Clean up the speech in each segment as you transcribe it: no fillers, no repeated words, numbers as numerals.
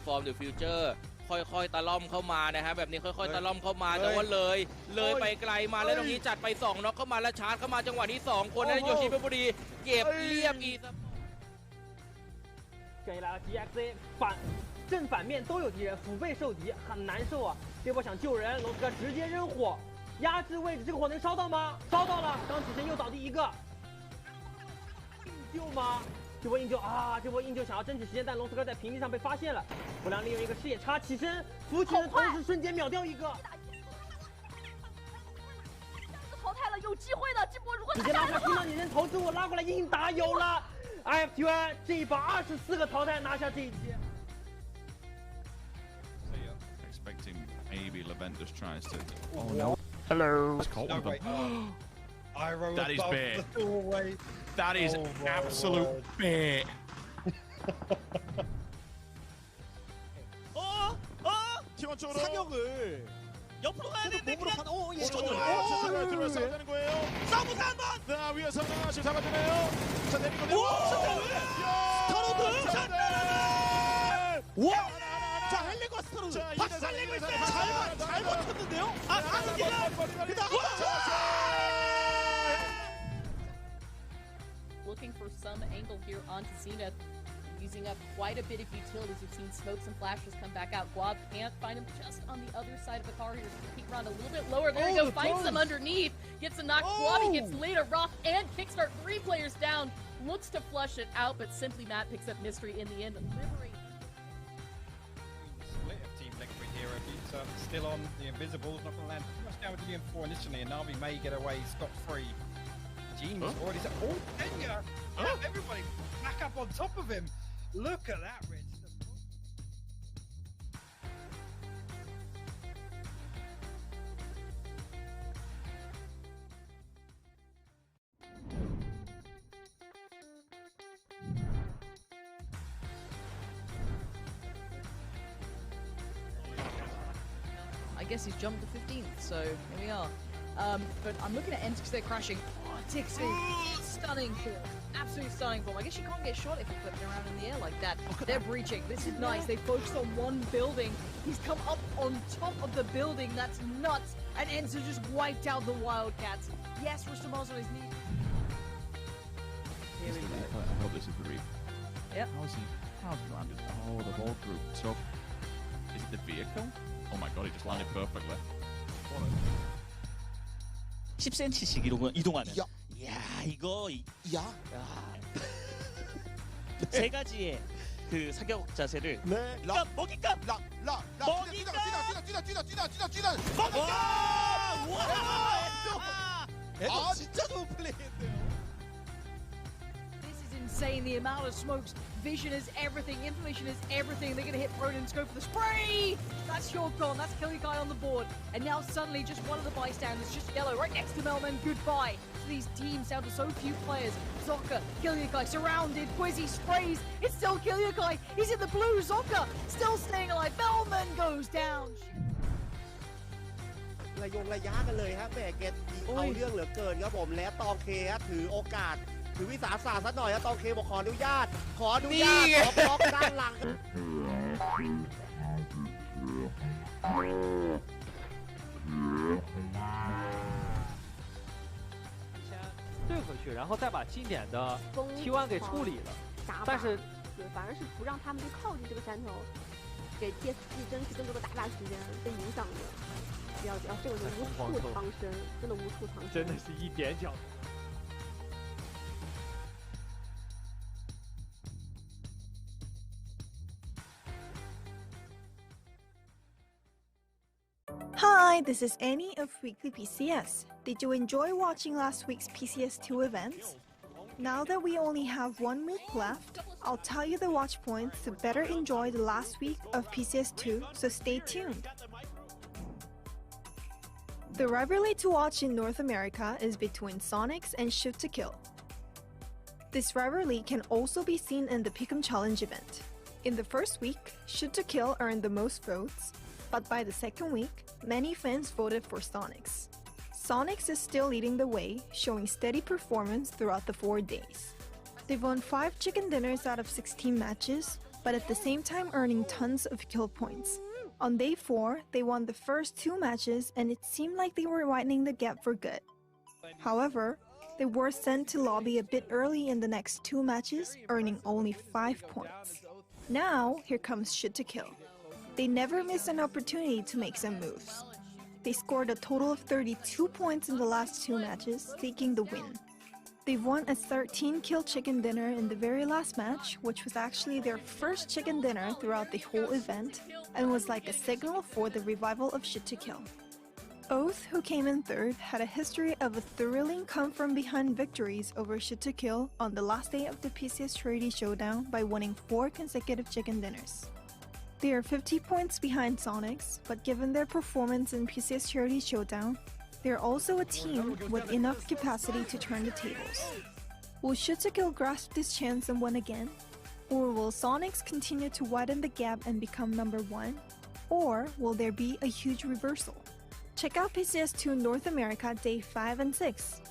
ฟอร์มเดอะฟิวเจอร์ค่อยๆตะล่อมเข้ามานะฮะแบบนี้ค่อยๆตะล่อมเข้ามาแต่ว่าเลยไปไกลมาแล้วตรงนี้จัดไป2น็อกเข้ามาแล้วชาร์จเข้ามาจังหวะนี้2คนนั้นโยชิเปบุรีเก็บเรียบอี这一来了 GXA 正反面都有敌人，腹背受敌，很难受啊！这波想救人，龙斯哥直接扔火，压制位置，这个火能烧到吗？烧到了，钢铁神又倒地一个，硬救吗？这波硬救啊！这波硬救想要争取时间，但龙斯哥在平地上被发现了，不良利用一个视野差起身扶起人，同时瞬间秒掉一个。淘汰了，有机会的，这波如果直接拉下听到你人投掷我拉过来硬打有了。IFT1 这一把24个淘汰拿下这一局。Expecting maybe Leventus tries to. Oh no! Hello. No, wait, that is big. That is absolute big. 팀원 쪽으로 사격을 옆으로 가야 되는데 그냥 들어왔어야 되는 거예요. 싸우자 한번. 자 위에서 하나씩 잡아주네요. 자 내리고 내리고. 스타로드. 와. 자 헬리과 스타로드. 박살내고 있어요. 잘 버텼는데요. 아스기가 looking for some angle here onto Zenith. Using up quite a bit of utilities. We've seen smokes and flashes come back out. Guab can't find him just on the other side of the car here. Peek around a little bit lower. There we go. Finds them underneath. Gets a knock. Guabi gets later. Roth and Kickstart. 3 players down. Looks to flush it out, but Simply Matt picks up Mystery in the end. Liberate. Split of Team Liquid here. He's still on the Invisibles. Not going to land too much down with the M4 initially, and Navi may get away scot-free. Gene's already said, Kenya! Everybody back up on top of him. Look at that, Rich. I guess he's jumped to 15th, so here we are. But I'm looking at Ents because they're crashing. Oh, Tixie, stunning form. Absolutely stunning form. I guess you can't get shot if you're flipping around in the air like that. They're breaching. This is nice. They focused on one building. He's come up on top of the building. That's nuts. And Ents has just wiped out the Wildcats. Yes, Rustamaz on his knee. Here we go. I hope this is the reef. Yep. How's he landed? Oh, the whole group. So, is it the vehicle? Oh my god, he just landed perfectly. What a... 10cm씩 이동하는. 이야 이거 세 가지의 그 사격 자세를. 네. 먹잇감. 아 진짜 좋은 플레이인데요. This is insane. The amount of smokes. Vision is everything. Information is everything. They're going to hit Rodens. Go for the spray. That's your gone. That's Killy Guy on the board. And now suddenly just one of the bystanders, just yellow, right next to Melman. Goodbye. So these teams down to so few players. Zocca, Killy Guy surrounded. Quizzy sprays. It's still Killy Guy. He's in the blue. Zocca still staying alive. Melman goes down. ระยะกันเลยฮะแม่เกตเอาเรื่องเหลือเกินครับผมและตองเคฮะถือโอกาสถือวิสาสะซะหน่อยฮะตองเคบอกขออนุญาตขอบล็อกด้านหลัง对回去，然后再把经典的 T1 给处理了，但是反而是不让他们去靠近这个山头，给 TSG 争取更多的打法时间，被影响的。要这个就无处藏身，真的无处藏身，真的是一点脚。Hi, this is Annie of Weekly PCS. Did you enjoy watching last week's PCS2 events? Now that we only have 1 week left, I'll tell you the watch points to better enjoy the last week of PCS2, so stay tuned. The rivalry to watch in North America is between Sonics and Shoot to Kill. This rivalry can also be seen in the Pick'em Challenge event. In the first week, Shoot to Kill earned the most votes, but by the second week, many fans voted for Sonics. Sonics is still leading the way, showing steady performance throughout the 4 days. They've won 5 chicken dinners out of 16 matches, but at the same time earning tons of kill points. On day 4, they won the first 2 matches and it seemed like they were widening the gap for good. However, they were sent to lobby a bit early in the next 2 matches, earning only 5 points. Now, here comes Shoot to Kill. They never miss an opportunity to make some moves. They scored a total of 32 points in the last 2 matches, taking the win. They've won a 13-kill chicken dinner in the very last match, which was actually their first chicken dinner throughout the whole event, and was like a signal for the revival of Shoot to Kill. Oath, who came in 3rd, had a history of a thrilling come-from-behind victories over Shoot to Kill on the last day of the PCS Charity Showdown by winning 4 consecutive chicken dinners. They are 50 points behind Sonics, but given their performance in PCS Charity Showdown, they are also a team with enough capacity to turn the tables. Will Shoot to Kill grasp this chance and win again? Or will Sonics continue to widen the gap and become number 1? Or will there be a huge reversal? Check out PCS2 North America Day 5 and 6.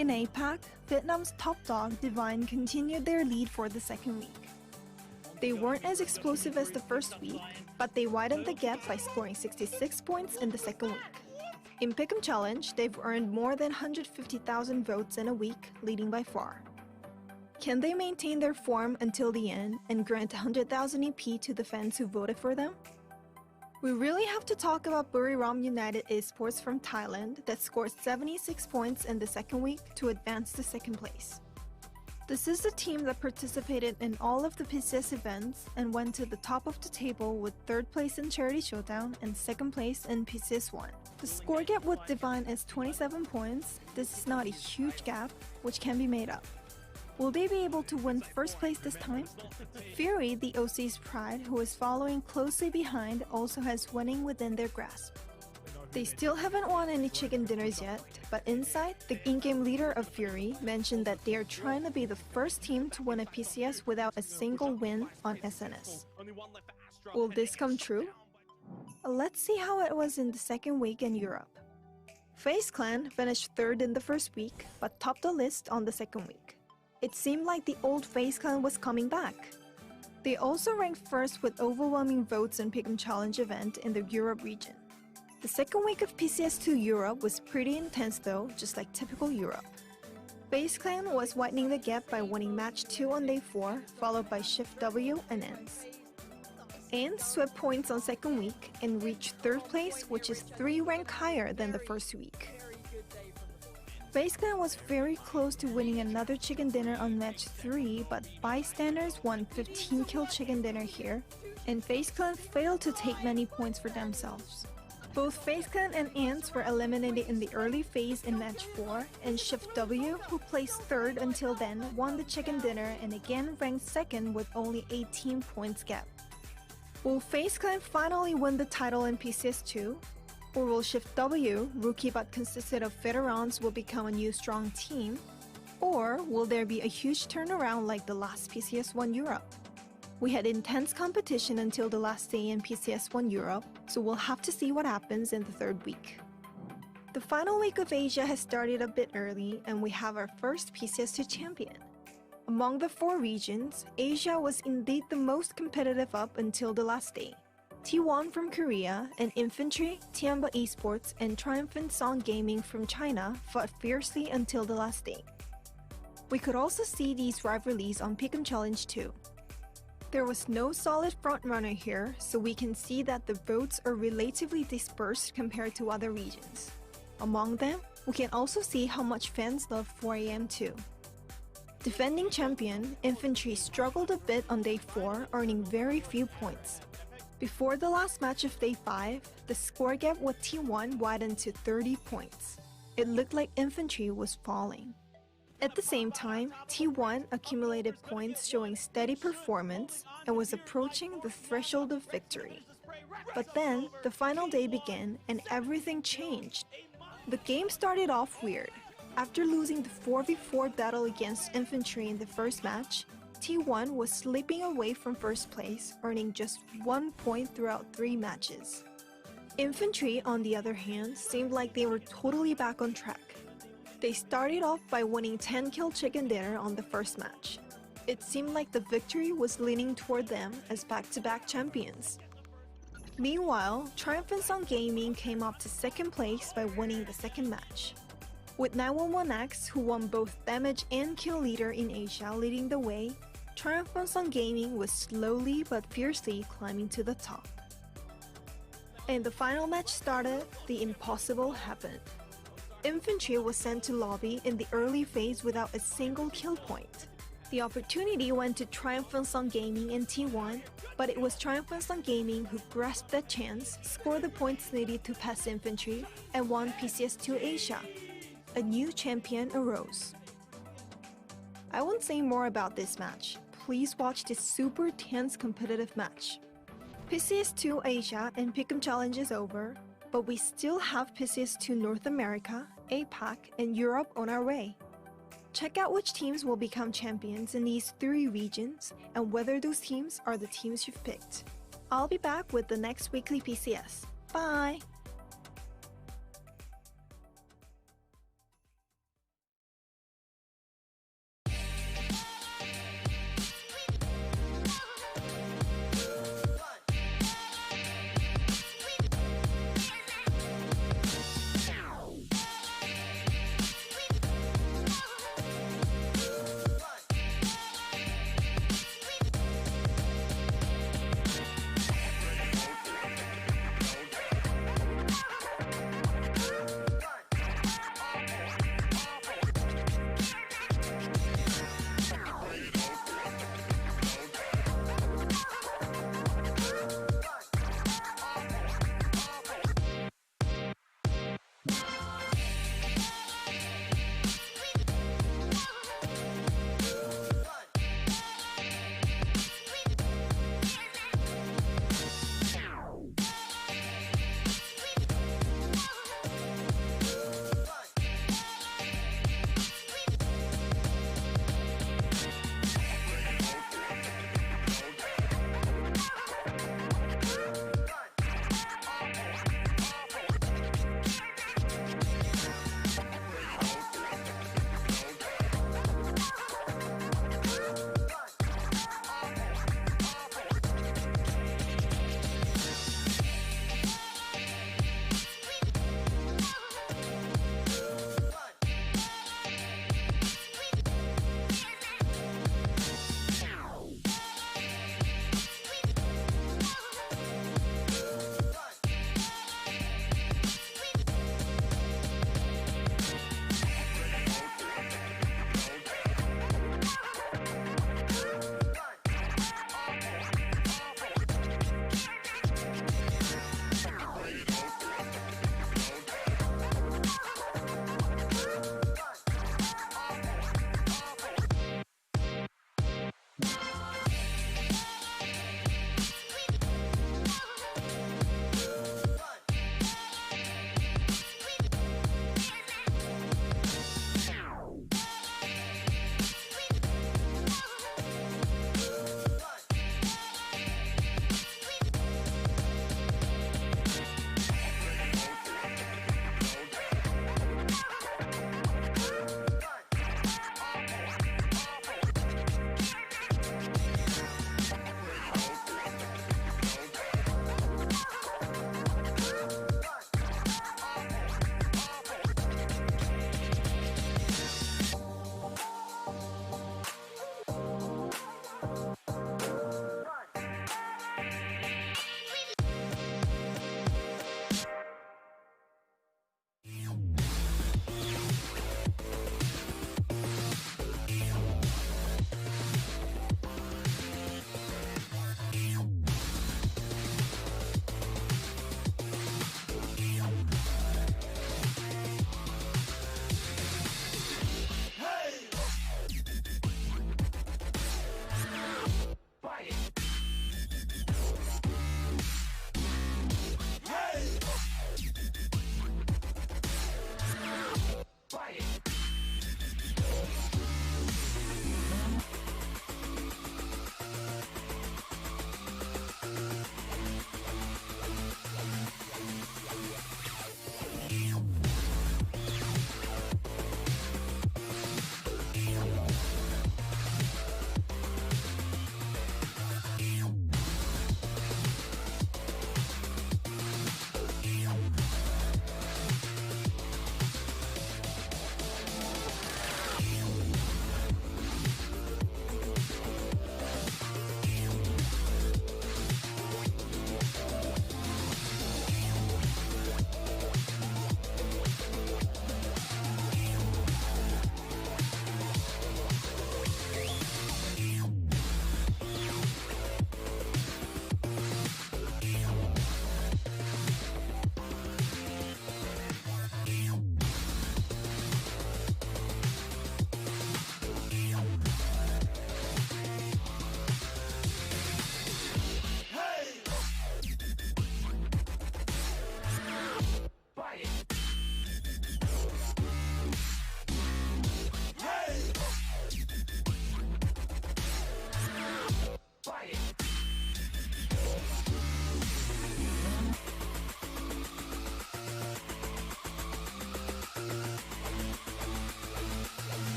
In APAC, Vietnam's top dog Divine continued their lead for the second week. They weren't as explosive as the first week, but they widened the gap by scoring 66 points in the second week. In Pick'em Challenge, they've earned more than 150,000 votes in a week, leading by far. Can they maintain their form until the end and grant 100,000 EP to the fans who voted for them? We really have to talk about Buriram United Esports from Thailand that scored 76 points in the second week to advance to second place. This is the team that participated in all of the PCS events and went to the top of the table with 3rd place in Charity Showdown and 2nd place in PCS1. The score gap with Divine is 27 points. This is not a huge gap, which can be made up. Will they be able to win 1st place this time? Fury, the OC's pride, who is following closely behind, also has winning within their grasp. They still haven't won any chicken dinners yet, but Inside, the in-game leader of Fury, mentioned that they are trying to be the first team to win a PCS without a single win on SNS. Will this come true? Let's see how it was in the second week in Europe. FaZe Clan finished 3rd in the first week, but topped the list on the second week. It seemed like the old FaZe Clan was coming back. They also ranked 1st with overwhelming votes in Pick'em Challenge event in the Europe region. The second week of PCS2 Europe was pretty intense though, just like typical Europe. FaZe Clan was widening the gap by winning match 2 on day 4, followed by Shift W and Ends. Ends swept points on second week and reached 3rd place, which is 3 rank higher than the first week. FaZe Clan was very close to winning another chicken dinner on match 3, but bystanders won 15-kill chicken dinner here, and FaZe Clan failed to take many points for themselves. Both FaZe Clan and Ants were eliminated in the early phase in match 4, and Shift W, who placed 3rd until then, won the chicken dinner and again ranked 2nd with only 18 points gap. Will FaZe Clan finally win the title in PCS2? Or will Shift W, rookie but consisted of veterans, will become a new strong team? Or will there be a huge turnaround like the last PCS1 Europe? We had intense competition until the last day in PCS1 Europe, so we'll have to see what happens in the 3rd week. The final week of Asia has started a bit early, and we have our first PCS2 champion. Among the 4 regions, Asia was indeed the most competitive up until the last day. T1 from Korea and Infantry, Tianba Esports, and Triumphant Song Gaming from China fought fiercely until the last day. We could also see these rivalries on Pick'em Challenge too. There was no solid frontrunner here, so we can see that the votes are relatively dispersed compared to other regions. Among them, we can also see how much fans love 4AM too. Defending champion, Infantry struggled a bit on day 4, earning very few points. Before the last match of day 5, the score gap with T1 widened to 30 points. It looked like Infantry was falling. At the same time, T1 accumulated points showing steady performance and was approaching the threshold of victory. But then, the final day began and everything changed. The game started off weird. After losing the 4v4 battle against Infantry in the first match, T1 was slipping away from first place, earning just 1 point throughout 3 matches. Infantry, on the other hand, seemed like they were totally back on track. They started off by winning 10-kill chicken dinner on the first match. It seemed like the victory was leaning toward them as back-to-back champions. Meanwhile, Triumphant Sun Gaming came up to second place by winning the second match. With 911X, who won both damage and kill leader in Asia leading the way, Triumphant Sun Gaming was slowly but fiercely climbing to the top. And the final match started, the impossible happened. Infantry was sent to lobby in the early phase without a single kill point. The opportunity went to Triumphant Sun Gaming in T1, but it was Triumphant Sun Gaming who grasped that chance, scored the points needed to pass Infantry, and won PCS2 Asia. A new champion arose. I won't say more about this match. Please watch this super tense competitive match. PCS2 Asia and Pick'em Challenge is over, but we still have PCS2 North America, APAC, and Europe on our way. Check out which teams will become champions in these 3 regions and whether those teams are the teams you've picked. I'll be back with the next weekly PCS. Bye!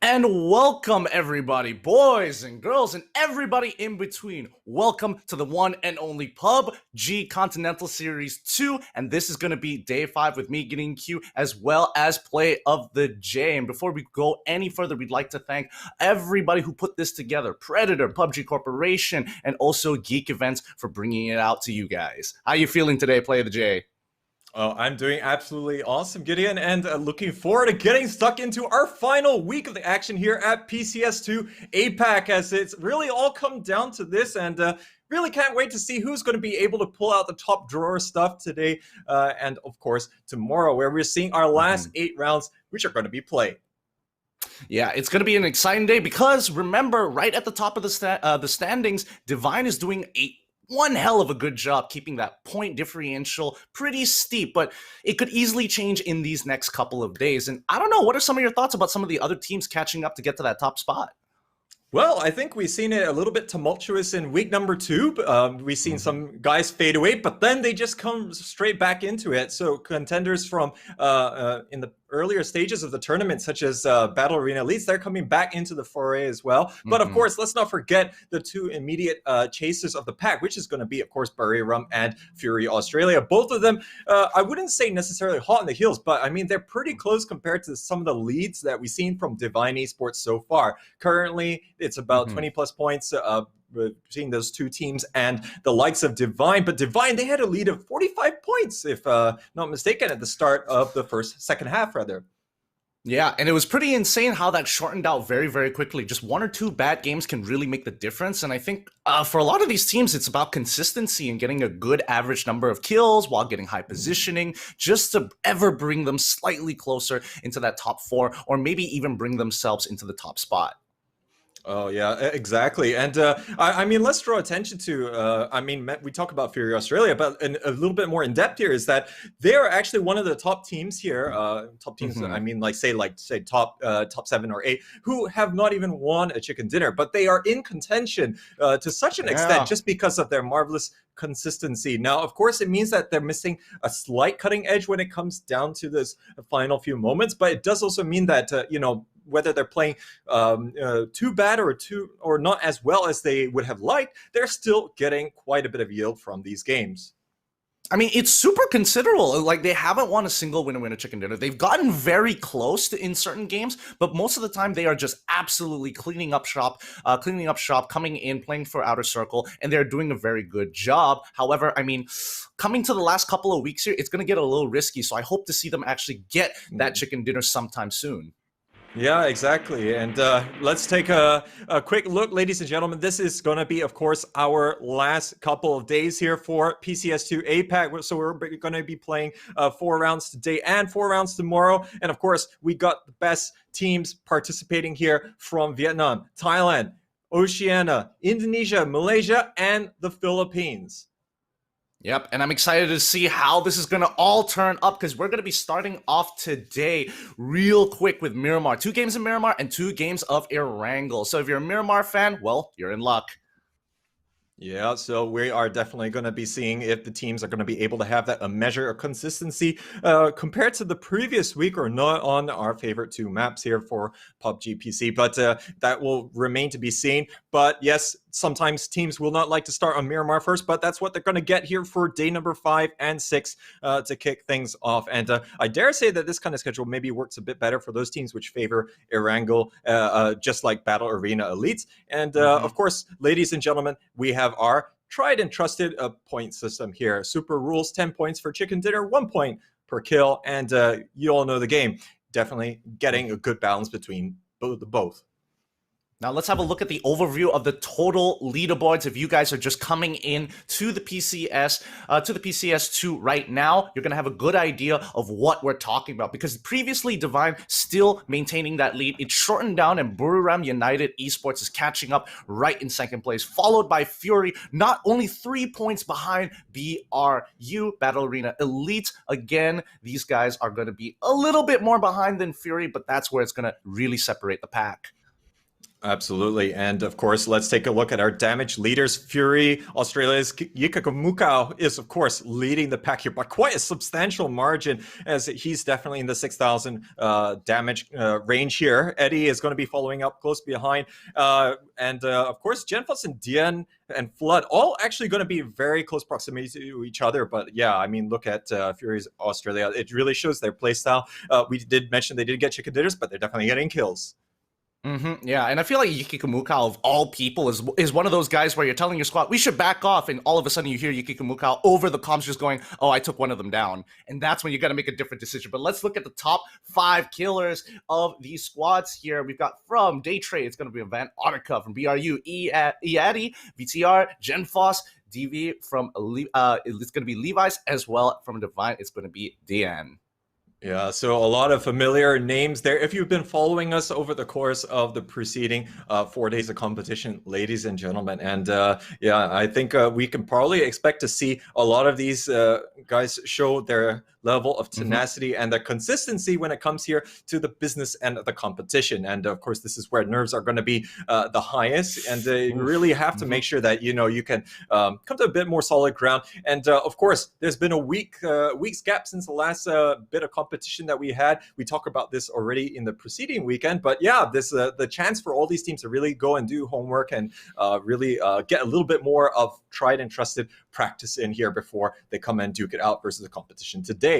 And welcome everybody, boys and girls and everybody in between. Welcome to the one and only PUBG Continental Series 2, and this is going to be day 5 with me getting Q as well as Play of the J. And before we go any further, we'd like to thank everybody who put this together, Predator, PUBG Corporation, and also Geek Events for bringing it out to you guys. How you feeling today, Play of the J? Oh, I'm doing absolutely awesome, Gideon, and looking forward to getting stuck into our final week of the action here at PCS2 APAC, as it's really all come down to this, and really can't wait to see who's going to be able to pull out the top drawer stuff today, and of course tomorrow, where we're seeing our last 8 rounds, which are going to be played. Yeah, it's going to be an exciting day because remember, right at the top of the standings, Divine is doing one hell of a good job keeping that point differential pretty steep, but it could easily change in these next couple of days. And I don't know, what are some of your thoughts about some of the other teams catching up to get to that top spot? Well, I think we've seen it a little bit tumultuous in week number 2. We've seen some guys fade away, but then they just come straight back into it. So contenders from in the earlier stages of the tournament, such as Battle Arena Elites, they're coming back into the foray as well. But of course, let's not forget the 2 immediate chasers of the pack, which is going to be, of course, Buriram and Fury Australia. Both of them, I wouldn't say necessarily hot on the heels, but I mean, they're pretty close compared to some of the leads that we've seen from Divine Esports so far. Currently, it's about 20 plus points between those 2 teams and the likes of Divine. But Divine, they had a lead of 45 points, if not mistaken, at the start of the second half, rather. Yeah, and it was pretty insane how that shortened out very, very quickly. Just 1 or 2 bad games can really make the difference. And I think for a lot of these teams, it's about consistency and getting a good average number of kills while getting high positioning, just to ever bring them slightly closer into that top 4, or maybe even bring themselves into the top spot. Oh, yeah, exactly. And I mean, let's draw attention to, I mean, we talk about Fury Australia, but a little bit more in depth here is that they're actually one of the top teams here, top teams, I mean, say top 7 or 8, who have not even won a chicken dinner, but they are in contention to such an extent just because of their marvelous consistency. Now, of course, it means that they're missing a slight cutting edge when it comes down to this final few moments, but it does also mean that, you know, whether they're playing too bad or not as well as they would have liked, they're still getting quite a bit of yield from these games. I mean, it's super considerable. Like, they haven't won a single winner chicken dinner. They've gotten very close in certain games, but most of the time they are just absolutely cleaning up shop, coming in, playing for Outer Circle, and they're doing a very good job. However, I mean, coming to the last couple of weeks here, it's going to get a little risky, so I hope to see them actually get that chicken dinner sometime soon. Yeah, exactly. And let's take a quick look, ladies and gentlemen. This is going to be, of course, our last couple of days here for PCS2 APAC. So we're going to be playing 4 rounds today and 4 rounds tomorrow. And of course, we got the best teams participating here from Vietnam, Thailand, Oceania, Indonesia, Malaysia, and the Philippines. Yep, and I'm excited to see how this is going to all turn up, because we're going to be starting off today real quick with Miramar. 2 games in Miramar and 2 games of Erangel. So if you're a Miramar fan, well, you're in luck. Yeah, so we are definitely going to be seeing if the teams are going to be able to have that a measure of consistency compared to the previous week or not on our favorite 2 maps here for PUBG PC. But that will remain to be seen. But yes, sometimes teams will not like to start on Miramar first, but that's what they're going to get here for day number 5 and 6 to kick things off. And I dare say that this kind of schedule maybe works a bit better for those teams which favor Erangel, just like Battle Arena Elites. And of course, ladies and gentlemen, we have our tried and trusted point system here. Super rules, 10 points for chicken dinner, 1 point per kill. And you all know the game. Definitely getting a good balance between both. Now let's have a look at the overview of the total leaderboards. If you guys are just coming in to the PCS2 right now, you're going to have a good idea of what we're talking about, because previously Divine still maintaining that lead. It's shortened down, and Buriram United Esports is catching up right in second place, followed by Fury, not only 3 points behind BRU, Battle Arena Elite. Again, these guys are going to be a little bit more behind than Fury, but that's where it's going to really separate the pack. Absolutely. And of course, let's take a look at our damage leaders. Fury, Australia's Yikakamukau is, of course, leading the pack here by quite a substantial margin, as he's definitely in the 6,000 damage range here. Eddie is going to be following up close behind. And of course, Genfos and Dian and Flood all actually going to be very close proximity to each other. But yeah, I mean, look at Fury's Australia. It really shows their playstyle. We did mention they did get chicken dinners, but they're definitely getting kills. Yeah, and I feel like Yukikamuka, of all people, is one of those guys where you're telling your squad, we should back off, and all of a sudden you hear Yukikamuka over the comms just going, oh, I took one of them down. And that's when you got to make a different decision. But let's look at the top 5 killers of these squads here. We've got from Daytrade, it's going to be Van Otterka. From BRU, Eadi, VTR, Genfos, DV. From it's going to be Levi's, as well from Divine, it's going to be Dian. Yeah, so a lot of familiar names there. If you've been following us over the course of the preceding 4 days of competition, ladies and gentlemen, and yeah, I think we can probably expect to see a lot of these guys show their level of tenacity and the consistency when it comes here to the business end of the competition. And of course, this is where nerves are going to be the highest, and you really have to make sure that you can come to a bit more solid ground. And of course, there's been a week's gap since the last bit of competition that we had. We talked about this already in the preceding weekend, but yeah, this the chance for all these teams to really go and do homework and really get a little bit more of tried and trusted practice in here before they come and duke it out versus the competition today.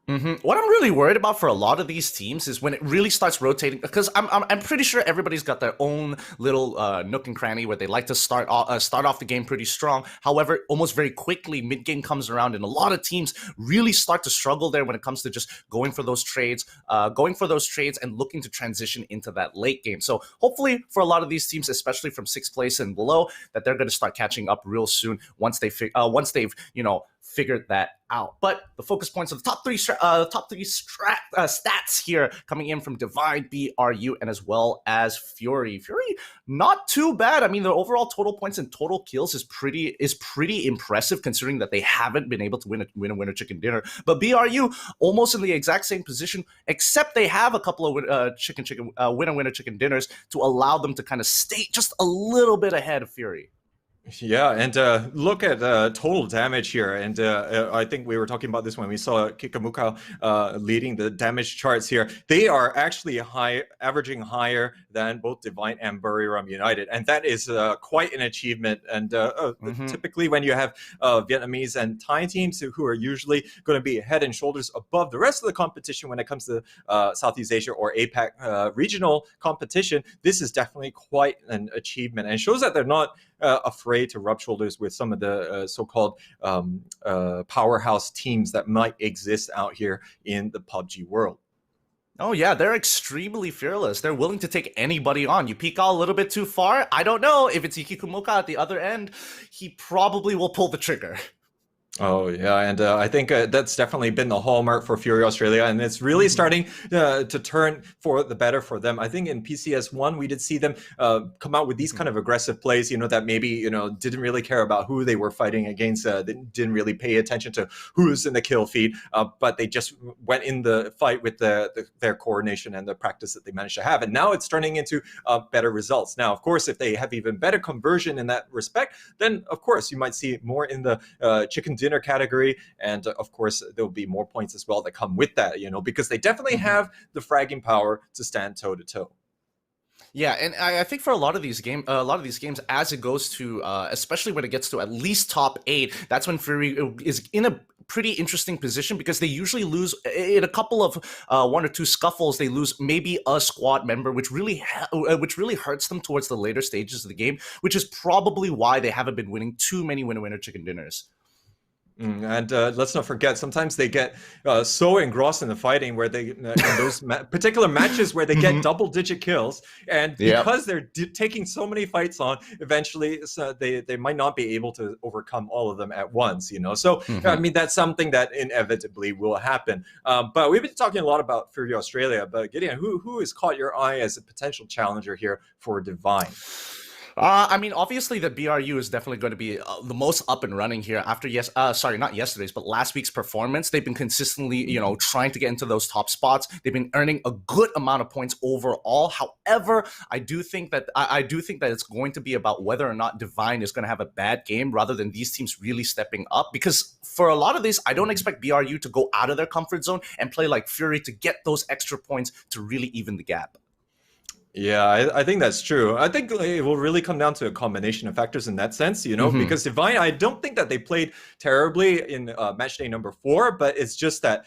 What I'm really worried about for a lot of these teams is when it really starts rotating, because I'm pretty sure everybody's got their own little nook and cranny where they like to start off the game pretty strong. However, almost very quickly, mid game comes around, and a lot of teams really start to struggle there when it comes to just going for those trades, and looking to transition into that late game. So hopefully, for a lot of these teams, especially from 6th place and below, that they're going to start catching up real soon once they've figured that out. But the focus points of the top three stats here coming in from Divine, BRU, and as well as Fury. Fury, not too bad. I mean, the overall total points and total kills is pretty impressive, considering that they haven't been able to win a winner chicken dinner. But BRU almost in the exact same position, except they have a couple of winner chicken dinners to allow them to kind of stay just a little bit ahead of Fury. Yeah, and look at total damage here, and I think we were talking about this when we saw Kikamuka leading the damage charts here. They are actually averaging higher than both Divine and Buriram United, and that is quite an achievement. And typically when you have Vietnamese and Thai teams who are usually going to be head and shoulders above the rest of the competition when it comes to Southeast Asia or APAC regional competition, this is definitely quite an achievement, and shows that they're not afraid to rub shoulders with some of the so-called powerhouse teams that might exist out here in the PUBG world. Oh yeah, they're extremely fearless. They're willing to take anybody on. You peek out a little bit too far, I don't know. If it's Ikikumuka at the other end, he probably will pull the trigger. Oh yeah, and I think that's definitely been the hallmark for Fury Australia, and it's really starting to turn for the better for them. I think in PCS1 we did see them come out with these kind of aggressive plays, that maybe didn't really care about who they were fighting against, they didn't really pay attention to who's in the kill feed, but they just went in the fight with their coordination and the practice that they managed to have, and now it's turning into better results. Now, of course, if they have even better conversion in that respect, then of course you might see more in the chicken dinner category, and of course there'll be more points as well that come with that, because they definitely have the fragging power to stand toe to toe. Yeah, and I think for a lot of these games, as it goes to, especially when it gets to at least top 8, that's when Fury is in a pretty interesting position, because they usually lose in a couple of 1 or 2 scuffles. They lose maybe a squad member, which really hurts them towards the later stages of the game, which is probably why they haven't been winning too many winner chicken dinners. And let's not forget, sometimes they get so engrossed in the fighting where they, in those particular matches where they get double-digit kills, and because they're taking so many fights on, eventually they might not be able to overcome all of them at once, So, I mean, that's something that inevitably will happen. But we've been talking a lot about Fury Australia, but Gideon, who has caught your eye as a potential challenger here for Divine? I mean, obviously the BRU is definitely going to be the most up and running here after not yesterday's, but last week's performance. They've been consistently, trying to get into those top spots. They've been earning a good amount of points overall. However, I do think that it's going to be about whether or not Divine is going to have a bad game rather than these teams really stepping up. Because for a lot of this, I don't expect BRU to go out of their comfort zone and play like Fury to get those extra points to really even the gap. Yeah, I think that's true. I think it will really come down to a combination of factors in that sense, because Divine, I don't think that they played terribly in match day number 4, but it's just that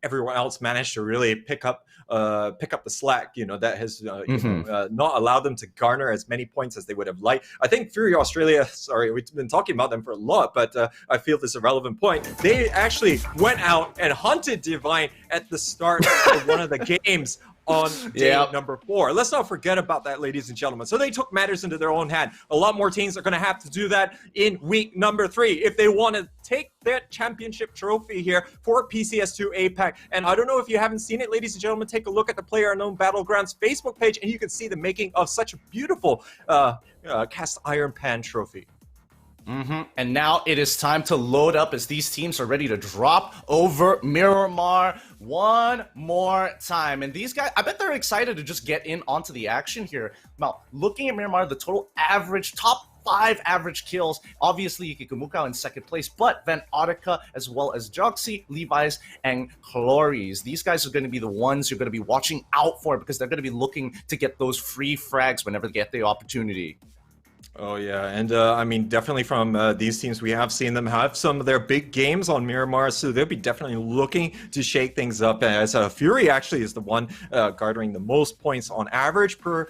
everyone else managed to really pick up the slack, that has not allowed them to garner as many points as they would have liked. I think Fury Australia, sorry, we've been talking about them for a lot, but I feel this is a relevant point. They actually went out and hunted Divine at the start of one of the games on day number 4. Let's not forget about that, ladies and gentlemen. So they took matters into their own hand. A lot more teams are going to have to do that in week number 3 if they want to take that championship trophy here for PCS2 APAC. And I don't know if you haven't seen it, ladies and gentlemen, take a look at the PlayerUnknown Battlegrounds Facebook page and you can see the making of such a beautiful cast iron pan trophy. And now it is time to load up as these teams are ready to drop over Miramar one more time. And these guys, I bet they're excited to just get in onto the action here. Now, looking at Miramar, the total average, top 5 average kills. Obviously, Ikikumukao in second place, but Van Audica as well as Joxy, Levi's, and Chloris. These guys are going to be the ones you're going to be watching out for because they're going to be looking to get those free frags whenever they get the opportunity. Oh yeah, and I mean, definitely from these teams, we have seen them have some of their big games on Miramar, so they'll be definitely looking to shake things up. As Fury actually is the one garnering the most points on average per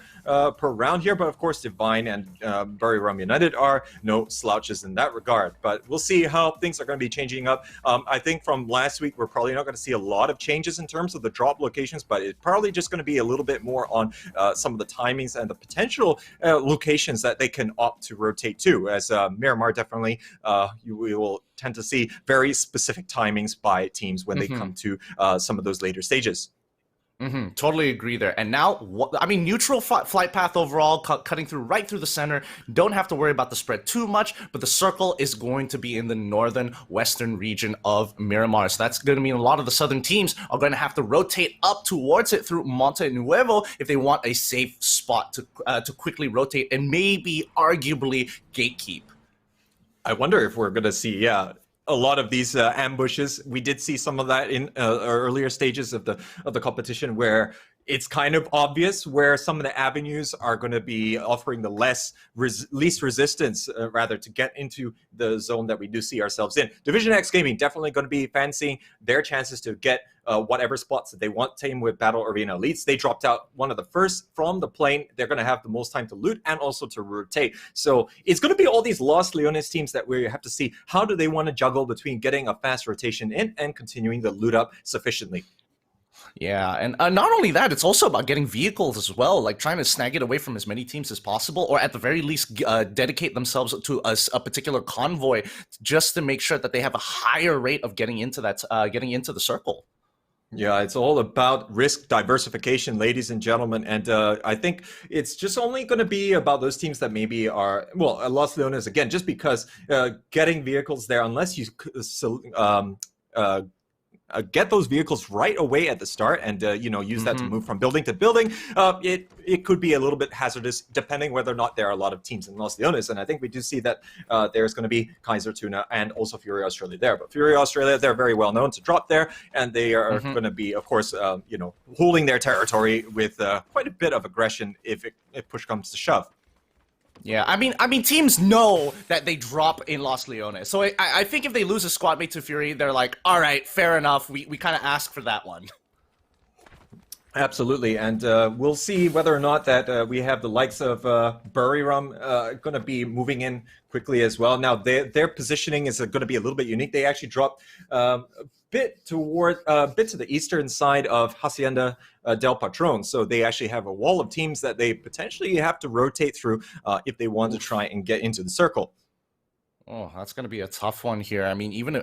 round here, but of course Divine and Buriram United are no slouches in that regard. But we'll see how things are going to be changing up. I think from last week, we're probably not going to see a lot of changes in terms of the drop locations, but it's probably just going to be a little bit more on some of the timings and the potential locations that they can opt to rotate to, as Miramar definitely we will tend to see very specific timings by teams when they come to some of those later stages. Totally agree there. And now, I mean, neutral flight path overall, cutting through right through the center. Don't have to worry about the spread too much, but the circle is going to be in the northern western region of Miramar. So that's going to mean a lot of the southern teams are going to have to rotate up towards it through Monte Nuevo if they want a safe spot to quickly rotate and maybe, arguably, gatekeep. I wonder if we're going to see, a lot of these ambushes. We did see some of that in earlier stages of the competition, where it's kind of obvious where some of the avenues are going to be offering the least resistance, rather, to get into the zone that we do see ourselves in. Division X Gaming definitely going to be fancying their chances to get whatever spots that they want. Team with Battle Arena Elites, they dropped out one of the first from the plane. They're going to have the most time to loot and also to rotate. So it's going to be all these Los Leones teams that we have to see how do they want to juggle between getting a fast rotation in and continuing the loot up sufficiently. Yeah, and not only that, it's also about getting vehicles as well, like trying to snag it away from as many teams as possible, or at the very least dedicate themselves to a particular convoy just to make sure that they have a higher rate of getting into the circle. Yeah, it's all about risk diversification, ladies and gentlemen. And I think it's just only going to be about those teams that maybe are, well, Los Leones, again, just because getting vehicles there, unless you get those vehicles right away at the start and use that to move from building to building, it could be a little bit hazardous depending whether or not there are a lot of teams in Los Leones. And I think we do see that there's going to be Kaiser Tuna and also Fury Australia there. But Fury Australia, they're very well known to drop there, and they are going to be, of course, holding their territory with quite a bit of aggression if push comes to shove. Yeah, I mean, teams know that they drop in Los Leones. So I think if they lose a squad mate to Fury, they're like, all right, fair enough. We kind of ask for that one. Absolutely, and we'll see whether or not that we have the likes of Buriram going to be moving in quickly as well. Now, their positioning is going to be a little bit unique. They actually dropped a bit to the eastern side of Hacienda del Patron, so they actually have a wall of teams that they potentially have to rotate through if they want to try and get into the circle. Oh, that's going to be a tough one here. I mean, even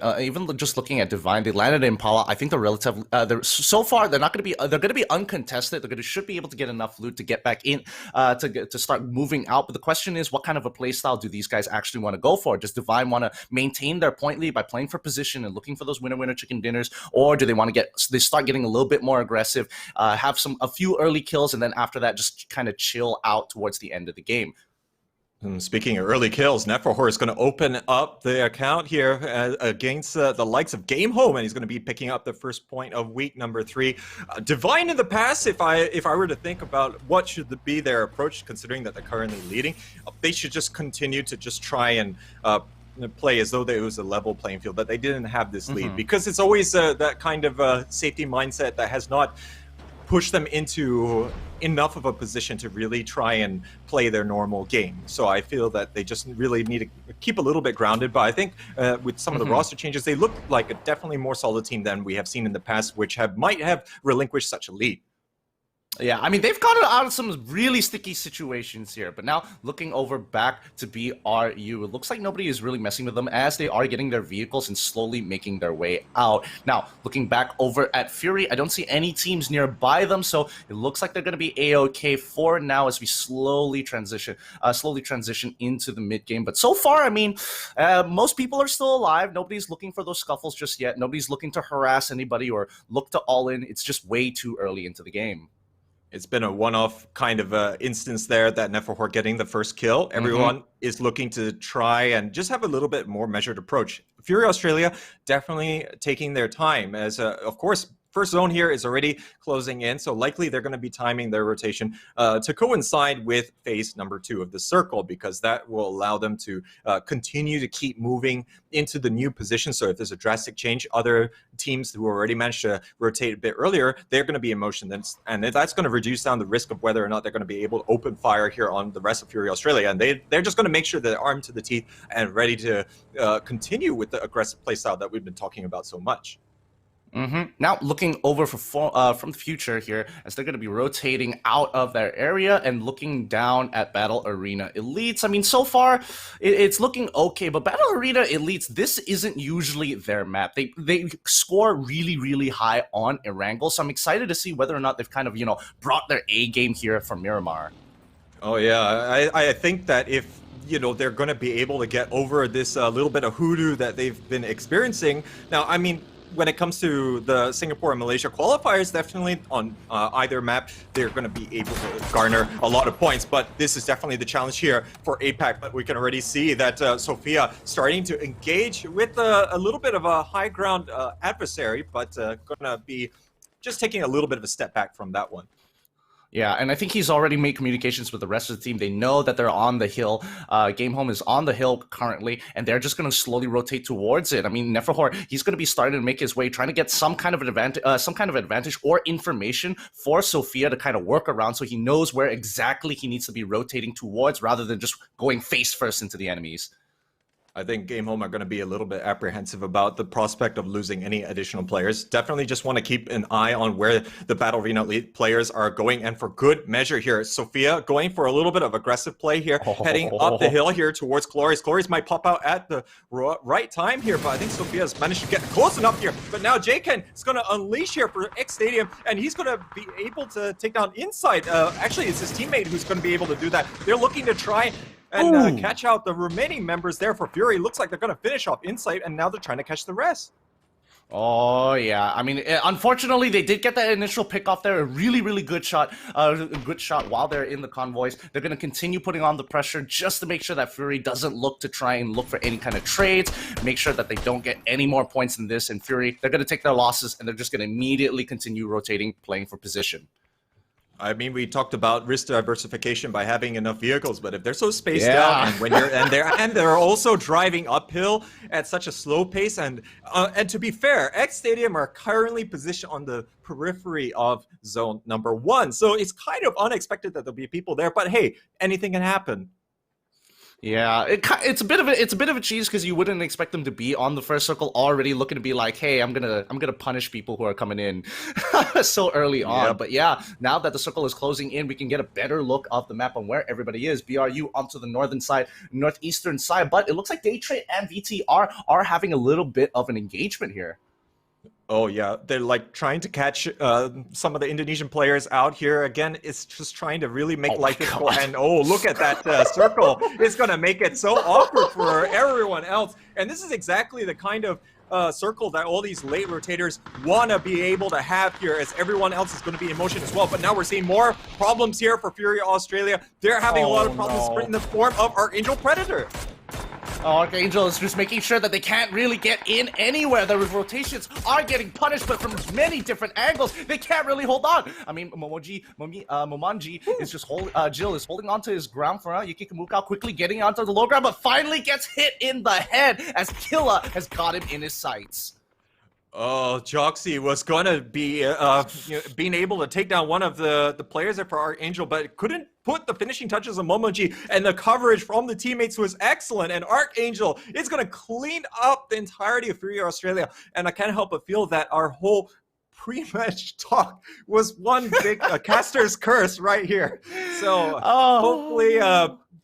just looking at Divine, they landed in Impala. I think so far they're not going to be. They're going to be uncontested. Should be able to get enough loot to get back in, to start moving out. But the question is, what kind of a play style do these guys actually want to go for? Does Divine want to maintain their point lead by playing for position and looking for those winner chicken dinners, or do they want to start getting a little bit more aggressive, have a few early kills, and then after that just kind of chill out towards the end of the game? Speaking of early kills, Neferhor is going to open up the account here against the likes of Game Home, and he's going to be picking up the first point of week number 3. Divine in the past, if I were to think about what should be their approach, considering that they're currently leading, they should just continue to just try and play as though it was a level playing field, that they didn't have this lead, because it's always that kind of safety mindset that has not push them into enough of a position to really try and play their normal game. So I feel that they just really need to keep a little bit grounded. But I think with some of the roster changes, they look like a definitely more solid team than we have seen in the past, which might have relinquished such a lead. Yeah, I mean, they've gotten out of some really sticky situations here, but now looking over back to BRU, it looks like nobody is really messing with them as they are getting their vehicles and slowly making their way out. Now, looking back over at Fury, I don't see any teams nearby them, so it looks like they're going to be A-OK for now as we slowly transition into the mid-game. But so far, I mean, most people are still alive. Nobody's looking for those scuffles just yet. Nobody's looking to harass anybody or look to all in. It's just way too early into the game. It's been a one-off kind of instance there that Neferhor getting the first kill. Everyone is looking to try and just have a little bit more measured approach. Fury Australia definitely taking their time as, of course, first zone here is already closing in, so likely they're going to be timing their rotation to coincide with phase number 2 of the circle, because that will allow them to continue to keep moving into the new position. So if there's a drastic change, other teams who already managed to rotate a bit earlier, they're going to be in motion, and that's going to reduce down the risk of whether or not they're going to be able to open fire here on the rest of Fury Australia. And they're just going to make sure they're armed to the teeth and ready to continue with the aggressive playstyle that we've been talking about so much. Now looking over from the future here, as they're going to be rotating out of their area and looking down at Battle Arena Elites. I mean, so far it's looking okay, but Battle Arena Elites, this isn't usually their map. They score really high on Erangel, so I'm excited to see whether or not they've kind of, you know, brought their A game here from Miramar. Oh yeah, I think that if they're going to be able to get over this little bit of hoodoo that they've been experiencing. Now, I mean, when it comes to the Singapore and Malaysia qualifiers, definitely on either map, they're going to be able to garner a lot of points. But this is definitely the challenge here for APAC. But we can already see that Sophia starting to engage with a little bit of a high ground adversary, but going to be just taking a little bit of a step back from that one. Yeah, and I think he's already made communications with the rest of the team. They know that they're on the hill. Game Home is on the hill currently, and they're just going to slowly rotate towards it. I mean, Neferhor, he's going to be starting to make his way, trying to get some kind of an advantage or information for Sophia to kind of work around, so he knows where exactly he needs to be rotating towards, rather than just going face first into the enemies. I think Game Home are going to be a little bit apprehensive about the prospect of losing any additional players. Definitely just want to keep an eye on where the Battle Arena Elite players are going, and for good measure here, Sophia going for a little bit of aggressive play here, heading up the hill here towards Glorious. Glorious might pop out at the right time here, but I think Sophia's managed to get close enough here. But now Jaken is going to unleash here for X Stadium, and he's going to be able to take down Insight. Actually, it's his teammate who's going to be able to do that. They're looking to try and catch out the remaining members there for Fury. Looks like they're going to finish off Insight, and now they're trying to catch the rest. Oh, yeah. I mean, unfortunately, they did get that initial pick off there. A really good shot. A good shot while they're in the convoys. They're going to continue putting on the pressure just to make sure that Fury doesn't look to try and look for any kind of trades. Make sure that they don't get any more points than this. And Fury, they're going to take their losses, and they're just going to immediately continue rotating, playing for position. I mean, we talked about risk diversification by having enough vehicles, but if they're so spaced out, and when they're also driving uphill at such a slow pace, and to be fair, X Stadium are currently positioned on the periphery of zone number 1, so it's kind of unexpected that there'll be people there. But hey, anything can happen. Yeah, it's a bit of a cheese, because you wouldn't expect them to be on the first circle already looking to be like, hey, I'm gonna punish people who are coming in so early on. Yep. But yeah, now that the circle is closing in, we can get a better look of the map on where everybody is. BRU onto the northeastern side, but it looks like Daytrade and VTR are having a little bit of an engagement here. Oh yeah, they're like trying to catch some of the Indonesian players out here. Again, it's just trying to really make life difficult. And oh, look at that circle. It's going to make it so awkward for everyone else. And this is exactly the kind of circle that all these late rotators want to be able to have here, as everyone else is going to be in motion as well. But now we're seeing more problems here for Fury Australia. They're having a lot of problems in the form of Archangel Predator. Archangel is just making sure that they can't really get in anywhere. The rotations are getting punished, but from many different angles. They can't really hold on. I mean, Momanji is just Jill is holding onto his ground for now. Yuki Kamuka quickly getting onto the low ground, but finally gets hit in the head as Killa has got him in his sights. Oh, Joxy was gonna be being able to take down one of the players there for Archangel, but couldn't put the finishing touches on Momoji, and the coverage from the teammates was excellent, and Archangel is gonna clean up the entirety of Fury Australia. And I can't help but feel that our whole pre-match talk was one big caster's curse right here. So hopefully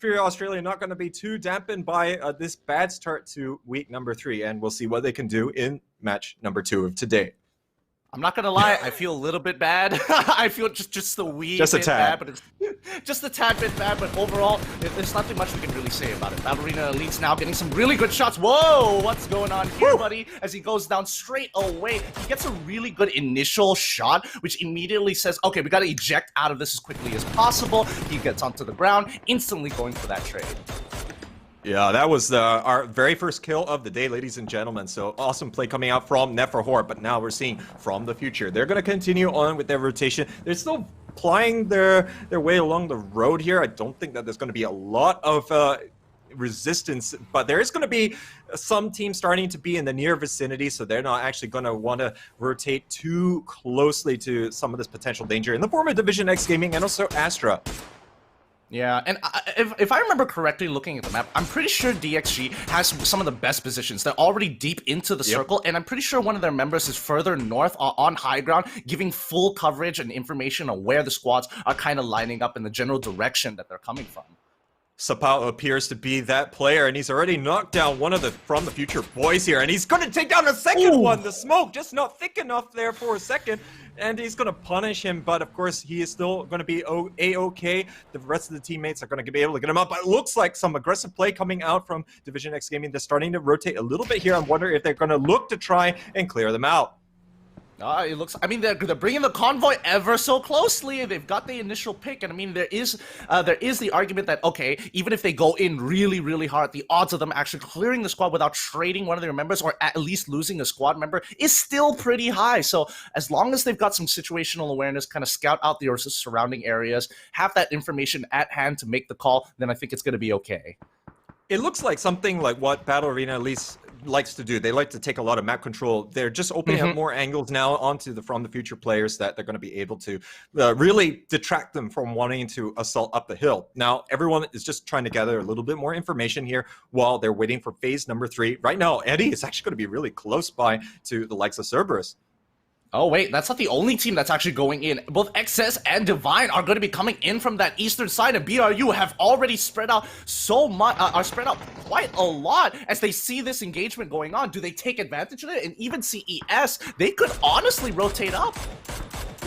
Fury Australia not going to be too dampened by this bad start to week number 3, and we'll see what they can do in match number 2 of today. I'm not gonna lie, I feel a little bit bad. I feel just a wee just a bit tad. bad, but it's just a tad bit bad. But overall, there's nothing much we can really say about it. Ballerina Elite's now getting some really good shots. Whoa, what's going on here, buddy? As he goes down straight away, he gets a really good initial shot, which immediately says, okay, we gotta eject out of this as quickly as possible. He gets onto the ground, instantly going for that trade. Yeah, that was our very first kill of the day, ladies and gentlemen. So awesome play coming out from Neferhor, but now we're seeing from the future. They're going to continue on with their rotation. They're still plying their way along the road here. I don't think that there's going to be a lot of resistance, but there is going to be some teams starting to be in the near vicinity, so they're not actually going to want to rotate too closely to some of this potential danger in the form of Division X Gaming and also Astra. Yeah, and if I remember correctly looking at the map, I'm pretty sure DXG has some of the best positions. They're already deep into the circle, and I'm pretty sure one of their members is further north on high ground, giving full coverage and information on where the squads are kind of lining up in the general direction that they're coming from. Sapao appears to be that player, and he's already knocked down one of the From the Future boys here, and he's going to take down a second one. The smoke just not thick enough there for a second, and he's going to punish him, but of course he is still going to be A-OK. The rest of the teammates are going to be able to get him up, but it looks like some aggressive play coming out from Division X Gaming. They're starting to rotate a little bit here. I wonder if they're going to look to try and clear them out. It looks, I mean, they're bringing the convoy ever so closely. They've got the initial pick, and I mean, there is the argument that, okay, even if they go in really, really hard, the odds of them actually clearing the squad without trading one of their members or at least losing a squad member is still pretty high. So as long as they've got some situational awareness, kind of scout out the surrounding areas, have that information at hand to make the call, then I think it's going to be okay. It looks like something like what Battle Arena at least likes to do. They like to take a lot of map control. They're just opening up more angles now onto the From the Future players that they're going to be able to really detract them from wanting to assault up the hill. Now, everyone is just trying to gather a little bit more information here while they're waiting for phase number 3. Right now, Eddie is actually going to be really close by to the likes of Cerberus. Oh wait, that's not the only team that's actually going in. Both XS and Divine are going to be coming in from that eastern side, and BRU have already spread out so much, are spread out quite a lot as they see this engagement going on. Do they take advantage of it? And even CES, they could honestly rotate up.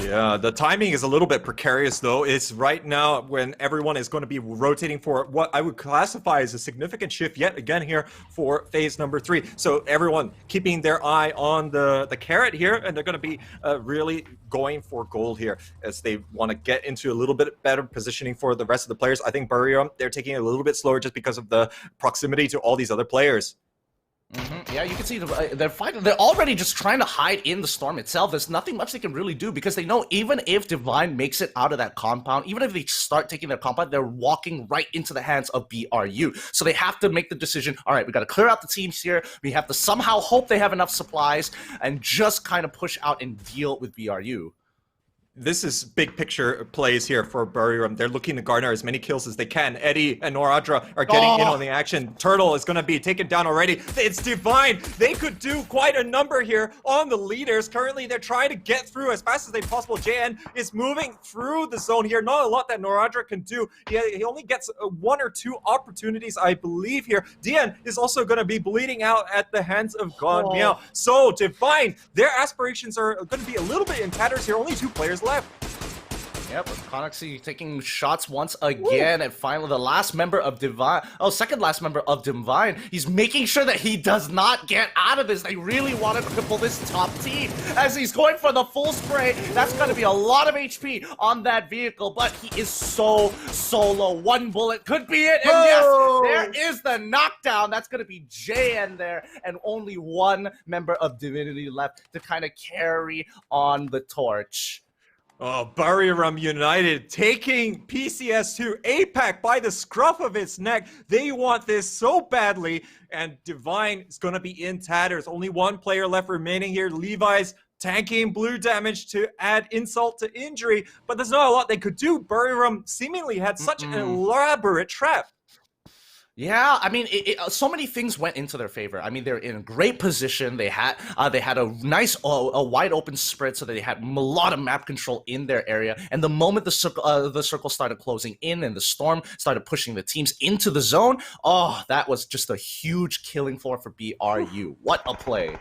Yeah, the timing is a little bit precarious, though. It's right now when everyone is going to be rotating for what I would classify as a significant shift yet again here for phase number 3. So everyone keeping their eye on the carrot here, and they're going to be really going for gold here as they want to get into a little bit better positioning for the rest of the players. I think Buriram, they're taking it a little bit slower just because of the proximity to all these other players. Yeah, you can see they're fighting. They're already just trying to hide in the storm itself. There's nothing much they can really do because they know even if Divine makes it out of that compound, even if they start taking their compound, they're walking right into the hands of BRU. So they have to make the decision, all right, we got to clear out the teams here. We have to somehow hope they have enough supplies and just kind of push out and deal with BRU. This is big picture plays here for Buriram. They're looking to garner as many kills as they can. Eddie and Noradra are getting in on the action. Turtle is going to be taken down already. It's Divine. They could do quite a number here on the leaders. Currently, they're trying to get through as fast as they possible. JN is moving through the zone here. Not a lot that Noradra can do. He only gets 1 or 2 opportunities, I believe, here. DN is also going to be bleeding out at the hands of God Meow. So, Divine, their aspirations are going to be a little bit in tatters here. Only 2 players left. Yep, Conoxy taking shots once again, and finally the last member of Divine, second last member of Divine, he's making sure that he does not get out of this. They really wanted to cripple this top team as he's going for the full spray. That's going to be a lot of HP on that vehicle, but he is so low. 1 bullet could be it, and yes, there is the knockdown. That's going to be JN there, and only 1 member of Divinity left to kind of carry on the torch. Oh, Buriram United taking PCS2 APAC by the scruff of its neck. They want this so badly, and Divine is going to be in tatters. Only 1 player left remaining here. Levi's tanking blue damage to add insult to injury, but there's not a lot they could do. Buriram seemingly had such an elaborate trap. Yeah, I mean, so many things went into their favor. I mean, they're in a great position. They had a nice, a wide open spread, so that they had a lot of map control in their area. And the moment the circle started closing in and the storm started pushing the teams into the zone, oh, that was just a huge killing floor for BRU. What a play!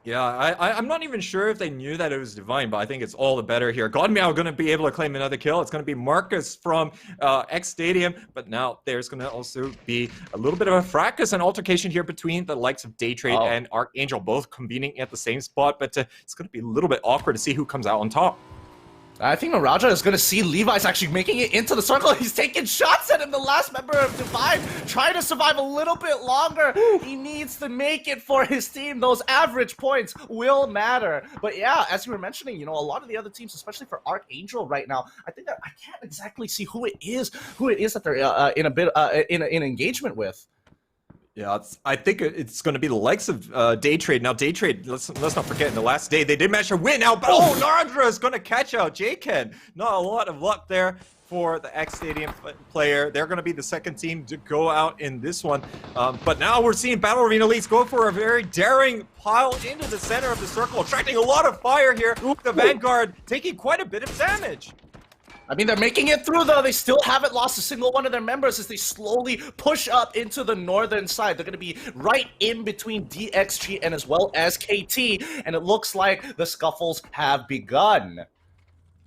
Yeah, I'm not even sure if they knew that it was Divine, but I think it's all the better here. Godmeow going to be able to claim another kill. It's going to be Marcus from X Stadium, but now there's going to also be a little bit of a fracas and altercation here between the likes of Daytrade and Archangel, both convening at the same spot, but it's going to be a little bit awkward to see who comes out on top. I think Naraja is going to see Levi's actually making it into the circle. He's taking shots at him, the last member of Divine, trying to survive a little bit longer. He needs to make it for his team. Those average points will matter. But yeah, as you were mentioning, you know, a lot of the other teams, especially for Archangel right now, I think that I can't exactly see who it is that they're in a bit in engagement with. Yeah, I think it's going to be the likes of Daytrade. Now, Daytrade, let's not forget, in the last day, they did manage to win out, but Narendra is going to catch out J-Ken. Not a lot of luck there for the X Stadium player. They're going to be the second team to go out in this one. But now we're seeing Battle Arena Elites go for a very daring pile into the center of the circle, attracting a lot of fire here. The Vanguard taking quite a bit of damage. I mean, they're making it through, though. They still haven't lost a single one of their members as they slowly push up into the northern side. They're going to be right in between DXG and as well as KT, and it looks like the scuffles have begun.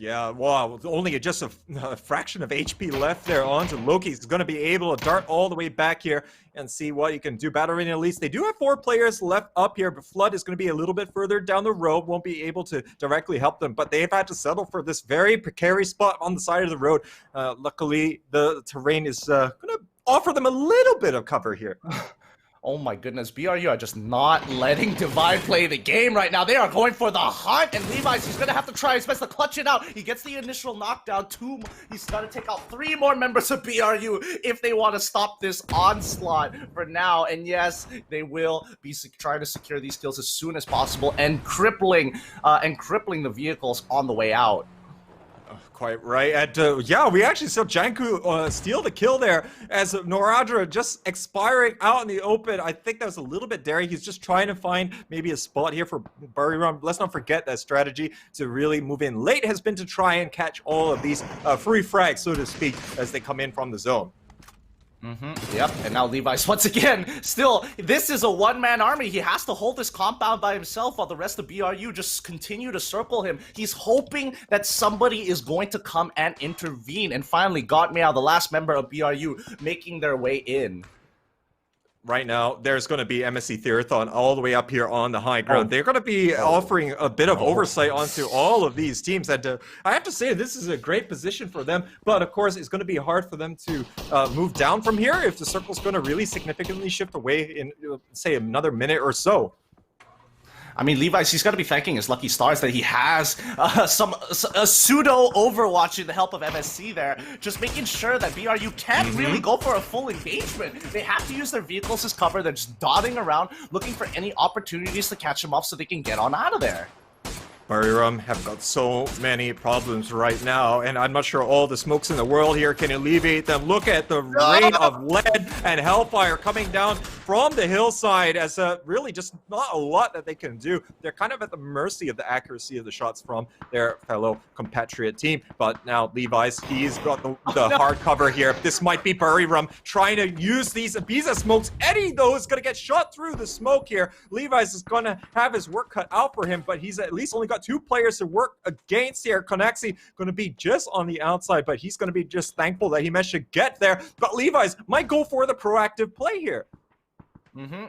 Yeah, wow, only just a fraction of HP left there onto Loki. He's going to be able to dart all the way back here and see what he can do. Battle Arena Elites, they do have 4 players left up here, but Flood is going to be a little bit further down the road, won't be able to directly help them, but they've had to settle for this very precarious spot on the side of the road. Luckily, the terrain is going to offer them a little bit of cover here. Oh my goodness, BRU are just not letting Divine play the game right now. They are going for the hunt, and Levi's, he's going to have to try his best to clutch it out. He gets the initial knockdown. He's got to take out 3 more members of BRU if they want to stop this onslaught for now. And yes, they will be trying to secure these kills as soon as possible and crippling the vehicles on the way out. Quite right. And yeah, we actually saw Janku steal the kill there as Noradra just expiring out in the open. I think that was a little bit daring. He's just trying to find maybe a spot here for Buriram. Let's not forget that strategy to really move in late has been to try and catch all of these free frags, so to speak, as they come in from the zone. Yep, and now Levi's once again, still, this is a one-man army. He has to hold this compound by himself while the rest of BRU just continue to circle him. He's hoping that somebody is going to come and intervene. And finally, Godmeow, the last member of BRU, making their way in. Right now, there's going to be MSC Theathon all the way up here on the high ground. They're going to be offering a bit of oversight onto all of these teams. And I have to say, this is a great position for them. But of course, it's going to be hard for them to move down from here if the circle's going to really significantly shift away in, say, another minute or so. I mean, Levi's, he's got to be thanking his lucky stars that he has a pseudo Overwatch in the help of MSC there, just making sure that BRU can't really go for a full engagement. They have to use their vehicles as cover. They're just dotting around, looking for any opportunities to catch them off so they can get on out of there. Buriram have got so many problems right now, and I'm not sure all the smokes in the world here can alleviate them. Look at the rain of lead and hellfire coming down from the hillside as really just not a lot that they can do. They're kind of at the mercy of the accuracy of the shots from their fellow compatriot team. But now Levi's, he's got the hard cover here. This might be Buriram trying to use these Ibiza smokes. Eddie, though, is going to get shot through the smoke here. Levi's is going to have his work cut out for him, but he's at least only got 2 players to work against here. Konexi going to be just on the outside, but he's going to be just thankful that he managed to get there. But Levi's might go for the proactive play here.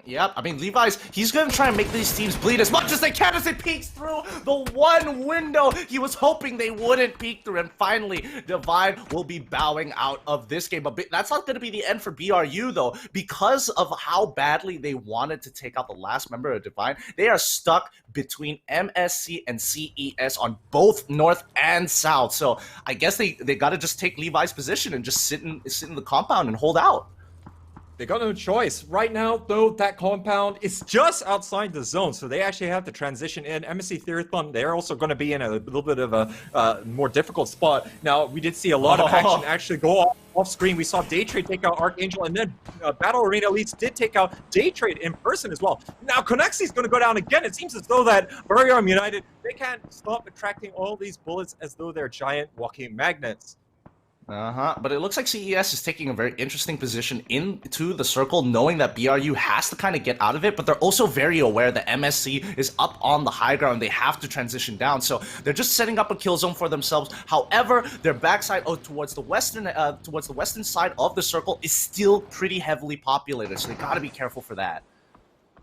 Yep, I mean, Levi's, he's going to try and make these teams bleed as much as they can as it peeks through the one window he was hoping they wouldn't peek through. And finally, Divine will be bowing out of this game. But that's not going to be the end for BRU, though. Because of how badly they wanted to take out the last member of Divine, they are stuck between MSC and CES on both north and south. So I guess they got to just take Levi's position and just sit in the compound and hold out. They got no choice. Right now, though, that compound is just outside the zone, so they actually have to transition in. MSC Therathon, they're also going to be in a little bit of a more difficult spot. Now, we did see a lot of action actually go off screen. We saw Daytrade take out Archangel, and then Battle Arena Elites did take out Daytrade in person as well. Now, Connexi is going to go down again. It seems as though that Buriram United, they can't stop attracting all these bullets as though they're giant walking magnets. But it looks like CES is taking a very interesting position into the circle, knowing that BRU has to kind of get out of it, but they're also very aware that MSC is up on the high ground. They have to transition down, so they're just setting up a kill zone for themselves. However, their backside towards the western side of the circle is still pretty heavily populated, so they got to be careful for that.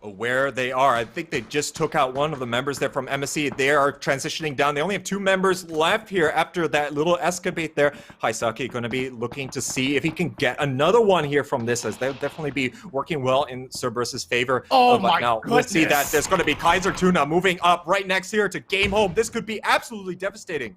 Where they are. I think they just took out one of the members there from MSC. They are transitioning down. They only have 2 members left here after that little escapade there. Haisaki going to be looking to see if he can get another one here from this, as they'll definitely be working well in Cerberus's favor. Oh but my now goodness. we'll see that there's going to be Kaiser Tuna moving up right next here to Game Home. This could be absolutely devastating.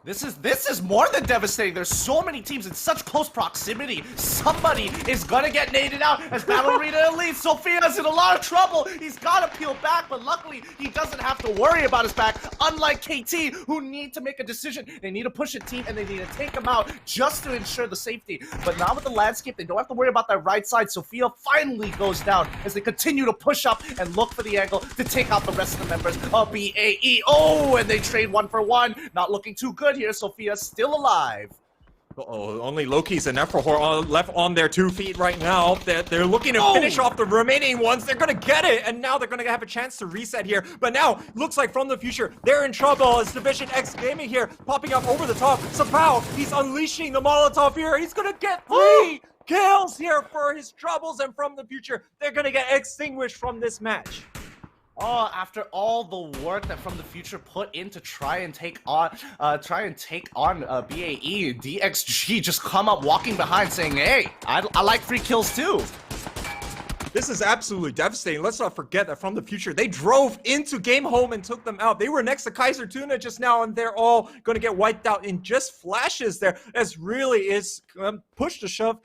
This is more than devastating. There's so many teams in such close proximity. Somebody is gonna get naded out as Battle Arena Elite. Sophia's in a lot of trouble. He's gotta peel back, but luckily he doesn't have to worry about his back. Unlike KT, who need to make a decision. They need to push a team and they need to take him out just to ensure the safety. But now with the landscape, they don't have to worry about that right side. Sophia finally goes down as they continue to push up and look for the angle to take out the rest of the members of BAE. Oh, and they trade 1 for 1. Not looking too good here. Sophia's still alive. Uh-oh, only Loki's and Nephrohor left on their 2 feet right now. They're looking to finish off the remaining ones. They're going to get it, and now they're going to have a chance to reset here. But now, looks like from the future, they're in trouble. It's Division X Gaming here, popping up over the top. Sapao, he's unleashing the Molotov here. He's going to get 3 kills here for his troubles, and from the future, they're going to get extinguished from this match. Oh, after all the work that From the Future put in to try and take on BAE, DXG just come up walking behind saying, hey, I like free kills too. This is absolutely devastating. Let's not forget that From the Future, they drove into Game Home and took them out. They were next to Kaiser Tuna just now, and they're all going to get wiped out in just flashes there. As really is push to shove,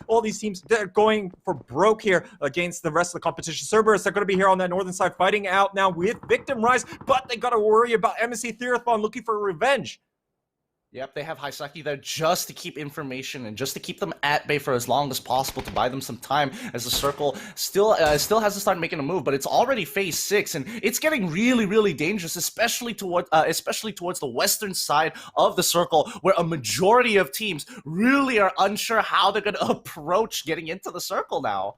all these teams, they're going for broke here against the rest of the competition. Cerberus, they're going to be here on that northern side fighting out now with Victim Rise, but they got to worry about MSC Therathon looking for revenge. Yep, they have Haisaki there just to keep information and just to keep them at bay for as long as possible to buy them some time as the circle still has to start making a move, but it's already phase 6 and it's getting really, really dangerous, especially towards the western side of the circle where a majority of teams really are unsure how they're going to approach getting into the circle now.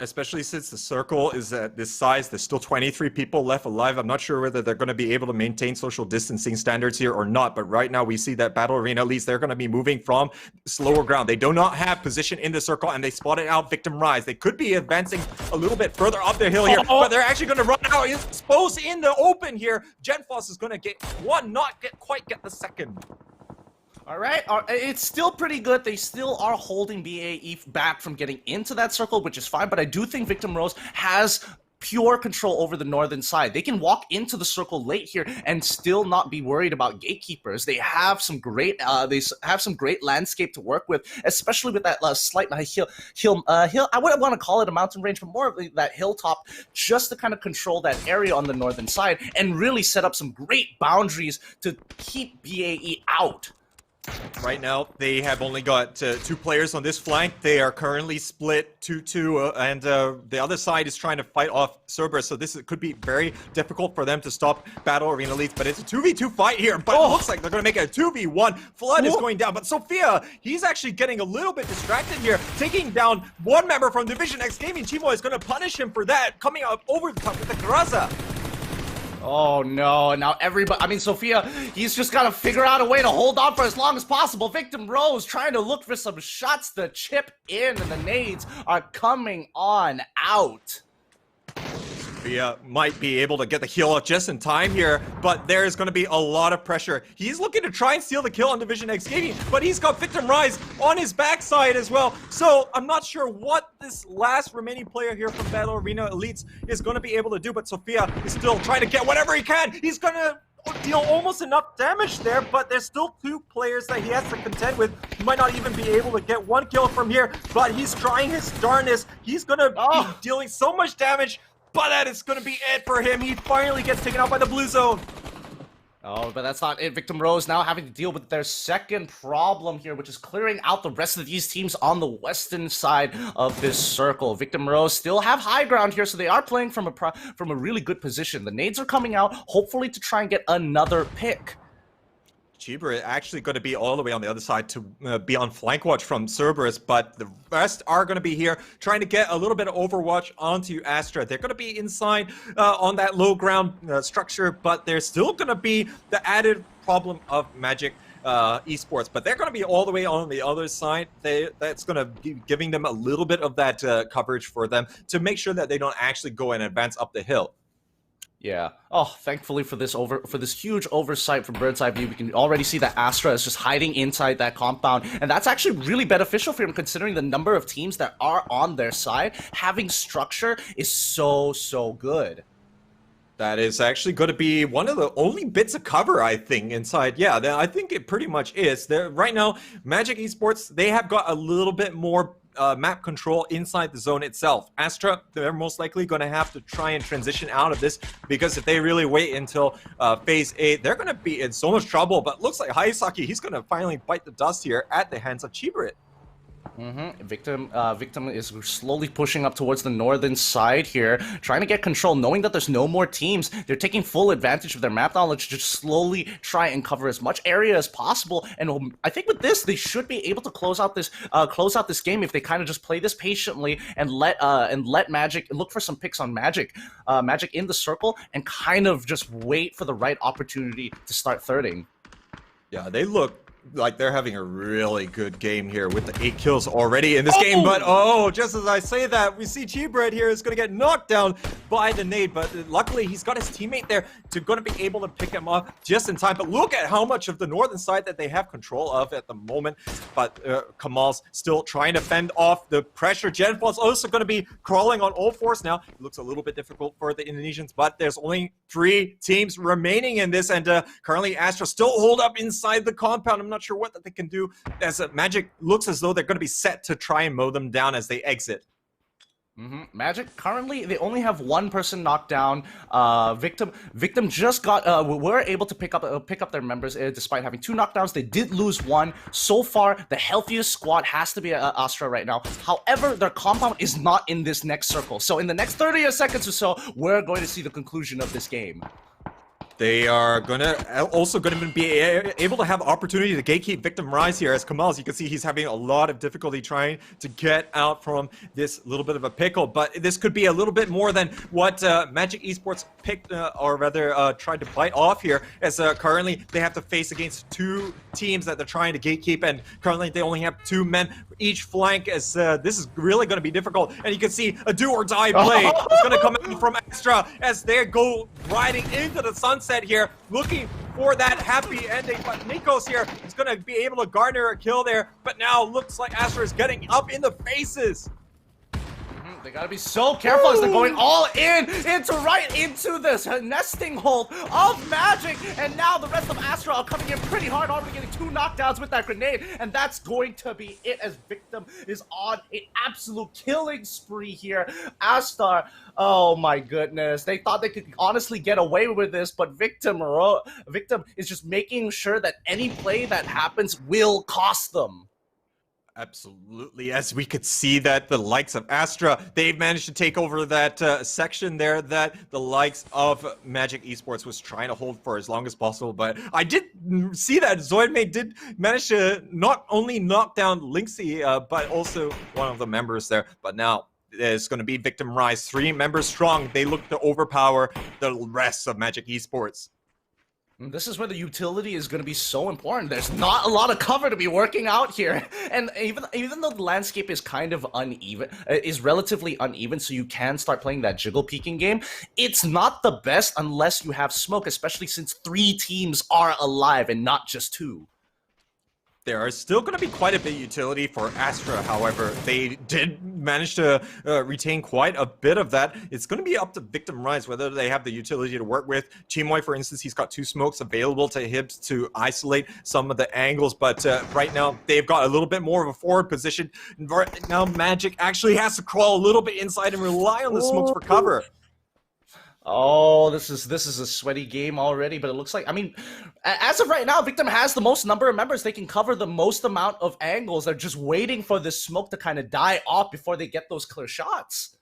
Especially since the circle is at this size, there's still 23 people left alive. I'm not sure whether they're going to be able to maintain social distancing standards here or not, but right now we see that Battle Arena, at least they're going to be moving from slower ground. They do not have position in the circle, and they spotted out Victim Rise. They could be advancing a little bit further up the hill here, but they're actually going to run out, exposed in the open here. Genfoss is going to get 1, not quite get the 2nd. All right, it's still pretty good. They still are holding BAE back from getting into that circle, which is fine, but I do think Victim Rose has pure control over the northern side. They can walk into the circle late here and still not be worried about gatekeepers. They have some great landscape to work with, especially with that slight hill. I wouldn't want to call it a mountain range, but more of that hilltop, just to kind of control that area on the northern side and really set up some great boundaries to keep BAE out. Right now, they have only got 2 players on this flank. They are currently split 2-2, and the other side is trying to fight off Cerberus, so this could be very difficult for them to stop Battle Arena Elites, but it's a 2v2 fight here, but it looks like they're going to make it a 2v1. Flood is going down, but Sophia, he's actually getting a little bit distracted here, taking down 1 member from Division X Gaming. Chimo is going to punish him for that, coming up over the top with the Graza. Oh no, now Sophia, he's just got to figure out a way to hold on for as long as possible. Victim Rose trying to look for some shots to chip in, and the nades are coming on out. Sophia might be able to get the heal up just in time here, but there is going to be a lot of pressure. He's looking to try and steal the kill on Division X Gaming, but he's got Victim Rise on his backside as well. So I'm not sure what this last remaining player here from Battle Arena Elites is going to be able to do, but Sophia is still trying to get whatever he can. He's going to deal almost enough damage there, but there's still 2 players that he has to contend with. He might not even be able to get 1 kill from here, but he's trying his darnest. He's gonna be dealing so much damage, but that is gonna be it for him. He finally gets taken out by the blue zone. Oh, but that's not it. Victim Rose now having to deal with their second problem here, which is clearing out the rest of these teams on the western side of this circle. Victim Rose still have high ground here, so they are playing from a really good position. The nades are coming out, hopefully to try and get another pick. Chiba actually going to be all the way on the other side to be on flank watch from Cerberus, but the rest are going to be here trying to get a little bit of overwatch onto Astra. They're going to be inside on that low ground structure, but there's still going to be the added problem of Magic Esports, but they're going to be all the way on the other side. That's going to be giving them a little bit of that coverage for them to make sure that they don't actually go and advance up the hill. Yeah. Oh, thankfully for this huge oversight from Bird's Eye View, we can already see that Astra is just hiding inside that compound, and that's actually really beneficial for him considering the number of teams that are on their side. Having structure is so good. That is actually going to be one of the only bits of cover, I think, inside. Yeah, I think it pretty much is. Right now, Magic Esports, they have got a little bit more map control inside the zone itself. Astra, they're most likely going to have to try and transition out of this, because if they really wait until phase 8, they're going to be in so much trouble. But looks like Hayasaki, he's going to finally bite the dust here at the hands of Chibarit. Victim is slowly pushing up towards the northern side here, trying to get control, knowing that there's no more teams. They're taking full advantage of their map knowledge to just slowly try and cover as much area as possible. And I think with this, they should be able to close out this game if they kind of just play this patiently and let Magic look for some picks on Magic in the circle and kind of just wait for the right opportunity to start thirding. Yeah, they look like they're having a really good game here with the 8 kills already in this game. But just as I say that, we see Cheebread here is going to get knocked down by the nade, but luckily he's got his teammate there to going to be able to pick him up just in time. But look at how much of the northern side that they have control of at the moment. But Kamal's still trying to fend off the pressure. Genfall's also going to be crawling on all fours now. It looks a little bit difficult for the Indonesians, but there's only 3 teams remaining in this, and currently Astra still hold up inside the compound. I'm not sure what that they can do, as Magic looks as though they're going to be set to try and mow them down as they exit. Magic currently they only have 1 person knocked down. Victim just were able to pick up their members despite having 2 knockdowns. They did lose 1. So far, the healthiest squad has to be Astra right now. However, their compound is not in this next circle. So in the next 30 seconds or so, we're going to see the conclusion of this game. They are also going to be able to have opportunity to gatekeep Victim Rise here. As Kamal, as you can see, he's having a lot of difficulty trying to get out from this little bit of a pickle. But this could be a little bit more than what Magic Esports picked, or rather tried to bite off here. As currently they have to face against 2 teams that they're trying to gatekeep, and currently they only have 2 men each flank. As this is really going to be difficult. And you can see a do or die play is going to come in from Astra as they go riding into the sunset here, looking for that happy ending. But Nikos here is going to be able to garner a kill there, but now looks like Astra is getting up in the faces. They gotta be so careful as they're going all right into this nesting hole of Magic, and now the rest of Astra are coming in pretty hard, already getting 2 knockdowns with that grenade, and that's going to be it as Victim is on an absolute killing spree here. Astar, oh my goodness, they thought they could honestly get away with this, but Victim is just making sure that any play that happens will cost them. Absolutely, as we could see that the likes of Astra, they've managed to take over that section there that the likes of Magic Esports was trying to hold for as long as possible. But I did see that Zoidmate did manage to not only knock down Lynxie, but also one of the members there. But now there's going to be Victim Rise, 3 members strong. They look to overpower the rest of Magic Esports. This is where the utility is going to be so important. There's not a lot of cover to be working out here. And even though the landscape is kind of uneven, is relatively uneven, so you can start playing that jiggle peeking game, it's not the best unless you have smoke, especially since 3 teams are alive and not just 2. There is still going to be quite a bit of utility for Astra. However, they did manage to retain quite a bit of that. It's going to be up to Victim Rise whether they have the utility to work with. Chimoy, for instance, he's got 2 smokes available to him to isolate some of the angles, but right now they've got a little bit more of a forward position. Right now, Magic actually has to crawl a little bit inside and rely on the smokes for cover. Oh, this is a sweaty game already, but it looks like, I mean, as of right now, Victim has the most number of members. They can cover the most amount of angles. They're just waiting for this smoke to kind of die off before they get those clear shots.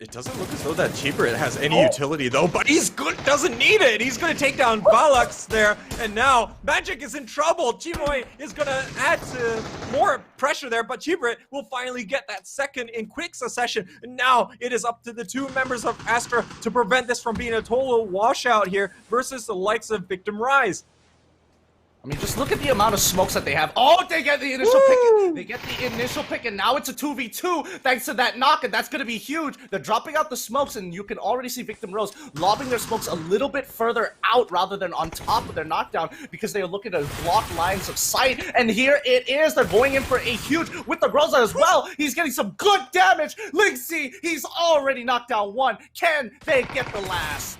It doesn't look as though that Cheaper has any utility though, but he's good, doesn't need it. He's going to take down Valux there, and now Magic is in trouble. Chimoy is going to add to more pressure there, but Cheaper will finally get that second in quick succession. And now it is up to the 2 members of Astra to prevent this from being a total washout here versus the likes of Victim Rise. I mean, just look at the amount of smokes that they have. Oh, they get the initial pick. They get the initial pick, and now it's a 2v2 thanks to that knock, and that's going to be huge. They're dropping out the smokes, and you can already see Victim Rose lobbing their smokes a little bit further out rather than on top of their knockdown because they are looking to block lines of sight. And here it is. They're going in for a huge with the Rosa as well. He's getting some good damage. Lynxy, he's already knocked down 1. Can they get the last?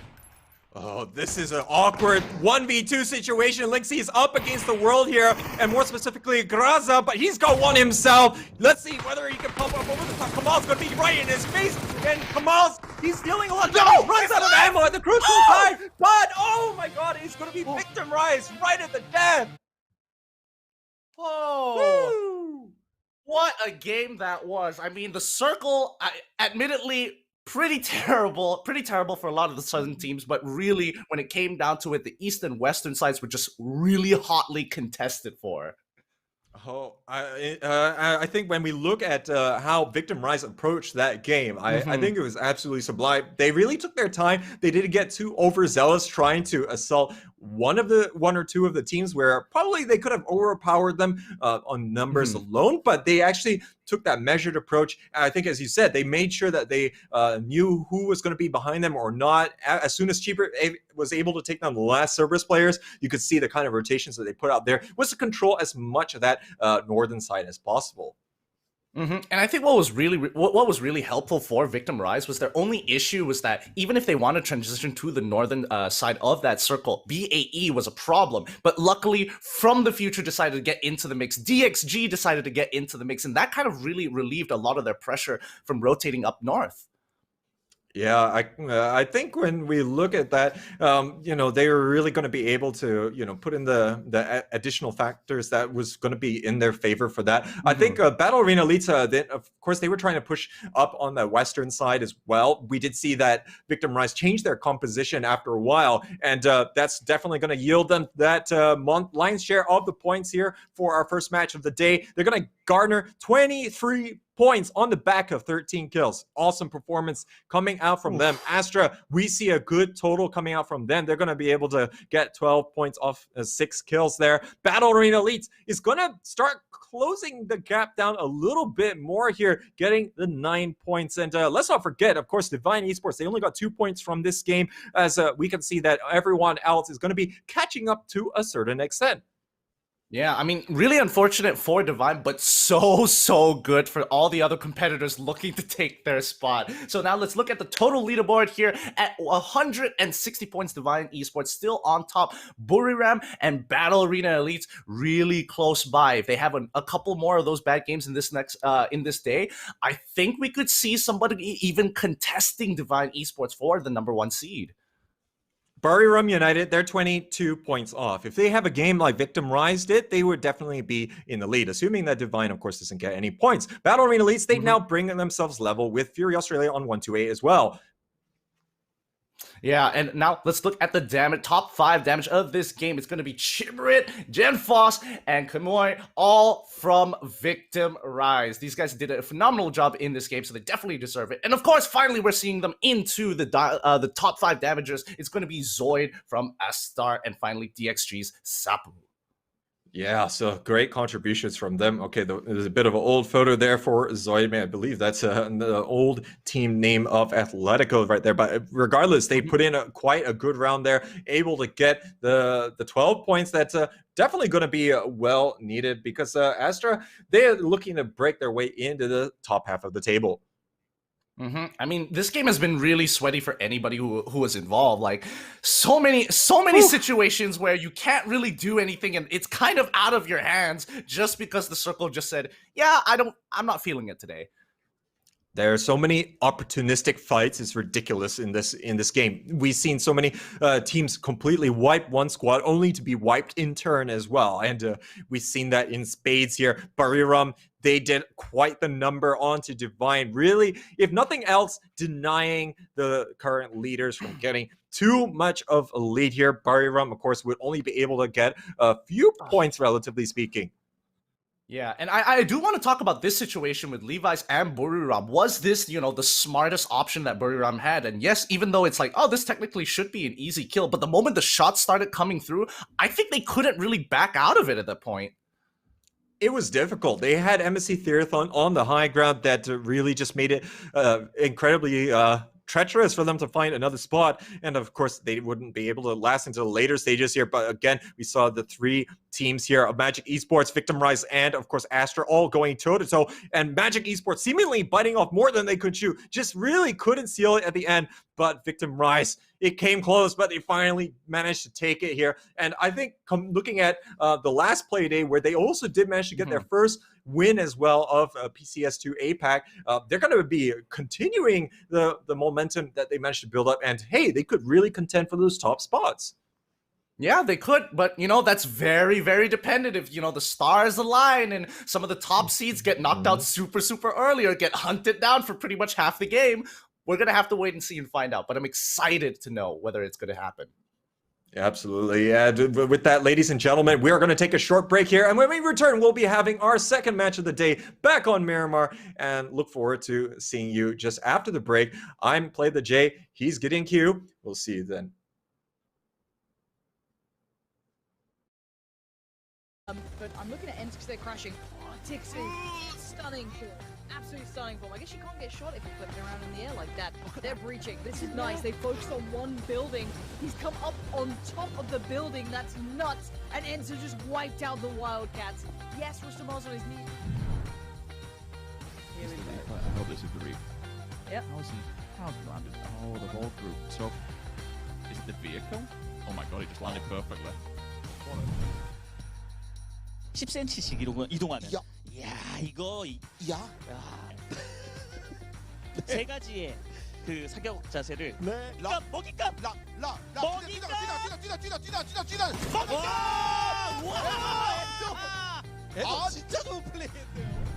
Oh, this is an awkward 1v2 situation. Lynxy is up against the world here, and more specifically, Graza, but he's got one himself. Let's see whether he can pump up over the top. Kamal's gonna be right in his face, and Kamal's, he's dealing a lot of damage. Runs out of ammo at the crucial time, but oh my god, he's gonna be Victim Rise right at the death. Oh, what a game that was. I mean, the circle, admittedly, pretty terrible for a lot of the southern teams, but really, when it came down to it, the east and western sides were just really hotly contested for. Oh, I think when we look at how Victim Rise approached that game, I think it was absolutely sublime. They really took their time. They didn't get too overzealous trying to assault one or two of the teams where probably they could have overpowered them on numbers alone, but they actually took that measured approach. And I think, as you said, they made sure that they knew who was going to be behind them or not. As soon as Cheaper was able to take down the last Cerberus players, you could see the kind of rotations that they put out there was to control as much of that northern side as possible. And I think what was really helpful for Victim Rise was their only issue was that even if they want to transition to the northern side of that circle, BAE was a problem. But luckily, From the Future decided to get into the mix. DXG decided to get into the mix, and that kind of really relieved a lot of their pressure from rotating up north. Yeah, I think when we look at that, they were really going to be able to, put in the additional factors that was going to be in their favor for that. I think Battle Arena Elite, then of course, they were trying to push up on the western side as well. We did see that Victim Rise change their composition after a while, and that's definitely going to yield them that lion's share of the points here for our first match of the day. They're going to garner 23 points on the back of 13 kills. Awesome performance coming out from them. Astra, we see a good total coming out from them. They're going to be able to get 12 points off 6 kills there. Battle Arena Elites is going to start closing the gap down a little bit more here, getting the 9 points. And let's not forget, of course, Divine Esports, they only got 2 points from this game, as we can see that everyone else is going to be catching up to a certain extent. Yeah, I mean, really unfortunate for Divine, but so good for all the other competitors looking to take their spot. So now let's look at the total leaderboard here. At 160 points, Divine Esports still on top. Buriram and Battle Arena Elites really close by. If they have a couple more of those bad games in this day, I think we could see somebody even contesting Divine Esports for the #1 seed. Buriram United, they're 22 points off. If they have a game like Victim Rise did, they would definitely be in the lead, assuming that Divine, of course, doesn't get any points. Battle Arena Elites, they now bring themselves level with Fury Australia on 128 as well. Yeah, and now let's look at the damage. Top 5 damage of this game. It's going to be Chibrit, Genfoss, and Kamoy, all from Victim Rise. These guys did a phenomenal job in this game, so they definitely deserve it. And of course, finally, we're seeing them into the top 5 damagers. It's going to be Zoid from Astar, and finally DXG's Sapu. Yeah, so great contributions from them. Okay, there's a bit of an old photo there for Zoidman. I believe that's the old team name of Atletico right there. But regardless, they put in quite a good round there, able to get the 12 points. That's definitely going to be well needed because Astra, they're looking to break their way into the top half of the table. I mean, this game has been really sweaty for anybody who was involved. Like, so many situations where you can't really do anything, and it's kind of out of your hands just because the circle just said, "Yeah, I'm not feeling it today." There are so many opportunistic fights. It's ridiculous in this game. We've seen so many teams completely wipe one squad only to be wiped in turn as well. And we've seen that in spades here. Bariram, they did quite the number onto Divine. Really, if nothing else, denying the current leaders from getting too much of a lead here. Bariram, of course, would only be able to get a few points, relatively speaking. Yeah, and I do want to talk about this situation with Levi's and Buriram. Was this, the smartest option that Buriram had? And yes, even though it's like, oh, this technically should be an easy kill, but the moment the shots started coming through, I think they couldn't really back out of it at that point. It was difficult. They had MSC Therathon on the high ground that really just made it incredibly treacherous for them to find another spot. And of course, they wouldn't be able to last into the later stages here. But again, we saw the three teams here of Magic Esports, Victim Rise, and of course, Astra all going toe-to-toe. And Magic Esports seemingly biting off more than they could chew. Just really couldn't seal it at the end. But Victim Rise, it came close, but they finally managed to take it here. And I think looking at the last play day where they also did manage to get their first win as well of PCS2 APAC, they're going to be continuing the momentum that they managed to build up. And hey, they could really contend for those top spots. Yeah, they could, but, that's very, very dependent if, the stars align and some of the top seeds get knocked out super, super early or get hunted down for pretty much half the game. We're going to have to wait and see and find out, but I'm excited to know whether it's going to happen. Absolutely. Yeah. With that, ladies and gentlemen, we are going to take a short break here. And when we return, we'll be having our second match of the day back on Miramar, and look forward to seeing you just after the break. I'm Play the J. He's Getting Q. We'll see you then. But I'm looking at ends because they're crashing. Oh, Tixie, stunning form. Absolutely stunning form. I guess you can't get shot if you flip it around in the air like that. They're breaching. This is nice. They focused on one building. He's come up on top of the building. That's nuts. And Enzo just wiped out the Wildcats. Yes, Rustamaz on his knee. I hope this is the reef. Yep. How's he landed? Oh, the whole group. So, is it the vehicle? Oh my god, he just landed perfectly. 10cm씩 이동하는. 야, 이거 세 가지의 그 사격 자세를 먹잇감 먹잇감 와 진짜 좋은 플레이인데요.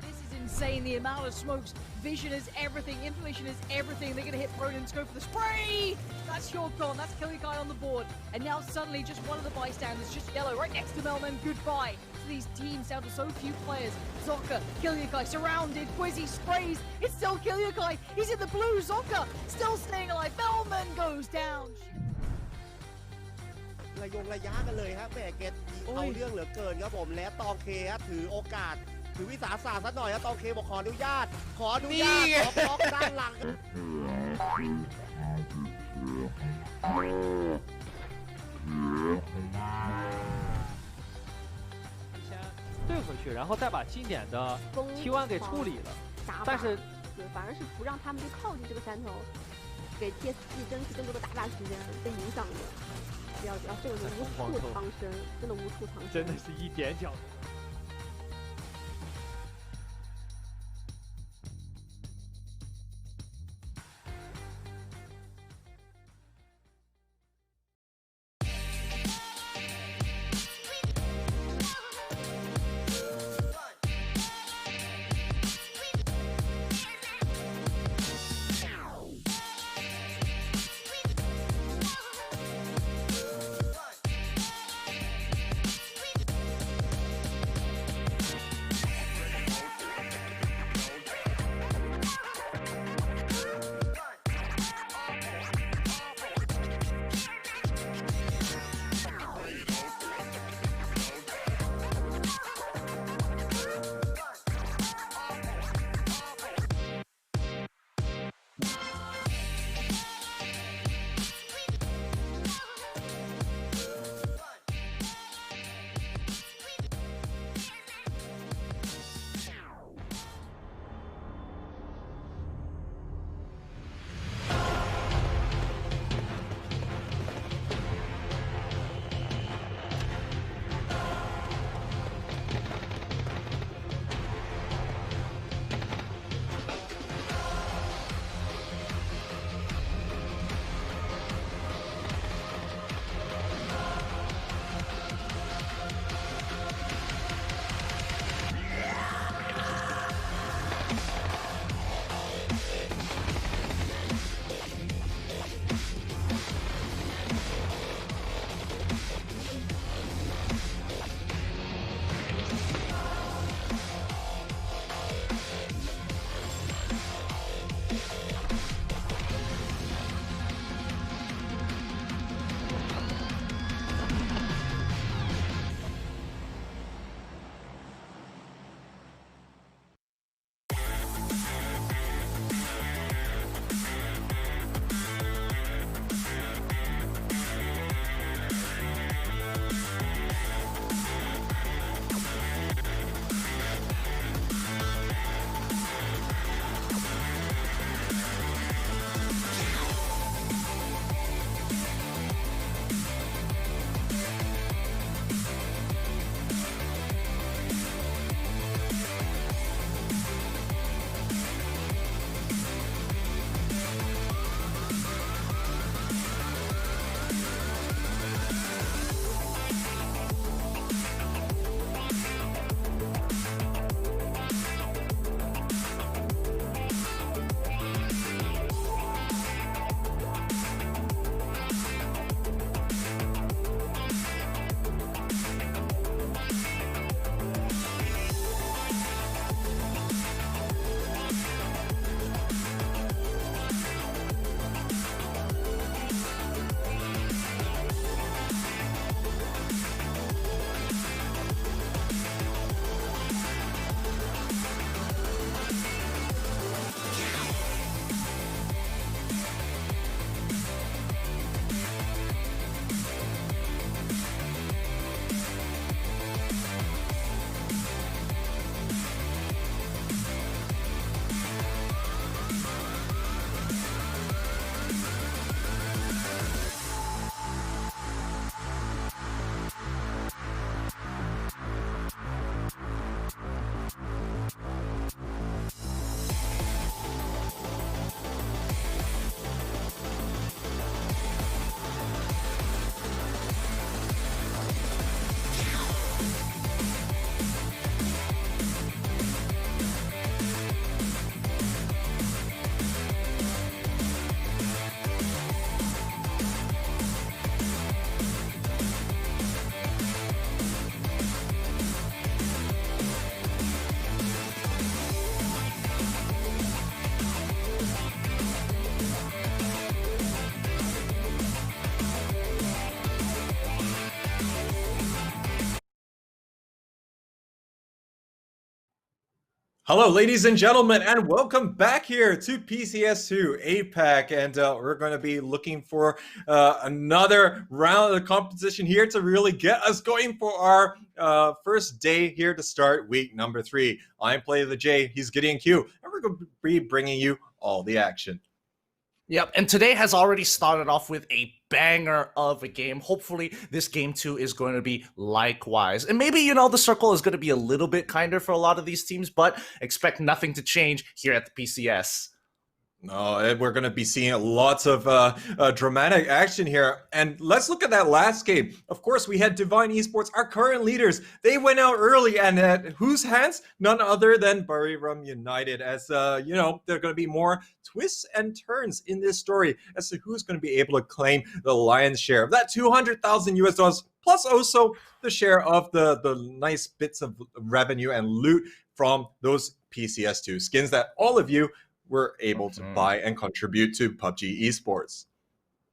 This is insane. The amount of smokes, vision is everything, information is everything. They're going to hit Pronins, go for the spray. That's your gone. That's Kill Your Guy on the board. And now suddenly just one of the bystanders, just yellow, right next to Melman. Goodbye to these teams down to so few players. Zocca, Kill Your Guy, surrounded. Quizzy sprays. It's still Kill Your Guy. He's in the blue. Zocca still staying alive. Melman goes down. ระยะกันเลยครับแหมเกตเอาเรื่องเหลือเกินครับผมและตองเคครับถือโอกาสถือวิสาสะซะหน่อยครับตองเคบอกขออนุญาตขอบล็อกด้านหลัง对回去，然后再把经典的 T1 给处理了，但是反而是不让他们去靠近这个山头，给 TSG 争取更多的打法时间被影响的。要这个无处藏身，真的无处藏身，真的是一点脚。Hello, ladies and gentlemen, and welcome back here to PCS2 APAC. And we're going to be looking for another round of the competition here to really get us going for our first day here to start week number 3. I'm Play the J, he's Gideon Q, and we're going to be bringing you all the action. Yep, and today has already started off with a banger of a game. Hopefully, this game 2 is going to be likewise. And maybe, the circle is going to be a little bit kinder for a lot of these teams, but expect nothing to change here at the PCS. No, we're going to be seeing lots of dramatic action here. And let's look at that last game. Of course, we had Divine Esports, our current leaders. They went out early, and at whose hands? None other than Buriram United. As, there are going to be more twists and turns in this story as to who's going to be able to claim the lion's share of that $200,000 plus also the share of the nice bits of revenue and loot from those PCS2 skins that all of you were able to buy and contribute to PUBG Esports.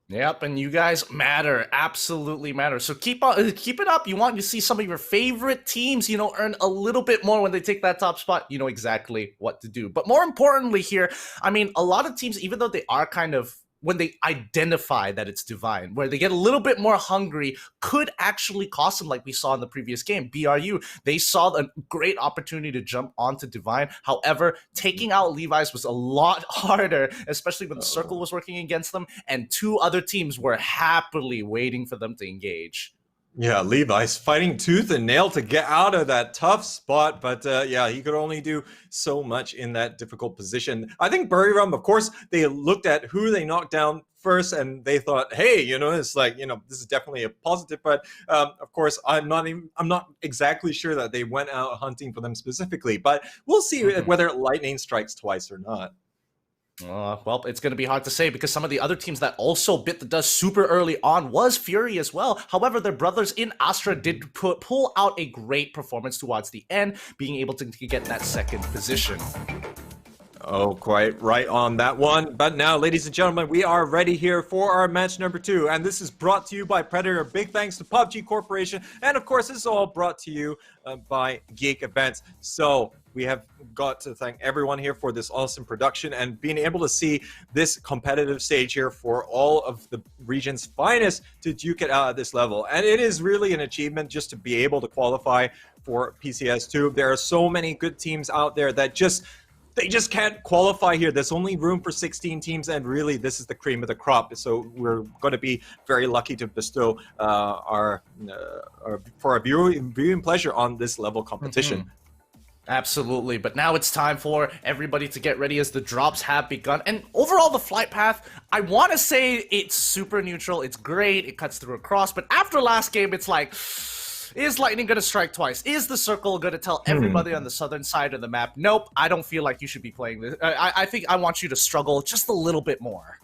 Yep, and you guys matter, absolutely matter. So keep it up. You want to see some of your favorite teams, earn a little bit more when they take that top spot. You know exactly what to do. But more importantly here, a lot of teams, even though they are kind of, when they identify that it's Divine, where they get a little bit more hungry, could actually cost them, like we saw in the previous game. BRU, they saw a great opportunity to jump onto Divine. However, taking out Levi's was a lot harder, especially when the circle was working against them, and 2 other teams were happily waiting for them to engage. Yeah, Levi's fighting tooth and nail to get out of that tough spot, but yeah, he could only do so much in that difficult position. I think Buriram, of course, they looked at who they knocked down first, and they thought, hey, it's like, this is definitely a positive. But of course, I'm not exactly sure that they went out hunting for them specifically. But we'll see whether lightning strikes twice or not. Well, it's going to be hard to say because some of the other teams that also bit the dust super early on was Fury as well. However, their brothers in Astra did pull out a great performance towards the end, being able to get that second position. Oh, quite right on that one. But now, ladies and gentlemen, we are ready here for our match number 2. And this is brought to you by Predator. Big thanks to PUBG Corporation. And of course, this is all brought to you by Geek Events. So we have got to thank everyone here for this awesome production and being able to see this competitive stage here for all of the region's finest to duke it out at this level. And it is really an achievement just to be able to qualify for PCS2. There are so many good teams out there that they just can't qualify here. There's only room for 16 teams, and really this is the cream of the crop. So we're going to be very lucky to bestow our viewing pleasure on this level competition. Absolutely, but now it's time for everybody to get ready as the drops have begun. And overall, the flight path, I want to say it's super neutral. It's great. It cuts through across. But after last game, it's like, is lightning going to strike twice? Is the circle going to tell everybody on the southern side of the map, nope, I don't feel like you should be playing this. I think I want you to struggle just a little bit more.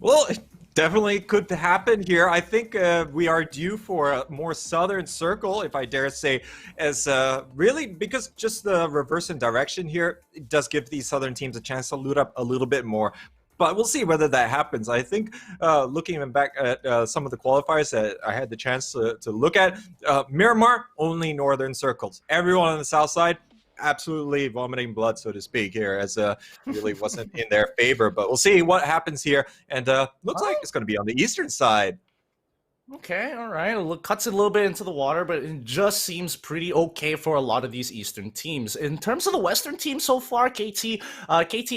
Well, it definitely could happen here. I think we are due for a more southern circle, if I dare say, as really because just the reverse in direction here, it does give these southern teams a chance to loot up a little bit more. But we'll see whether that happens. I think looking back at some of the qualifiers that I had the chance to look at, Miramar, only northern circles. Everyone on the south side, absolutely vomiting blood, so to speak, here, as really wasn't in their favor. But we'll see what happens here. And looks like it's going to be on the eastern side. Okay, all right. It cuts it a little bit into the water, but it just seems pretty okay for a lot of these Eastern teams. In terms of the Western team so far, KT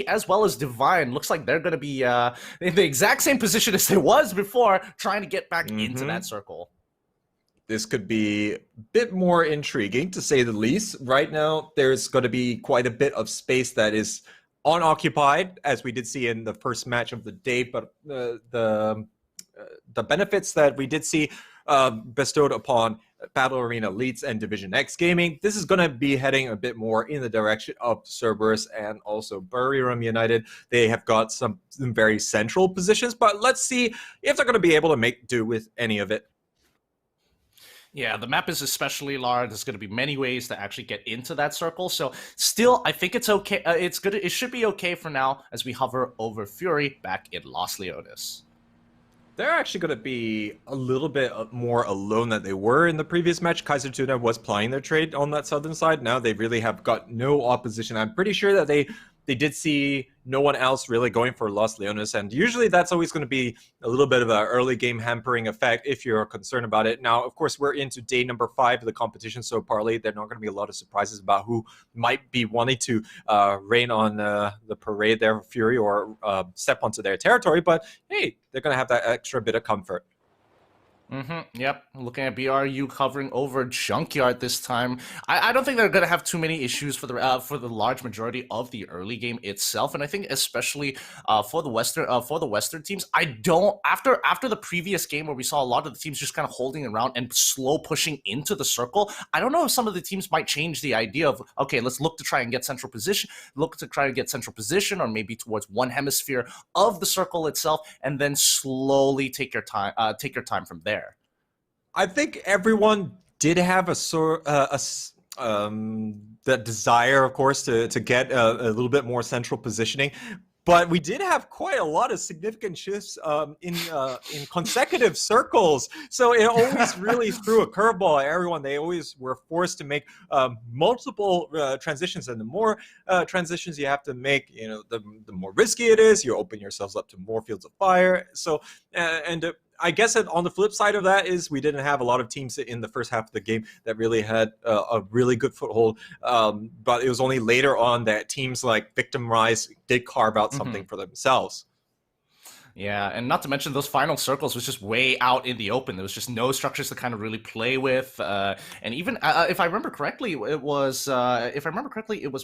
as well as Divine, looks like they're going to be in the exact same position as they was before, trying to get back into that circle. This could be a bit more intriguing, to say the least. Right now, there's going to be quite a bit of space that is unoccupied, as we did see in the first match of the day, but the benefits that we did see bestowed upon Battle Arena Elites and Division X Gaming, this is going to be heading a bit more in the direction of Cerberus and also Buriram United. They have got some very central positions, but let's see if they're going to be able to make do with any of it. Yeah, the map is especially large. There's going to be many ways to actually get into that circle. So still, I think it's okay. It should be okay for now as we hover over Fury back in Los Leones. they're actually going to be a little bit more alone than they were in the previous match. Kaiser Tuna was plying their trade on that southern side. Now they really have got no opposition. I'm pretty sure that they did see no one else really going for Los Leones, and usually that's always going to be a little bit of an early game hampering effect if you're concerned about it. Now, of course, we're into day number 5 of the competition, so partly there are not going to be a lot of surprises about who might be wanting to rain on the parade there, Fury, or step onto their territory, but hey, they're going to have that extra bit of comfort. Yep. Looking at BRU covering over Junkyard this time. I don't think they're going to have too many issues for the large majority of the early game itself, and I think especially for the Western teams. I don't after the previous game where we saw a lot of the teams just kind of holding around and slow pushing into the circle. I don't know if some of the teams might change the idea of, okay, let's look to try and get central position, or maybe towards one hemisphere of the circle itself, and then slowly take your time from there. I think everyone did have that desire, of course, to get a little bit more central positioning. But we did have quite a lot of significant shifts in consecutive circles. So it always really threw a curveball at everyone. They always were forced to make multiple transitions. And the more transitions you have to make, the more risky it is. You open yourselves up to more fields of fire. So, I guess that on the flip side of that is we didn't have a lot of teams in the first half of the game that really had a really good foothold. But it was only later on that teams like Victim Rise did carve out something for themselves. Yeah, and not to mention those final circles was just way out in the open. There was just no structures to kind of really play with, and even if I remember correctly, it was